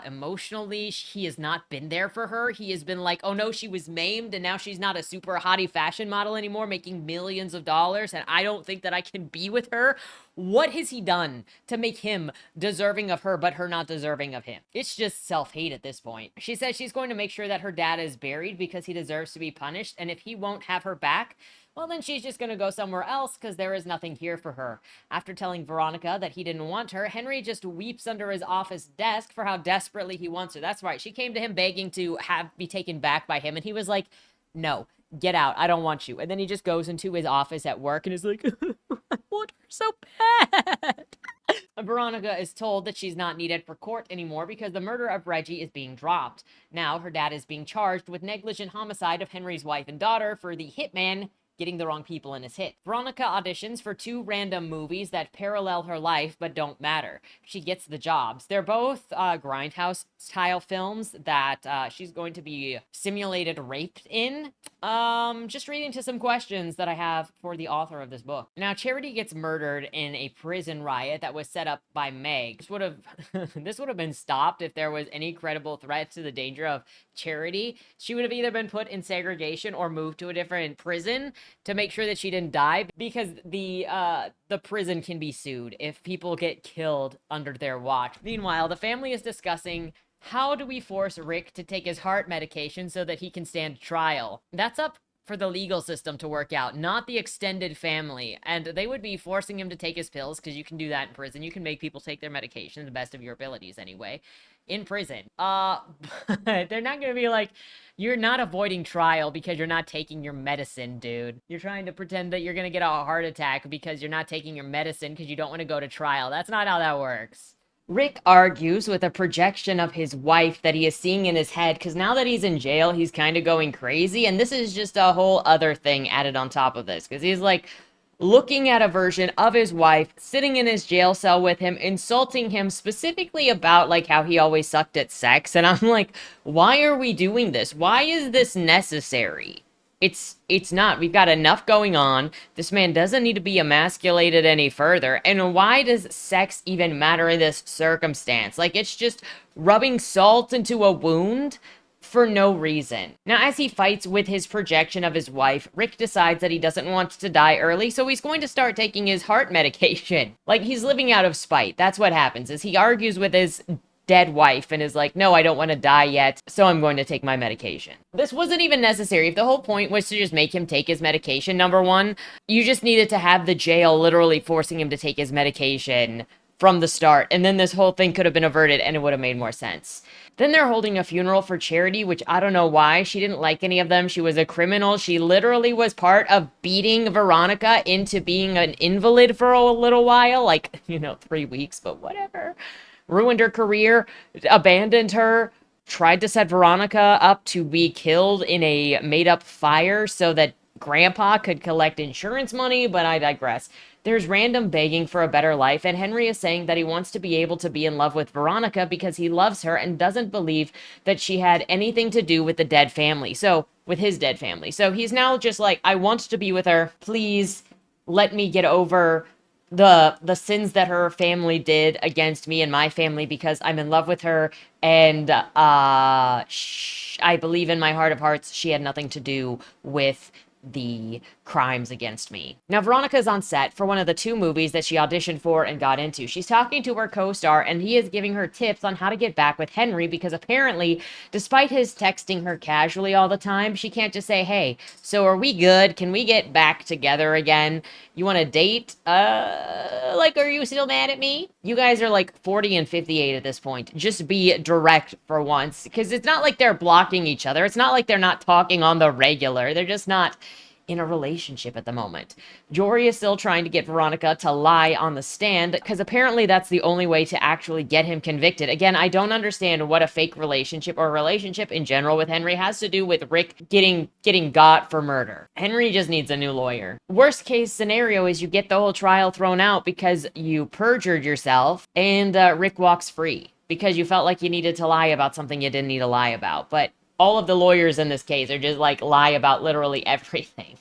emotionally. He has not been there for her. He has been like, oh no, she was maimed and now she's not a super hottie fashion model anymore, making millions of dollars, and I don't think that I can be with her. What has he done to make him deserving of her, but her not deserving of him? It's just self-hate at this point. She says she's going to make sure that her dad is buried because he deserves to be punished, and if he won't have her back, well, then she's just going to go somewhere else because there is nothing here for her. After telling Veronica that he didn't want her, Henry just weeps under his office desk for how desperately he wants her. That's right. She came to him begging to be taken back by him, and he was like, no, get out. I don't want you. And then he just goes into his office at work and is like, I want her so bad. Veronica is told that she's not needed for court anymore because the murder of Reggie is being dropped. Now her dad is being charged with negligent homicide of Henry's wife and daughter for the hitman getting the wrong people in his hit. Veronica auditions for 2 random movies that parallel her life but don't matter. She gets the jobs. They're both grindhouse style films that she's going to be simulated raped in. Just reading to some questions that I have for the author of this book. Now, Charity gets murdered in a prison riot that was set up by Meg. This would have this would have been stopped if there was any credible threat to the danger of Charity. She would have either been put in segregation or moved to a different prison to make sure that she didn't die, because the prison can be sued if people get killed under their watch. Meanwhile, the family is discussing, how do we force Rick to take his heart medication so that he can stand trial? That's up for the legal system to work out, not the extended family. And they would be forcing him to take his pills, because you can do that in prison. You can make people take their medication to the best of your abilities anyway, in prison. But they're not gonna be like, you're not avoiding trial because you're not taking your medicine, dude. You're trying to pretend that you're gonna get a heart attack because you're not taking your medicine because you don't want to go to trial. That's not how that works. Rick argues with a projection of his wife that he is seeing in his head, because now that he's in jail, he's kind of going crazy, and this is just a whole other thing added on top of this, because he's like looking at a version of his wife sitting in his jail cell with him, insulting him specifically about like how he always sucked at sex, and I'm like, why are we doing this? Why is this necessary? It's not. We've got enough going on. This man doesn't need to be emasculated any further. And why does sex even matter in this circumstance? Like, it's just rubbing salt into a wound for no reason. Now, as he fights with his projection of his wife, Rick decides that he doesn't want to die early, so he's going to start taking his heart medication. Like, he's living out of spite. That's what happens, is he argues with his dead wife and is like, no, I don't want to die yet, so I'm going to take my medication. This wasn't even necessary. If the whole point was to just make him take his medication, number one, you just needed to have the jail literally forcing him to take his medication from the start, and then this whole thing could have been averted and it would have made more sense. Then they're holding a funeral for Charity, which I don't know why. She didn't like any of them. She was a criminal. She literally was part of beating Veronica into being an invalid for a little while, like, 3 weeks, but whatever. Ruined her career, abandoned her, tried to set Veronica up to be killed in a made-up fire so that Grandpa could collect insurance money, but I digress. There's random begging for a better life, and Henry is saying that he wants to be able to be in love with Veronica because he loves her and doesn't believe that she had anything to do with the dead family. So, with his dead family. So he's now just like, I want to be with her. Please let me get over the sins that her family did against me and my family, because I'm in love with her, and I believe in my heart of hearts she had nothing to do with the crimes against me. Now, Veronica is on set for one of the 2 movies that she auditioned for and got into. She's talking to her co-star, and he is giving her tips on how to get back with Henry, because apparently, despite his texting her casually all the time, she can't just say, hey, so are we good? Can we get back together again? You want to date? Are you still mad at me? You guys are like 40 and 58 at this point. Just be direct for once, because it's not like they're blocking each other. It's not like they're not talking on the regular. They're just not in a relationship at the moment. Jory is still trying to get Veronica to lie on the stand, because apparently that's the only way to actually get him convicted. Again, I don't understand what a fake relationship or a relationship in general with Henry has to do with Rick getting got for murder. Henry just needs a new lawyer. Worst case scenario is you get the whole trial thrown out because you perjured yourself, and Rick walks free because you felt like you needed to lie about something you didn't need to lie about. But all of the lawyers in this case are just like lie about literally everything.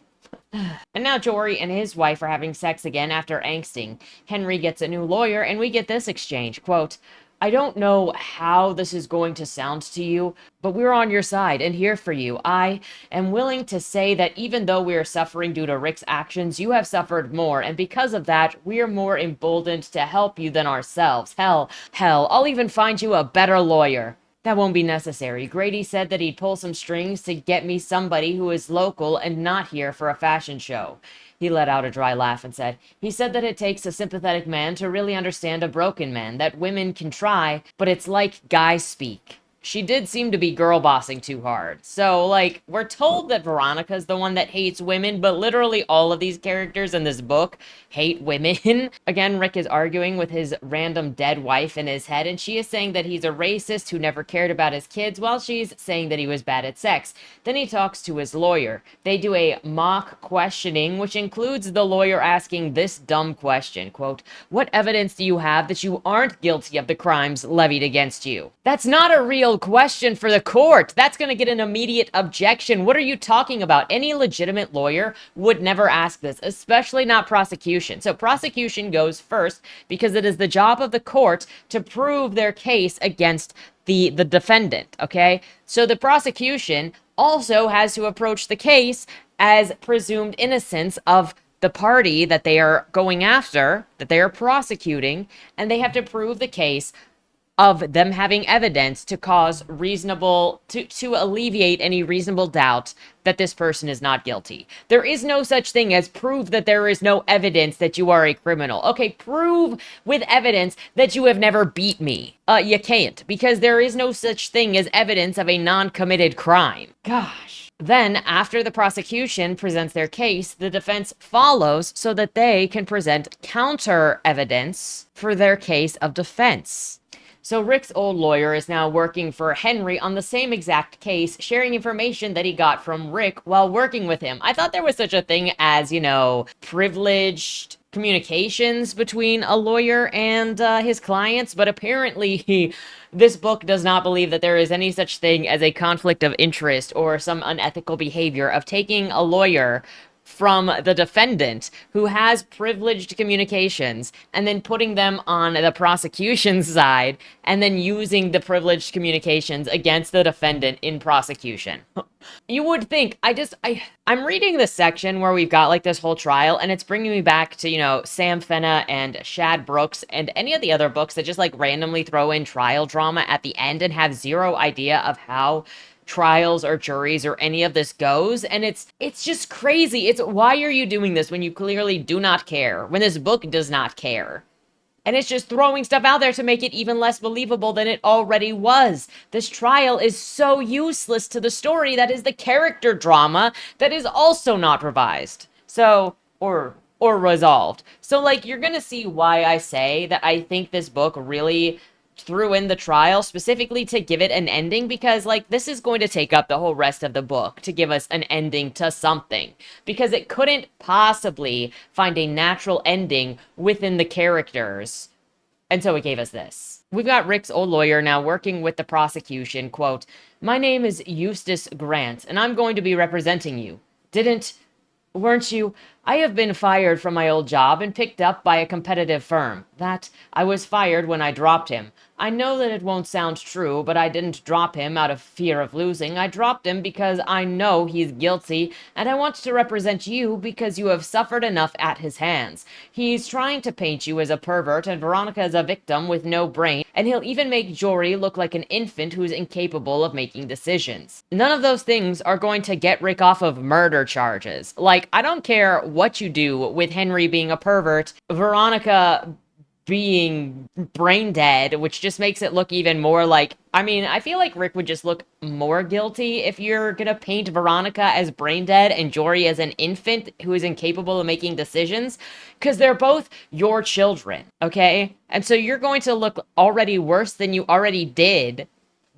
And now Jory and his wife are having sex again after angsting. Henry gets a new lawyer, and we get this exchange. Quote, I don't know how this is going to sound to you, but we're on your side and here for you. I am willing to say that even though we are suffering due to Rick's actions, you have suffered more, and because of that, we are more emboldened to help you than ourselves. Hell, I'll even find you a better lawyer. That won't be necessary. Grady said that he'd pull some strings to get me somebody who is local and not here for a fashion show. He let out a dry laugh and said, he said that it takes a sympathetic man to really understand a broken man, that women can try, but it's like guys speak. she did seem to be girl bossing too hard. So, like, we're told that Veronica's the one that hates women, but literally all of these characters in this book hate women. Again, Rick is arguing with his random dead wife in his head, and she is saying that he's a racist who never cared about his kids, while she's saying that he was bad at sex. Then he talks to his lawyer. They do a mock questioning, which includes the lawyer asking this dumb question, quote, "What evidence do you have that you aren't guilty of the crimes levied against you?" That's not a real question for the court. That's going to get an immediate objection. What are you talking about? Any legitimate lawyer would never ask this, especially not prosecution. So prosecution goes first because it is the job of the court to prove their case against the defendant, okay? So the prosecution also has to approach the case as presumed innocence of the party that they are going after, that they are prosecuting, and they have to prove the case of them having evidence to cause reasonable, to alleviate any reasonable doubt that this person is not guilty. There is no such thing as prove that there is no evidence that you are a criminal. Okay, prove with evidence that you have never beat me. You can't, because there is no such thing as evidence of a non-committed crime. Gosh. Then, after the prosecution presents their case, the defense follows so that they can present counter evidence for their case of defense. So Rick's old lawyer is now working for Henry on the same exact case, sharing information that he got from Rick while working with him. I thought there was such a thing as, you know, privileged communications between a lawyer and his clients, but apparently this book does not believe that there is any such thing as a conflict of interest or some unethical behavior of taking a lawyer from the defendant who has privileged communications and then putting them on the prosecution's side and then using the privileged communications against the defendant in prosecution. You would think, I'm reading this section where we've got like this whole trial, and it's bringing me back to, you know, Sam Fenna and Shad Brooks and any of the other books that just like randomly throw in trial drama at the end and have zero idea of how trials or juries or any of this goes. And it's just crazy. It's, why are you doing this when you clearly do not care, when this book does not care? And it's just throwing stuff out there to make it even less believable than it already was. This trial is so useless to the story that is the character drama that is also not revised. So, or resolved. So, like, you're gonna see why I say that I think this book really threw in the trial specifically to give it an ending, because like this is going to take up the whole rest of the book to give us an ending to something, because it couldn't possibly find a natural ending within the characters, and so it gave us this. We've got Rick's old lawyer now working with the prosecution, quote, "My name is Eustace Grant, and I'm going to be representing you. Weren't you? I have been fired from my old job and picked up by a competitive firm. I was fired when I dropped him. I know that it won't sound true, but I didn't drop him out of fear of losing. I dropped him because I know he's guilty, and I want to represent you because you have suffered enough at his hands. He's trying to paint you as a pervert and Veronica as a victim with no brain, and he'll even make Jory look like an infant who's incapable of making decisions. None of those things are going to get Rick off of murder charges. Like, I don't care what you do with Henry being a pervert, Veronica being brain dead, which just makes it look even more like, I mean, I feel like Rick would just look more guilty if you're gonna paint Veronica as brain dead and Jory as an infant who is incapable of making decisions, because they're both your children, okay? And so you're going to look already worse than you already did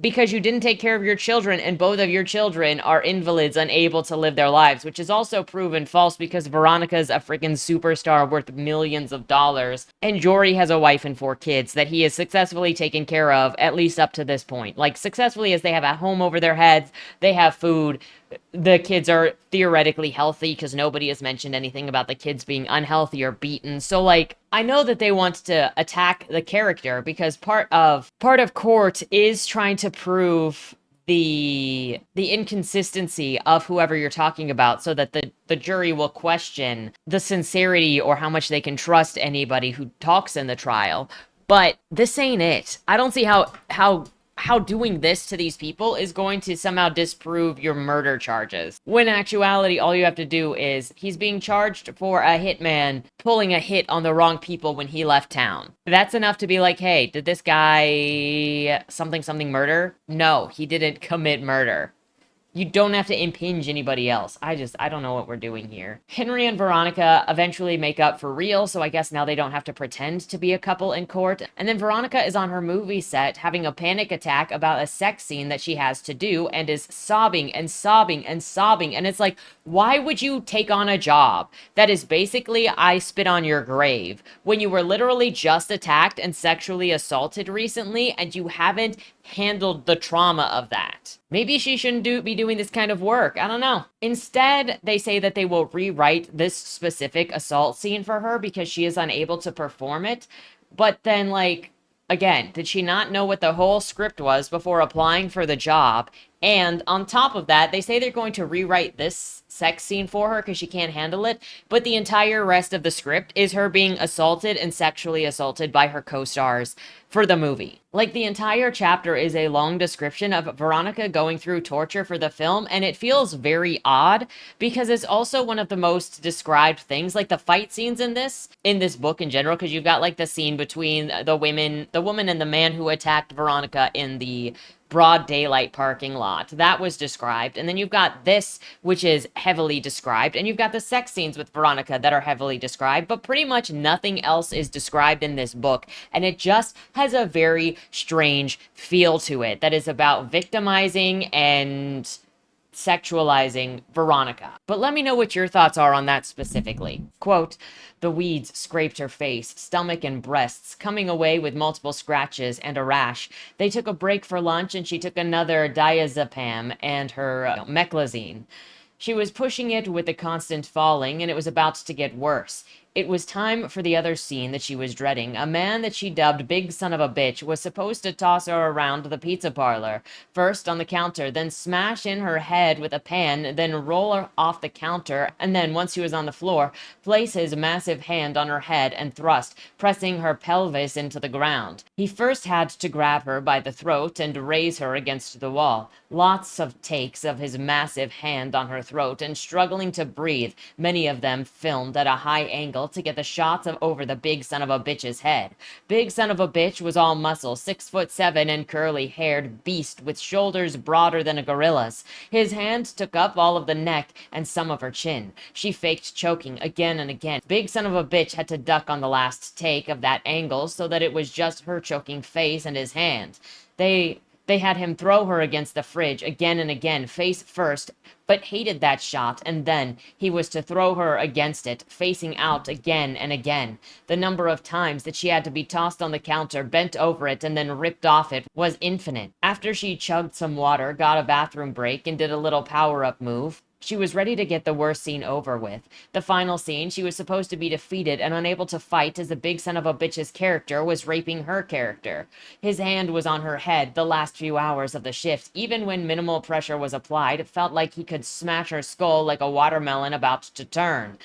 because you didn't take care of your children, and both of your children are invalids unable to live their lives, which is also proven false because Veronica's a freaking superstar worth millions of dollars, and Jory has a wife and 4 kids that he has successfully taken care of, at least up to this point. Like, successfully, as they have a home over their heads, they have food, the kids are theoretically healthy because nobody has mentioned anything about the kids being unhealthy or beaten. So, like, I know that they want to attack the character because part of court is trying to prove the inconsistency of whoever you're talking about, so that the jury will question the sincerity or how much they can trust anybody who talks in the trial. But this ain't it. I don't see how how doing this to these people is going to somehow disprove your murder charges. When in actuality, all you have to do is he's being charged for a hitman pulling a hit on the wrong people when he left town. That's enough to be like, hey, did this guy something murder? No, he didn't commit murder. You don't have to impinge anybody else. I don't know what we're doing here. Henry and Veronica eventually make up for real, so I guess now they don't have to pretend to be a couple in court. And then Veronica is on her movie set having a panic attack about a sex scene that she has to do and is sobbing and sobbing and sobbing. And it's like, why would you take on a job that is basically I spit on your grave when you were literally just attacked and sexually assaulted recently and you haven't handled the trauma of that? Maybe she shouldn't be doing this kind of work. I don't know. Instead, they say that they will rewrite this specific assault scene for her because she is unable to perform it. But then, like, again, did she not know what the whole script was before applying for the job? And on top of that, they say they're going to rewrite this sex scene for her because she can't handle it. But the entire rest of the script is her being assaulted and sexually assaulted by her co-stars for the movie. Like, the entire chapter is a long description of Veronica going through torture for the film, and it feels very odd because it's also one of the most described things, like the fight scenes in this book in general, because you've got like the scene between the woman and the man who attacked Veronica in the broad daylight parking lot. That was described. And then you've got this, which is heavily described. And you've got the sex scenes with Veronica that are heavily described, but pretty much nothing else is described in this book. And it just has a very strange feel to it that is about victimizing and sexualizing Veronica. But let me know what your thoughts are on that specifically. Quote, the weeds scraped her face, stomach, and breasts, coming away with multiple scratches and a rash. They took a break for lunch, and she took another diazepam and her meclizine. She was pushing it with the constant falling, and it was about to get worse. It was time for the other scene that she was dreading. A man that she dubbed Big Son of a Bitch was supposed to toss her around the pizza parlor. First on the counter, then smash in her head with a pan, then roll her off the counter, and then, once she was on the floor, place his massive hand on her head and thrust, pressing her pelvis into the ground. He first had to grab her by the throat and raise her against the wall. Lots of takes of his massive hand on her throat and struggling to breathe, many of them filmed at a high angle to get the shots of over the Big Son of a Bitch's head. Big Son of a Bitch was all muscle, 6'7" and curly-haired beast with shoulders broader than a gorilla's. His hand took up all of the neck and some of her chin. She faked choking again and again. Big Son of a Bitch had to duck on the last take of that angle so that it was just her choking face and his hand. They had him throw her against the fridge again and again, face first, but hated that shot, and then he was to throw her against it, facing out again and again. The number of times that she had to be tossed on the counter, bent over it, and then ripped off it was infinite. After she chugged some water, got a bathroom break, and did a little power-up move, she was ready to get the worst scene over with. The final scene, she was supposed to be defeated and unable to fight as the Big Son of a Bitch's character was raping her character. His hand was on her head the last few hours of the shift. Even when minimal pressure was applied, it felt like he could smash her skull like a watermelon about to turn.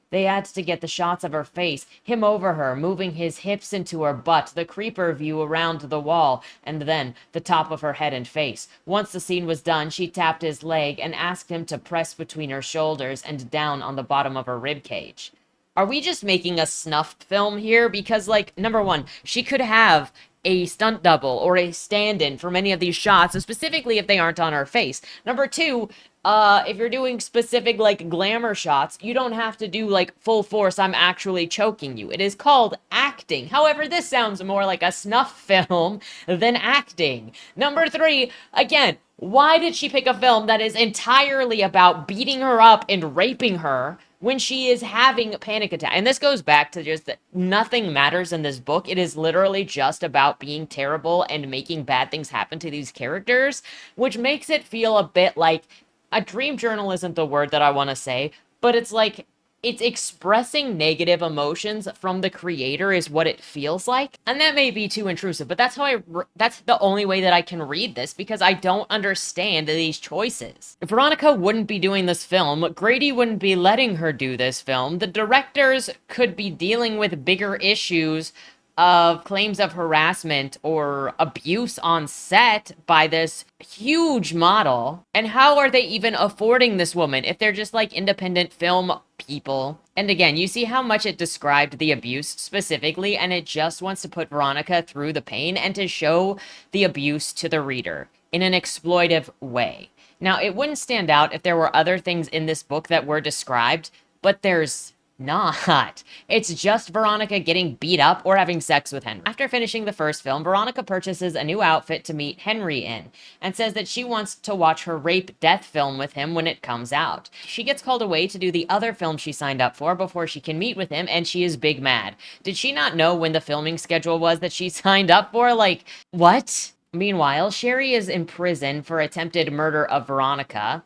They had to get the shots of her face, him over her, moving his hips into her butt, the creeper view around the wall, and then the top of her head and face. Once the scene was done, she tapped his leg and asked him to press between her shoulders and down on the bottom of her rib cage. Are we just making a snuff film here? Because, like, number one, she could have a stunt double or a stand-in for many of these shots, specifically if they aren't on her face. Number two, if you're doing specific, like, glamour shots, you don't have to do, like, full force, I'm actually choking you. It is called acting. However, this sounds more like a snuff film than acting. Number three, again, why did she pick a film that is entirely about beating her up and raping her when she is having a panic attack? And this goes back to just that nothing matters in this book. It is literally just about being terrible and making bad things happen to these characters, which makes it feel a bit like a dream journal isn't the word that I want to say, but it's like it's expressing negative emotions from the creator is what it feels like. And that may be too intrusive, but that's the only way that I can read this because I don't understand these choices. If Veronica wouldn't be doing this film, Grady wouldn't be letting her do this film. The directors could be dealing with bigger issues of claims of harassment or abuse on set by this huge model. And how are they even affording this woman if they're just like independent film people? And again, you see how much it described the abuse specifically, and it just wants to put Veronica through the pain and to show the abuse to the reader in an exploitive way. Now, it wouldn't stand out if there were other things in this book that were described, but there's not. It's just Veronica getting beat up or having sex with Henry. After finishing the first film, Veronica purchases a new outfit to meet Henry in and says that she wants to watch her rape death film with him when it comes out. She gets called away to do the other film she signed up for before she can meet with him, and she is big mad. Did she not know when the filming schedule was that she signed up for? Like, what? Meanwhile, Sherry is in prison for attempted murder of Veronica,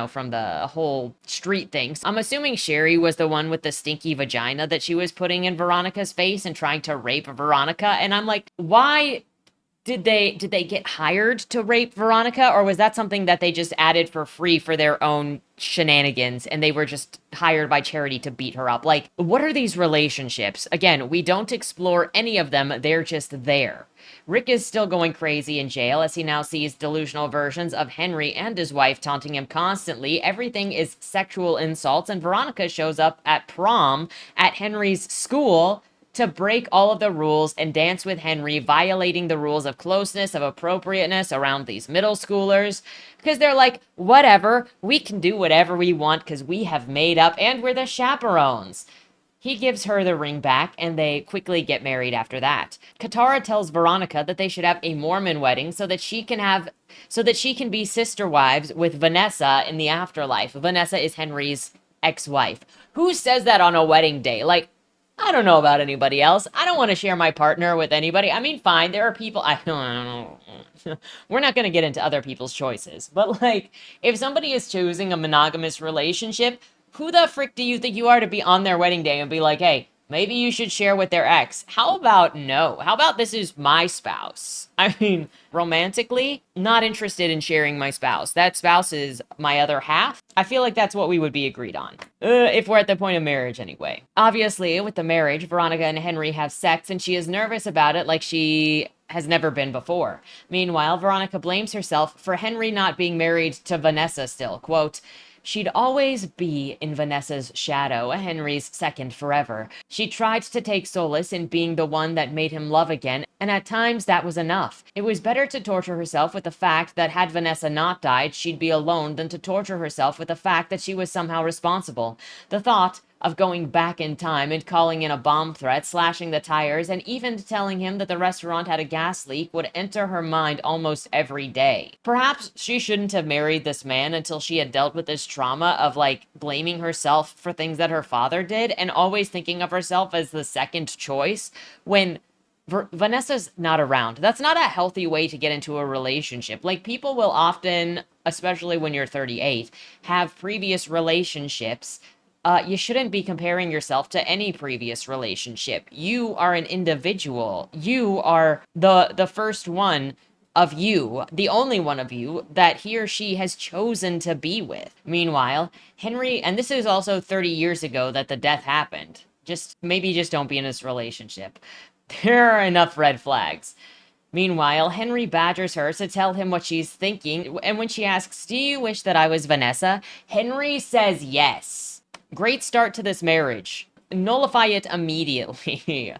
from the whole street things. I'm assuming Sherry was the one with the stinky vagina that she was putting in Veronica's face and trying to rape Veronica. And I'm like, why did they get hired to rape Veronica? Or was that something that they just added for free for their own shenanigans and they were just hired by Charity to beat her up? Like, what are these relationships? Again, we don't explore any of them. They're just there. Rick is still going crazy in jail as he now sees delusional versions of Henry and his wife taunting him constantly. Everything is sexual insults, and Veronica shows up at prom at Henry's school to break all of the rules and dance with Henry, violating the rules of closeness, of appropriateness around these middle schoolers. Because they're like, whatever, we can do whatever we want because we have made up and we're the chaperones. He gives her the ring back, and they quickly get married after that. Katara tells Veronica that they should have a Mormon wedding so that she can be sister wives with Vanessa in the afterlife. Vanessa is Henry's ex-wife. Who says that on a wedding day? Like, I don't know about anybody else. I don't want to share my partner with anybody. I mean, fine, there are people, I don't know. We're not going to get into other people's choices. But, like, if somebody is choosing a monogamous relationship, who the frick do you think you are to be on their wedding day and be like, hey, maybe you should share with their ex? How about no? How about this is my spouse? I mean, romantically, not interested in sharing my spouse. That spouse is my other half. I feel like that's what we would be agreed on. If we're at the point of marriage anyway. Obviously, with the marriage, Veronica and Henry have sex and she is nervous about it like she has never been before. Meanwhile, Veronica blames herself for Henry not being married to Vanessa still. Quote, she'd always be in Vanessa's shadow, Henry's second forever. She tried to take solace in being the one that made him love again, and at times that was enough. It was better to torture herself with the fact that had Vanessa not died, she'd be alone than to torture herself with the fact that she was somehow responsible. The thought of going back in time and calling in a bomb threat, slashing the tires, and even telling him that the restaurant had a gas leak would enter her mind almost every day. Perhaps she shouldn't have married this man until she had dealt with this trauma of, like, blaming herself for things that her father did and always thinking of herself as the second choice when Vanessa's not around. That's not a healthy way to get into a relationship. Like, people will often, especially when you're 38, have previous relationships. You shouldn't be comparing yourself to any previous relationship. You are an individual. You are the first one of you, the only one of you that he or she has chosen to be with. Meanwhile, Henry, and this is also 30 years ago that the death happened. Maybe just don't be in this relationship. There are enough red flags. Meanwhile, Henry badgers her to tell him what she's thinking, and when she asks, do you wish that I was Vanessa? Henry says yes. Great start to this marriage. Nullify it immediately.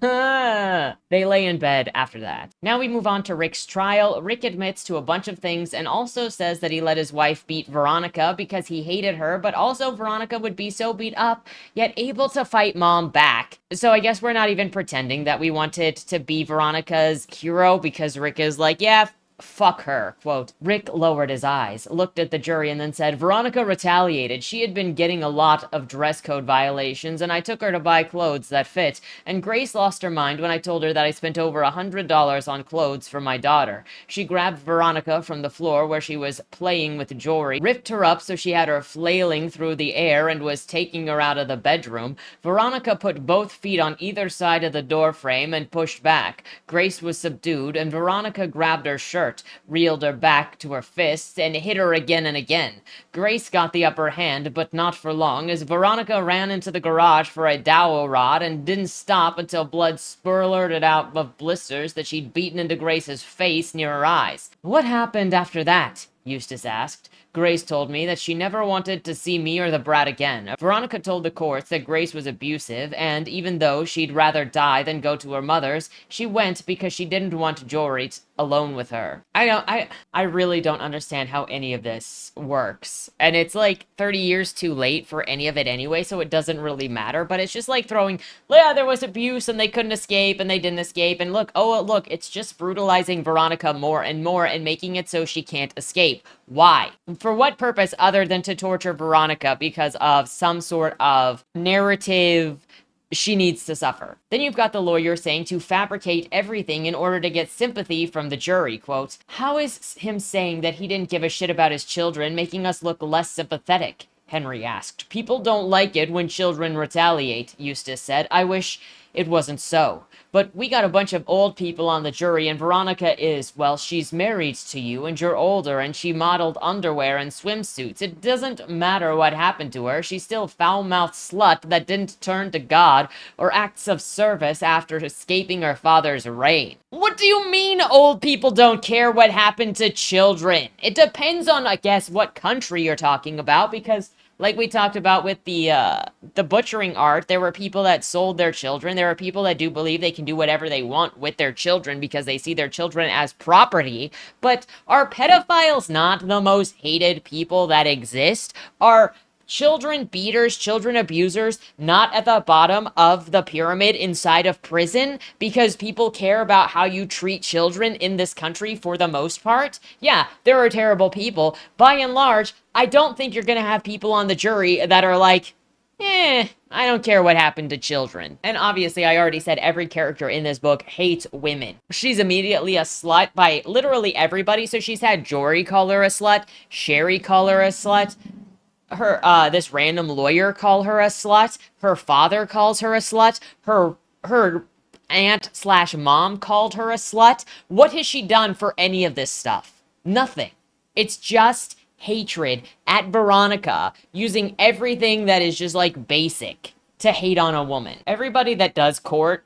They lay in bed after that. Now we move on to Rick's trial. Rick admits to a bunch of things and also says that he let his wife beat Veronica because he hated her, but also Veronica would be so beat up, yet able to fight Mom back. So I guess we're not even pretending that we wanted to be Veronica's hero because Rick is like, yeah, fuck her. Quote, Rick lowered his eyes, looked at the jury, and then said, Veronica retaliated. She had been getting a lot of dress code violations, and I took her to buy clothes that fit. And Grace lost her mind when I told her that I spent over $100 on clothes for my daughter. She grabbed Veronica from the floor where she was playing with jewelry, ripped her up so she had her flailing through the air and was taking her out of the bedroom. Veronica put both feet on either side of the door frame and pushed back. Grace was subdued, and Veronica grabbed her shirt. skirt, reeled her back to her fists, and hit her again and again. Grace got the upper hand, but not for long, as Veronica ran into the garage for a dowel rod and didn't stop until blood spurted out of blisters that she'd beaten into Grace's face near her eyes. "What happened after that?" Eustace asked. "Grace told me that she never wanted to see me or the brat again. Veronica told the courts that Grace was abusive, and even though she'd rather die than go to her mother's, she went because she didn't want Jory alone with her." I really don't understand how any of this works. And it's like 30 years too late for any of it anyway, so it doesn't really matter. But it's just like throwing, yeah, there was abuse and they couldn't escape and they didn't escape. And look, oh, look, it's just brutalizing Veronica more and more and making it so she can't escape. Why? For what purpose other than to torture Veronica because of some sort of narrative she needs to suffer? Then you've got the lawyer saying to fabricate everything in order to get sympathy from the jury. Quote, "How is him saying that he didn't give a shit about his children making us look less sympathetic?" Henry asked. "People don't like it when children retaliate," Eustace said. "I wish it wasn't so. But we got a bunch of old people on the jury, and Veronica is, well, she's married to you, and you're older, and she modeled underwear and swimsuits. It doesn't matter what happened to her. She's still a foul-mouthed slut that didn't turn to God or acts of service after escaping her father's reign." What do you mean old people don't care what happened to children? It depends on, I guess, what country you're talking about, because like we talked about with the butchering art, there were people that sold their children. There are people that do believe they can do whatever they want with their children because they see their children as property. But are pedophiles not the most hated people that exist? Are children beaters, children abusers not at the bottom of the pyramid inside of prison because people care about how you treat children in this country for the most part? Yeah, there are terrible people. By and large, I don't think you're going to have people on the jury that are like, I don't care what happened to children. And obviously, I already said every character in this book hates women. She's immediately a slut by literally everybody. So she's had Jory call her a slut, Sherry call her a slut, her this random lawyer call her a slut, her father calls her a slut, her aunt slash mom called her a slut. What has she done for any of this stuff? Nothing. It's just hatred at Veronica, using everything that is just like basic to hate on a woman. Everybody that does court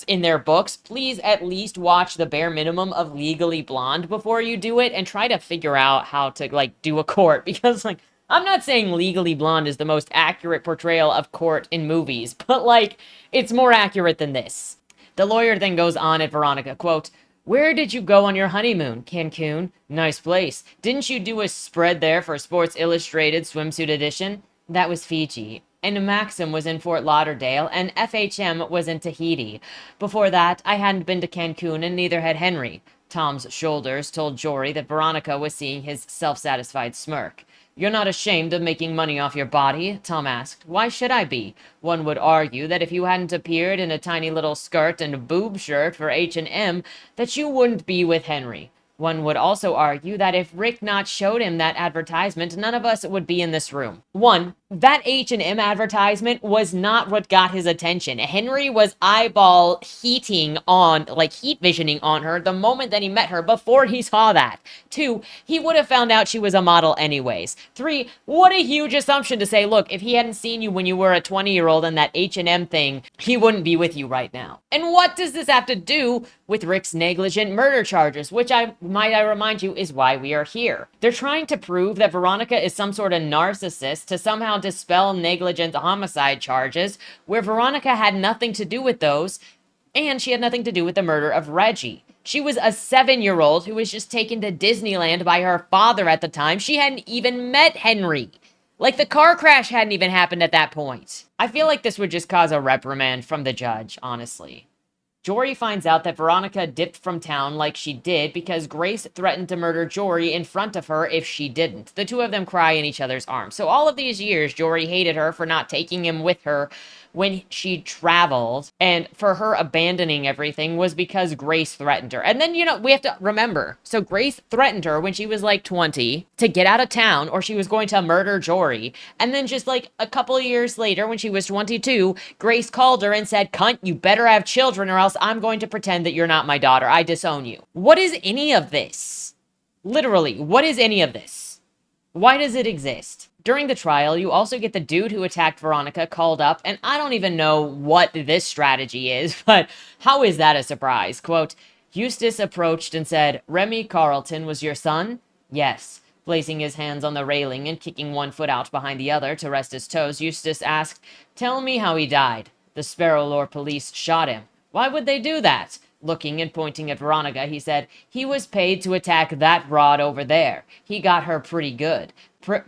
in their books, please at least watch the bare minimum of Legally Blonde before you do it and try to figure out how to like do a court, because like, I'm not saying Legally Blonde is the most accurate portrayal of court in movies, but like, it's more accurate than this. The lawyer then goes on at Veronica, quote, "Where did you go on your honeymoon? Cancun? Nice place. Didn't you do a spread there for Sports Illustrated swimsuit edition?" "That was Fiji. And Maxim was in Fort Lauderdale, and FHM was in Tahiti. Before that, I hadn't been to Cancun, and neither had Henry." Tom's shoulders told Jory that Veronica was seeing his self-satisfied smirk. "You're not ashamed of making money off your body?" Tom asked. "Why should I be? One would argue that if you hadn't appeared in a tiny little skirt and boob shirt for H&M, that you wouldn't be with Henry. One would also argue that if Rick not showed him that advertisement, none of us would be in this room. One, that H&M advertisement was not what got his attention. Henry was eyeball heating on, like heat visioning on her the moment that he met her before he saw that. Two, he would have found out she was a model anyways. Three, what a huge assumption to say, look, if he hadn't seen you when you were a 20-year-old in that H&M thing, he wouldn't be with you right now. And what does this have to do with Rick's negligent murder charges, which I remind you is why we are here. They're trying to prove that Veronica is some sort of narcissist to somehow dispel negligent homicide charges, where Veronica had nothing to do with those, and she had nothing to do with the murder of Reggie. She was a 7-year-old who was just taken to Disneyland by her father at the time. She hadn't even met Henry. Like, the car crash hadn't even happened at that point. I feel like this would just cause a reprimand from the judge, honestly. Jory finds out that Veronica dipped from town like she did because Grace threatened to murder Jory in front of her if she didn't. The two of them cry in each other's arms. So all of these years, Jory hated her for not taking him with her when she traveled, and for her abandoning everything was because Grace threatened her. And then, you know, we have to remember, so Grace threatened her when she was like 20 to get out of town or she was going to murder Jory. And then just like a couple of years later when she was 22, Grace called her and said, "Cunt, you better have children or else house. I'm going to pretend that you're not my daughter. I disown you. What is any of this? Literally, what is any of this? Why does it exist? During the trial, you also get the dude who attacked Veronica called up, and I don't even know what this strategy is, but how is that a surprise? Quote, Eustace approached and said, Remy Carleton was your son? Yes. Placing his hands on the railing and kicking one foot out behind the other to rest his toes, Eustace asked, Tell me how he died. The Sparrowlore police shot him. Why would they do that? Looking and pointing at Veronica, he said, He was paid to attack that broad over there. He got her pretty good.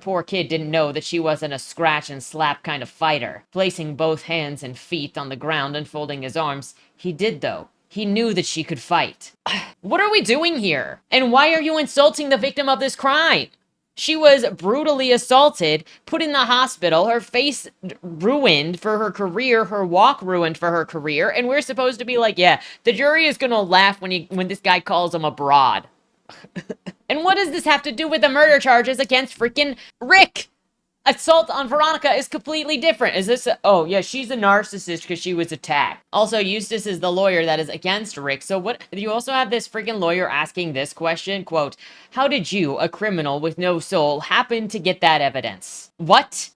Poor kid didn't know that she wasn't a scratch and slap kind of fighter. Placing both hands and feet on the ground and folding his arms, he did though. He knew that she could fight. What are we doing here? And why are you insulting the victim of this crime? She was brutally assaulted, put in the hospital, her face ruined for her career, her walk ruined for her career, and we're supposed to be like, yeah, the jury is gonna laugh when this guy calls him a broad. And what does this have to do with the murder charges against freaking Rick? Assault on Veronica is completely different. Is this oh yeah, she's a narcissist because she was attacked. Also, Eustace is the lawyer that is against Rick. So what, you also have this freaking lawyer asking this question, quote, How did you, a criminal with no soul, happen to get that evidence? What?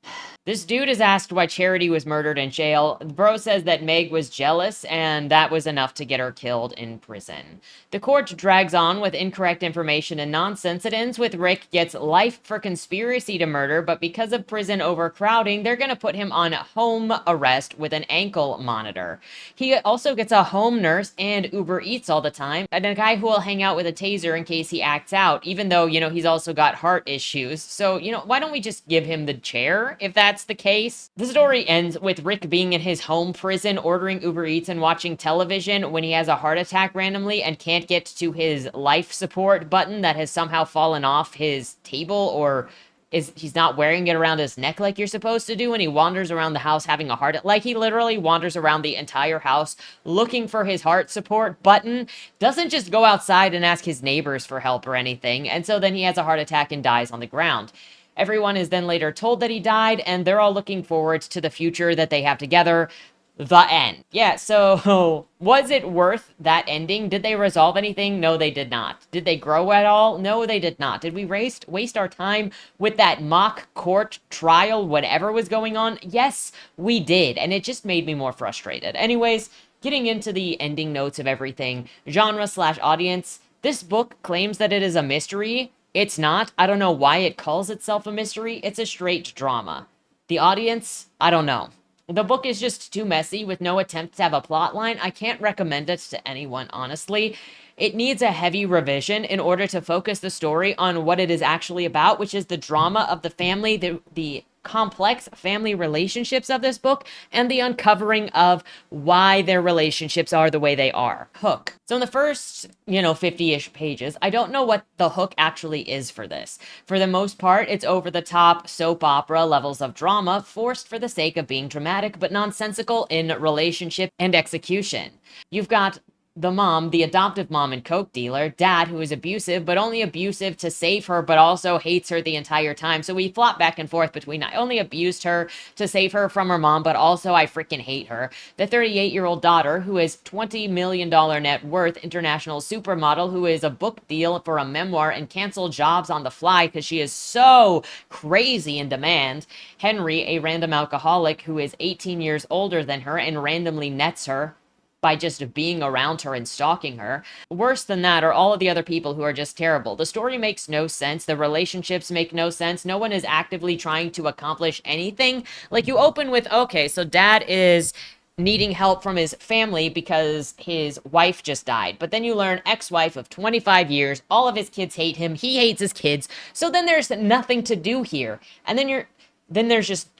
This dude is asked why Charity was murdered in jail. Bro says that Meg was jealous, and that was enough to get her killed in prison. The court drags on with incorrect information and nonsense. It ends with Rick gets life for conspiracy to murder, but because of prison overcrowding, they're going to put him on home arrest with an ankle monitor. He also gets a home nurse and Uber Eats all the time, and a guy who will hang out with a taser in case he acts out, even though, he's also got heart issues. So, why don't we just give him the chair if that's the case? The story ends with Rick being in his home prison, ordering Uber Eats and watching television when he has a heart attack randomly and can't get to his life support button that has somehow fallen off his table, or he's not wearing it around his neck like you're supposed to do, and he wanders around the house having a heart, like he literally wanders around the entire house looking for his heart support button, doesn't just go outside and ask his neighbors for help or anything, and so then he has a heart attack and dies on the ground. Everyone is then later told that he died, and they're all looking forward to the future that they have together. The end. Yeah, so was it worth that ending? Did they resolve anything? No, they did not. Did they grow at all? No, they did not. Did we waste our time with that mock court trial, whatever was going on? Yes, we did, and it just made me more frustrated. Anyways, getting into the ending notes of everything, genre/audience, this book claims that it is a mystery. It's not. I don't know why it calls itself a mystery. It's a straight drama. The audience, I don't know. The book is just too messy with no attempt to have a plot line. I can't recommend it to anyone, honestly. It needs a heavy revision in order to focus the story on what it is actually about, which is the drama of the family, the complex family relationships of this book, and the uncovering of why their relationships are the way they are. Hook. So in the first, 50-ish pages, I don't know what the hook actually is for this. For the most part, it's over-the-top soap opera levels of drama, forced for the sake of being dramatic, but nonsensical in relationship and execution. You've got the mom, the adoptive mom and coke dealer, dad who is abusive, but only abusive to save her, but also hates her the entire time. So we flop back and forth between I only abused her to save her from her mom, but also I freaking hate her. The 38-year-old daughter who is $20 million net worth international supermodel who is a book deal for a memoir and canceled jobs on the fly because she is so crazy in demand. Henry, a random alcoholic who is 18 years older than her and randomly nets her by just being around her and stalking her. Worse than that are all of the other people who are just terrible. The story makes no sense. The relationships make no sense. No one is actively trying to accomplish anything. Like, you open with, okay, so dad is needing help from his family because his wife just died. But then you learn ex-wife of 25 years, all of his kids hate him, he hates his kids. So then there's nothing to do here. And then there's just,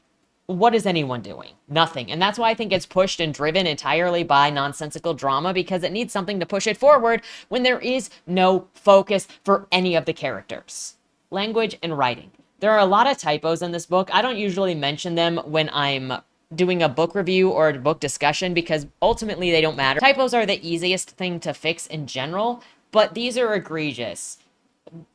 what is anyone doing? Nothing. And that's why I think it's pushed and driven entirely by nonsensical drama, because it needs something to push it forward when there is no focus for any of the characters. Language and writing. There are a lot of typos in this book. I don't usually mention them when I'm doing a book review or a book discussion because ultimately they don't matter. Typos are the easiest thing to fix in general, but these are egregious.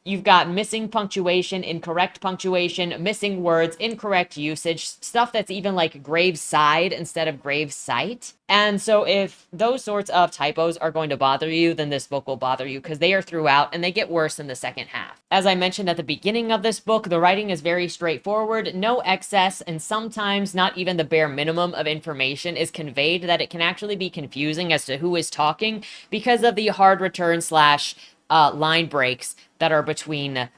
You've got missing punctuation, incorrect punctuation, missing words, incorrect usage, stuff that's even like graveside instead of gravesite. And so if those sorts of typos are going to bother you, then this book will bother you because they are throughout and they get worse in the second half. As I mentioned at the beginning of this book, the writing is very straightforward, no excess, and sometimes not even the bare minimum of information is conveyed that it can actually be confusing as to who is talking because of the hard return slash line breaks that are between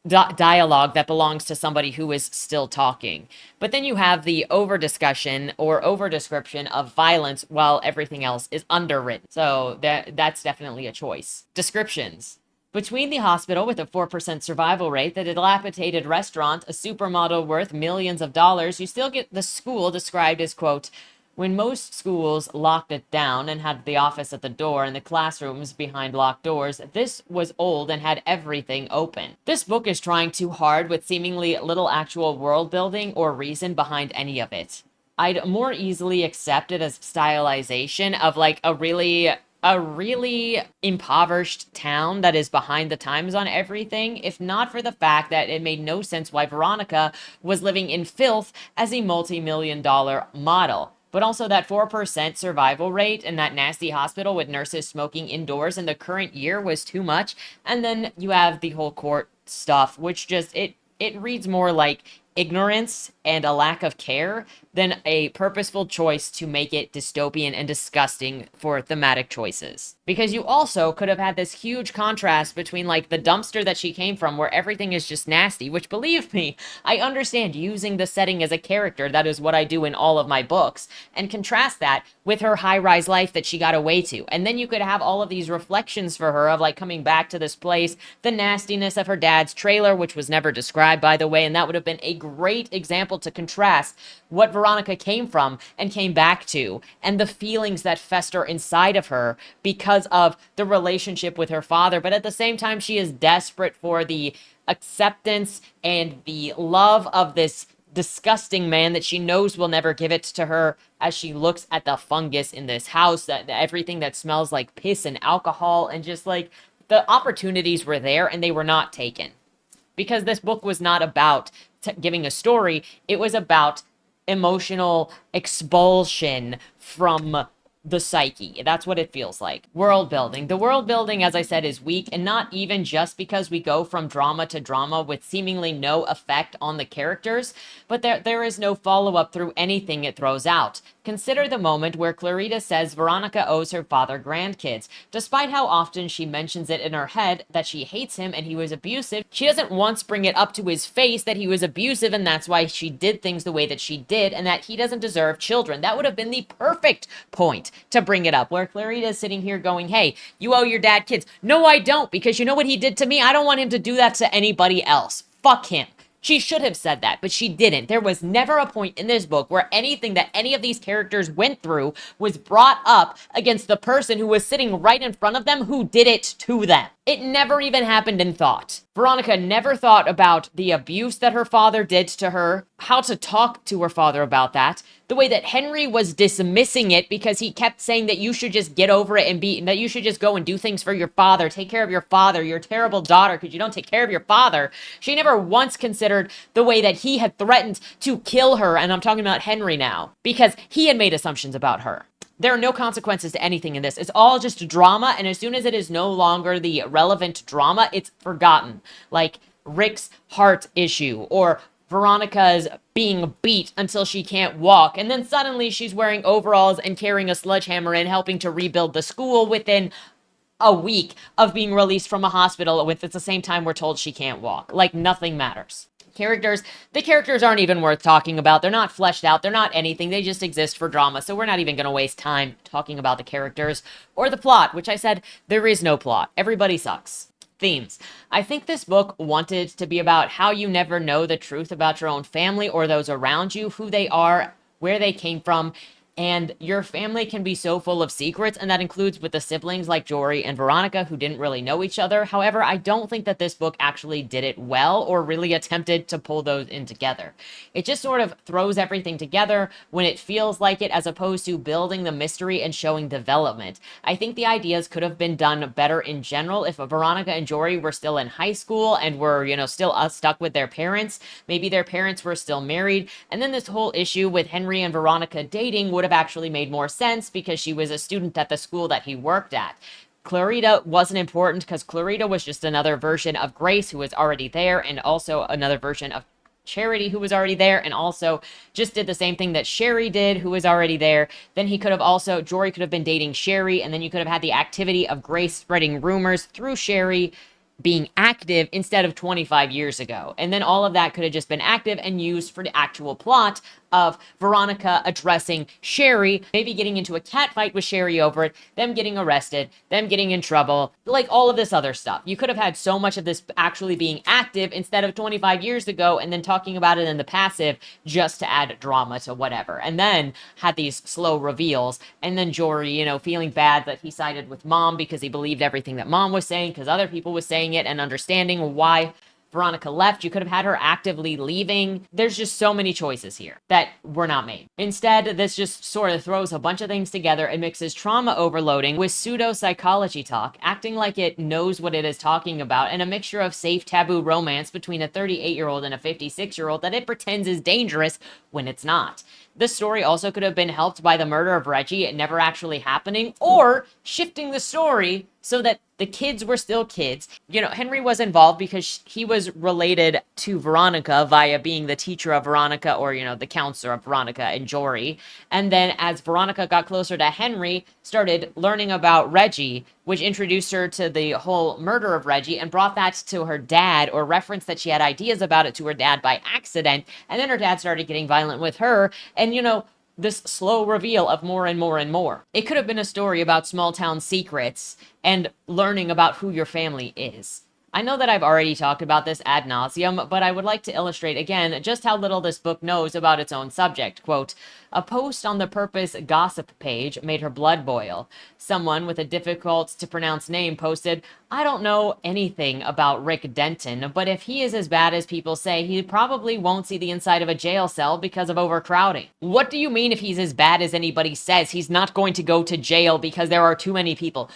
dialogue that belongs to somebody who is still talking. But then you have the over discussion or over description of violence while everything else is underwritten. So that's definitely a choice. Descriptions. Between the hospital with a 4% survival rate, the dilapidated restaurant, a supermodel worth millions of dollars, you still get the school described as, quote, when most schools locked it down and had the office at the door and the classrooms behind locked doors, this was old and had everything open. This book is trying too hard with seemingly little actual world building or reason behind any of it. I'd more easily accept it as stylization of like a really impoverished town that is behind the times on everything, if not for the fact that it made no sense why Veronica was living in filth as a multi-million-dollar model. But also that 4% survival rate in that nasty hospital with nurses smoking indoors in the current year was too much. And then you have the whole court stuff, which just, it reads more like ignorance and a lack of care than a purposeful choice to make it dystopian and disgusting for thematic choices. Because you also could have had this huge contrast between like the dumpster that she came from where everything is just nasty, which believe me, I understand using the setting as a character. That is what I do in all of my books, and contrast that with her high-rise life that she got away to. And then you could have all of these reflections for her of like coming back to this place, the nastiness of her dad's trailer, which was never described, by the way, and that would have been a great example to contrast what Veronica came from and came back to, and the feelings that fester inside of her because of the relationship with her father. But at the same time, she is desperate for the acceptance and the love of this disgusting man that she knows will never give it to her, as she looks at the fungus in this house, that everything that smells like piss and alcohol, and just like the opportunities were there and they were not taken. Because this book was not about giving a story, it was about emotional expulsion from the psyche. That's what it feels like. World building. The world building, as I said, is weak, and not even just because we go from drama to drama with seemingly no effect on the characters, but there is no follow-up through anything it throws out. Consider the moment where Clarita says Veronica owes her father grandkids. Despite how often she mentions it in her head that she hates him and he was abusive, she doesn't once bring it up to his face that he was abusive and that's why she did things the way that she did and that he doesn't deserve children. That would have been the perfect point to bring it up, where Clarita is sitting here going, hey, you owe your dad kids. No, I don't, because you know what he did to me? I don't want him to do that to anybody else. Fuck him. She should have said that, but she didn't. There was never a point in this book where anything that any of these characters went through was brought up against the person who was sitting right in front of them who did it to them. It never even happened in thought. Veronica never thought about the abuse that her father did to her, how to talk to her father about that, the way that Henry was dismissing it because he kept saying that you should just get over it and that you should just go and do things for your father, take care of your father, you're a terrible daughter because you don't take care of your father. She never once considered the way that he had threatened to kill her, and I'm talking about Henry now, because he had made assumptions about her. There are no consequences to anything in this. It's all just drama, and as soon as it is no longer the relevant drama, it's forgotten. Like Rick's heart issue, or Veronica's being beat until she can't walk, and then suddenly she's wearing overalls and carrying a sledgehammer and helping to rebuild the school within a week of being released from a hospital with at the same time we're told she can't walk. Like nothing matters. The characters aren't even worth talking about. They're not fleshed out. They're not anything. They just exist for drama. So we're not even going to waste time talking about the characters or the plot, which I said there is no plot. Everybody sucks. Themes. I think this book wanted to be about how you never know the truth about your own family or those around you, who they are, where they came from, And your family can be so full of secrets, and that includes with the siblings like Jory and Veronica, who didn't really know each other. However, I don't think that this book actually did it well or really attempted to pull those in together. It just sort of throws everything together when it feels like it, as opposed to building the mystery and showing development. I think the ideas could have been done better in general if Veronica and Jory were still in high school and were, still stuck with their parents. Maybe their parents were still married. And then this whole issue with Henry and Veronica dating would have actually made more sense because she was a student at the school that he worked at. Clarita wasn't important because Clarita was just another version of Grace who was already there, and also another version of Charity who was already there, and also just did the same thing that Sherry did, who was already there. Then he could have also, Jory could have been dating Sherry, and then you could have had the activity of Grace spreading rumors through Sherry being active instead of 25 years ago. And then all of that could have just been active and used for the actual plot of Veronica addressing Sherry, maybe getting into a cat fight with Sherry over it, them getting arrested, them getting in trouble, like all of this other stuff. You could have had so much of this actually being active instead of 25 years ago and then talking about it in the passive just to add drama to whatever. And then had these slow reveals, and then Jory, feeling bad that he sided with Mom because he believed everything that Mom was saying because other people was saying it, and understanding why Veronica left. You could have had her actively leaving. There's just so many choices here that were not made. Instead, this just sort of throws a bunch of things together and mixes trauma overloading with pseudo-psychology talk, acting like it knows what it is talking about, and a mixture of safe taboo romance between a 38-year-old and a 56-year-old that it pretends is dangerous when it's not. This story also could have been helped by the murder of Reggie never actually happening, or shifting the story so that the kids were still kids. Henry was involved because he was related to Veronica via being the teacher of Veronica, or, the counselor of Veronica and Jory. And then as Veronica got closer to Henry, started learning about Reggie, which introduced her to the whole murder of Reggie and brought that to her dad, or referenced that she had ideas about it to her dad by accident. And then her dad started getting violent with her. And, this slow reveal of more and more and more. It could have been a story about small town secrets and learning about who your family is. I know that I've already talked about this ad nauseum, but I would like to illustrate again just how little this book knows about its own subject. Quote, "A post on the Purpose gossip page made her blood boil. Someone with a difficult to pronounce name posted, 'I don't know anything about Rick Denton, but if he is as bad as people say, he probably won't see the inside of a jail cell because of overcrowding.' What do you mean if he's as bad as anybody says? He's not going to go to jail because there are too many people.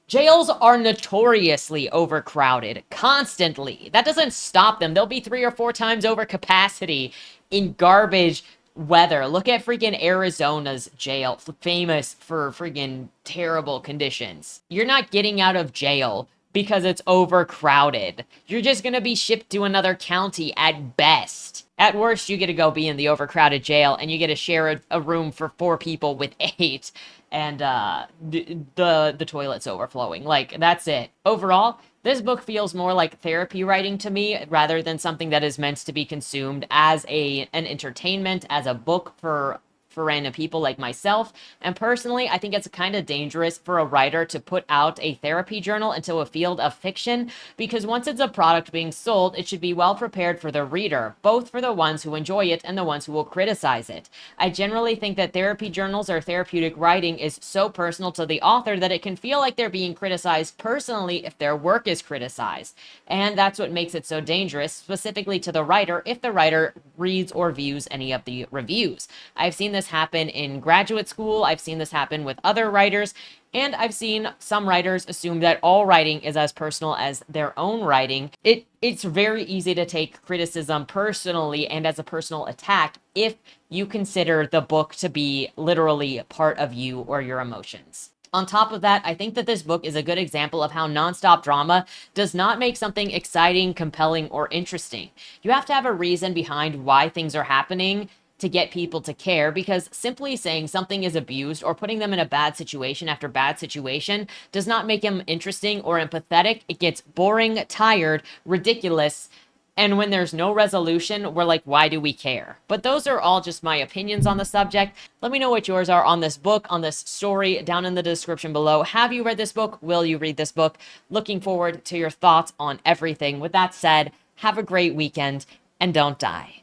Jails are notoriously overcrowded, constantly. That doesn't stop them. They'll be 3 or 4 times over capacity in garbage weather. Look at freaking Arizona's jail, famous for freaking terrible conditions. You're not getting out of jail because it's overcrowded. You're just going to be shipped to another county at best. At worst, you get to go be in the overcrowded jail, and you get to share a room for 4 people with 8. And the toilet's overflowing. Like, that's it. Overall, this book feels more like therapy writing to me rather than something that is meant to be consumed as an entertainment, as a book for random people like myself. And personally, I think it's kind of dangerous for a writer to put out a therapy journal into a field of fiction, because once it's a product being sold, it should be well prepared for the reader, both for the ones who enjoy it and the ones who will criticize it. I generally think that therapy journals or therapeutic writing is so personal to the author that it can feel like they're being criticized personally if their work is criticized. And that's what makes it so dangerous, specifically to the writer, if the writer reads or views any of the reviews. I've seen this happen in graduate school. I've seen this happen with other writers, and I've seen some writers assume that all writing is as personal as their own writing. It's very easy to take criticism personally and as a personal attack if you consider the book to be literally part of you or your emotions. On top of that, I think that this book is a good example of how nonstop drama does not make something exciting, compelling, or interesting. You have to have a reason behind why things are happening to get people to care, because simply saying something is abused or putting them in a bad situation after bad situation does not make them interesting or empathetic. It gets boring, tired, ridiculous, and when there's no resolution, we're like, why do we care? But those are all just my opinions on the subject. Let me know what yours are on this book, on this story, down in the description below. Have you read this book? Will you read this book? Looking forward to your thoughts on everything. With that said, have a great weekend and don't die.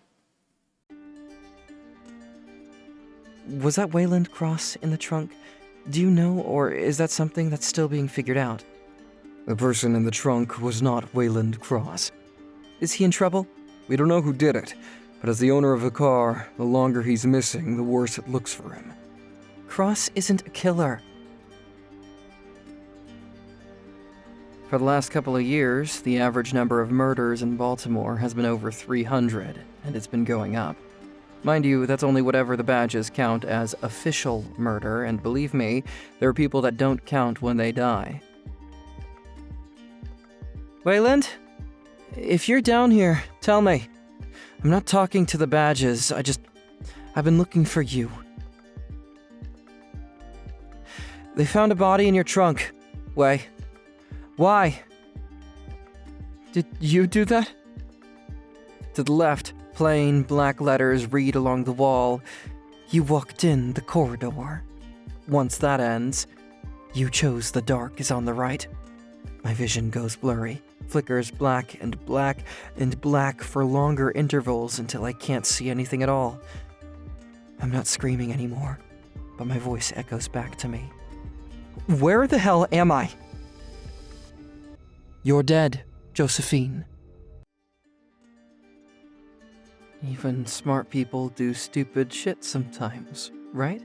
Was that Wayland Cross in the trunk? Do you know, or is that something that's still being figured out? The person in the trunk was not Wayland Cross. Is he in trouble? We don't know who did it, but as the owner of the car, the longer he's missing, the worse it looks for him. Cross isn't a killer. For the last couple of years, the average number of murders in Baltimore has been over 300, and it's been going up. Mind you, that's only whatever the badges count as official murder, and believe me, there are people that don't count when they die. Wayland? If you're down here, tell me. I'm not talking to the badges, I've been looking for you. They found a body in your trunk. Why? Did you do that? To the left, plain black letters read along the wall. You walked in the corridor. Once that ends, you chose the dark is on the right. My vision goes blurry, flickers black and black and black for longer intervals until I can't see anything at all. I'm not screaming anymore, but my voice echoes back to me. Where the hell am I? You're dead, Josephine. Even smart people do stupid shit sometimes, right?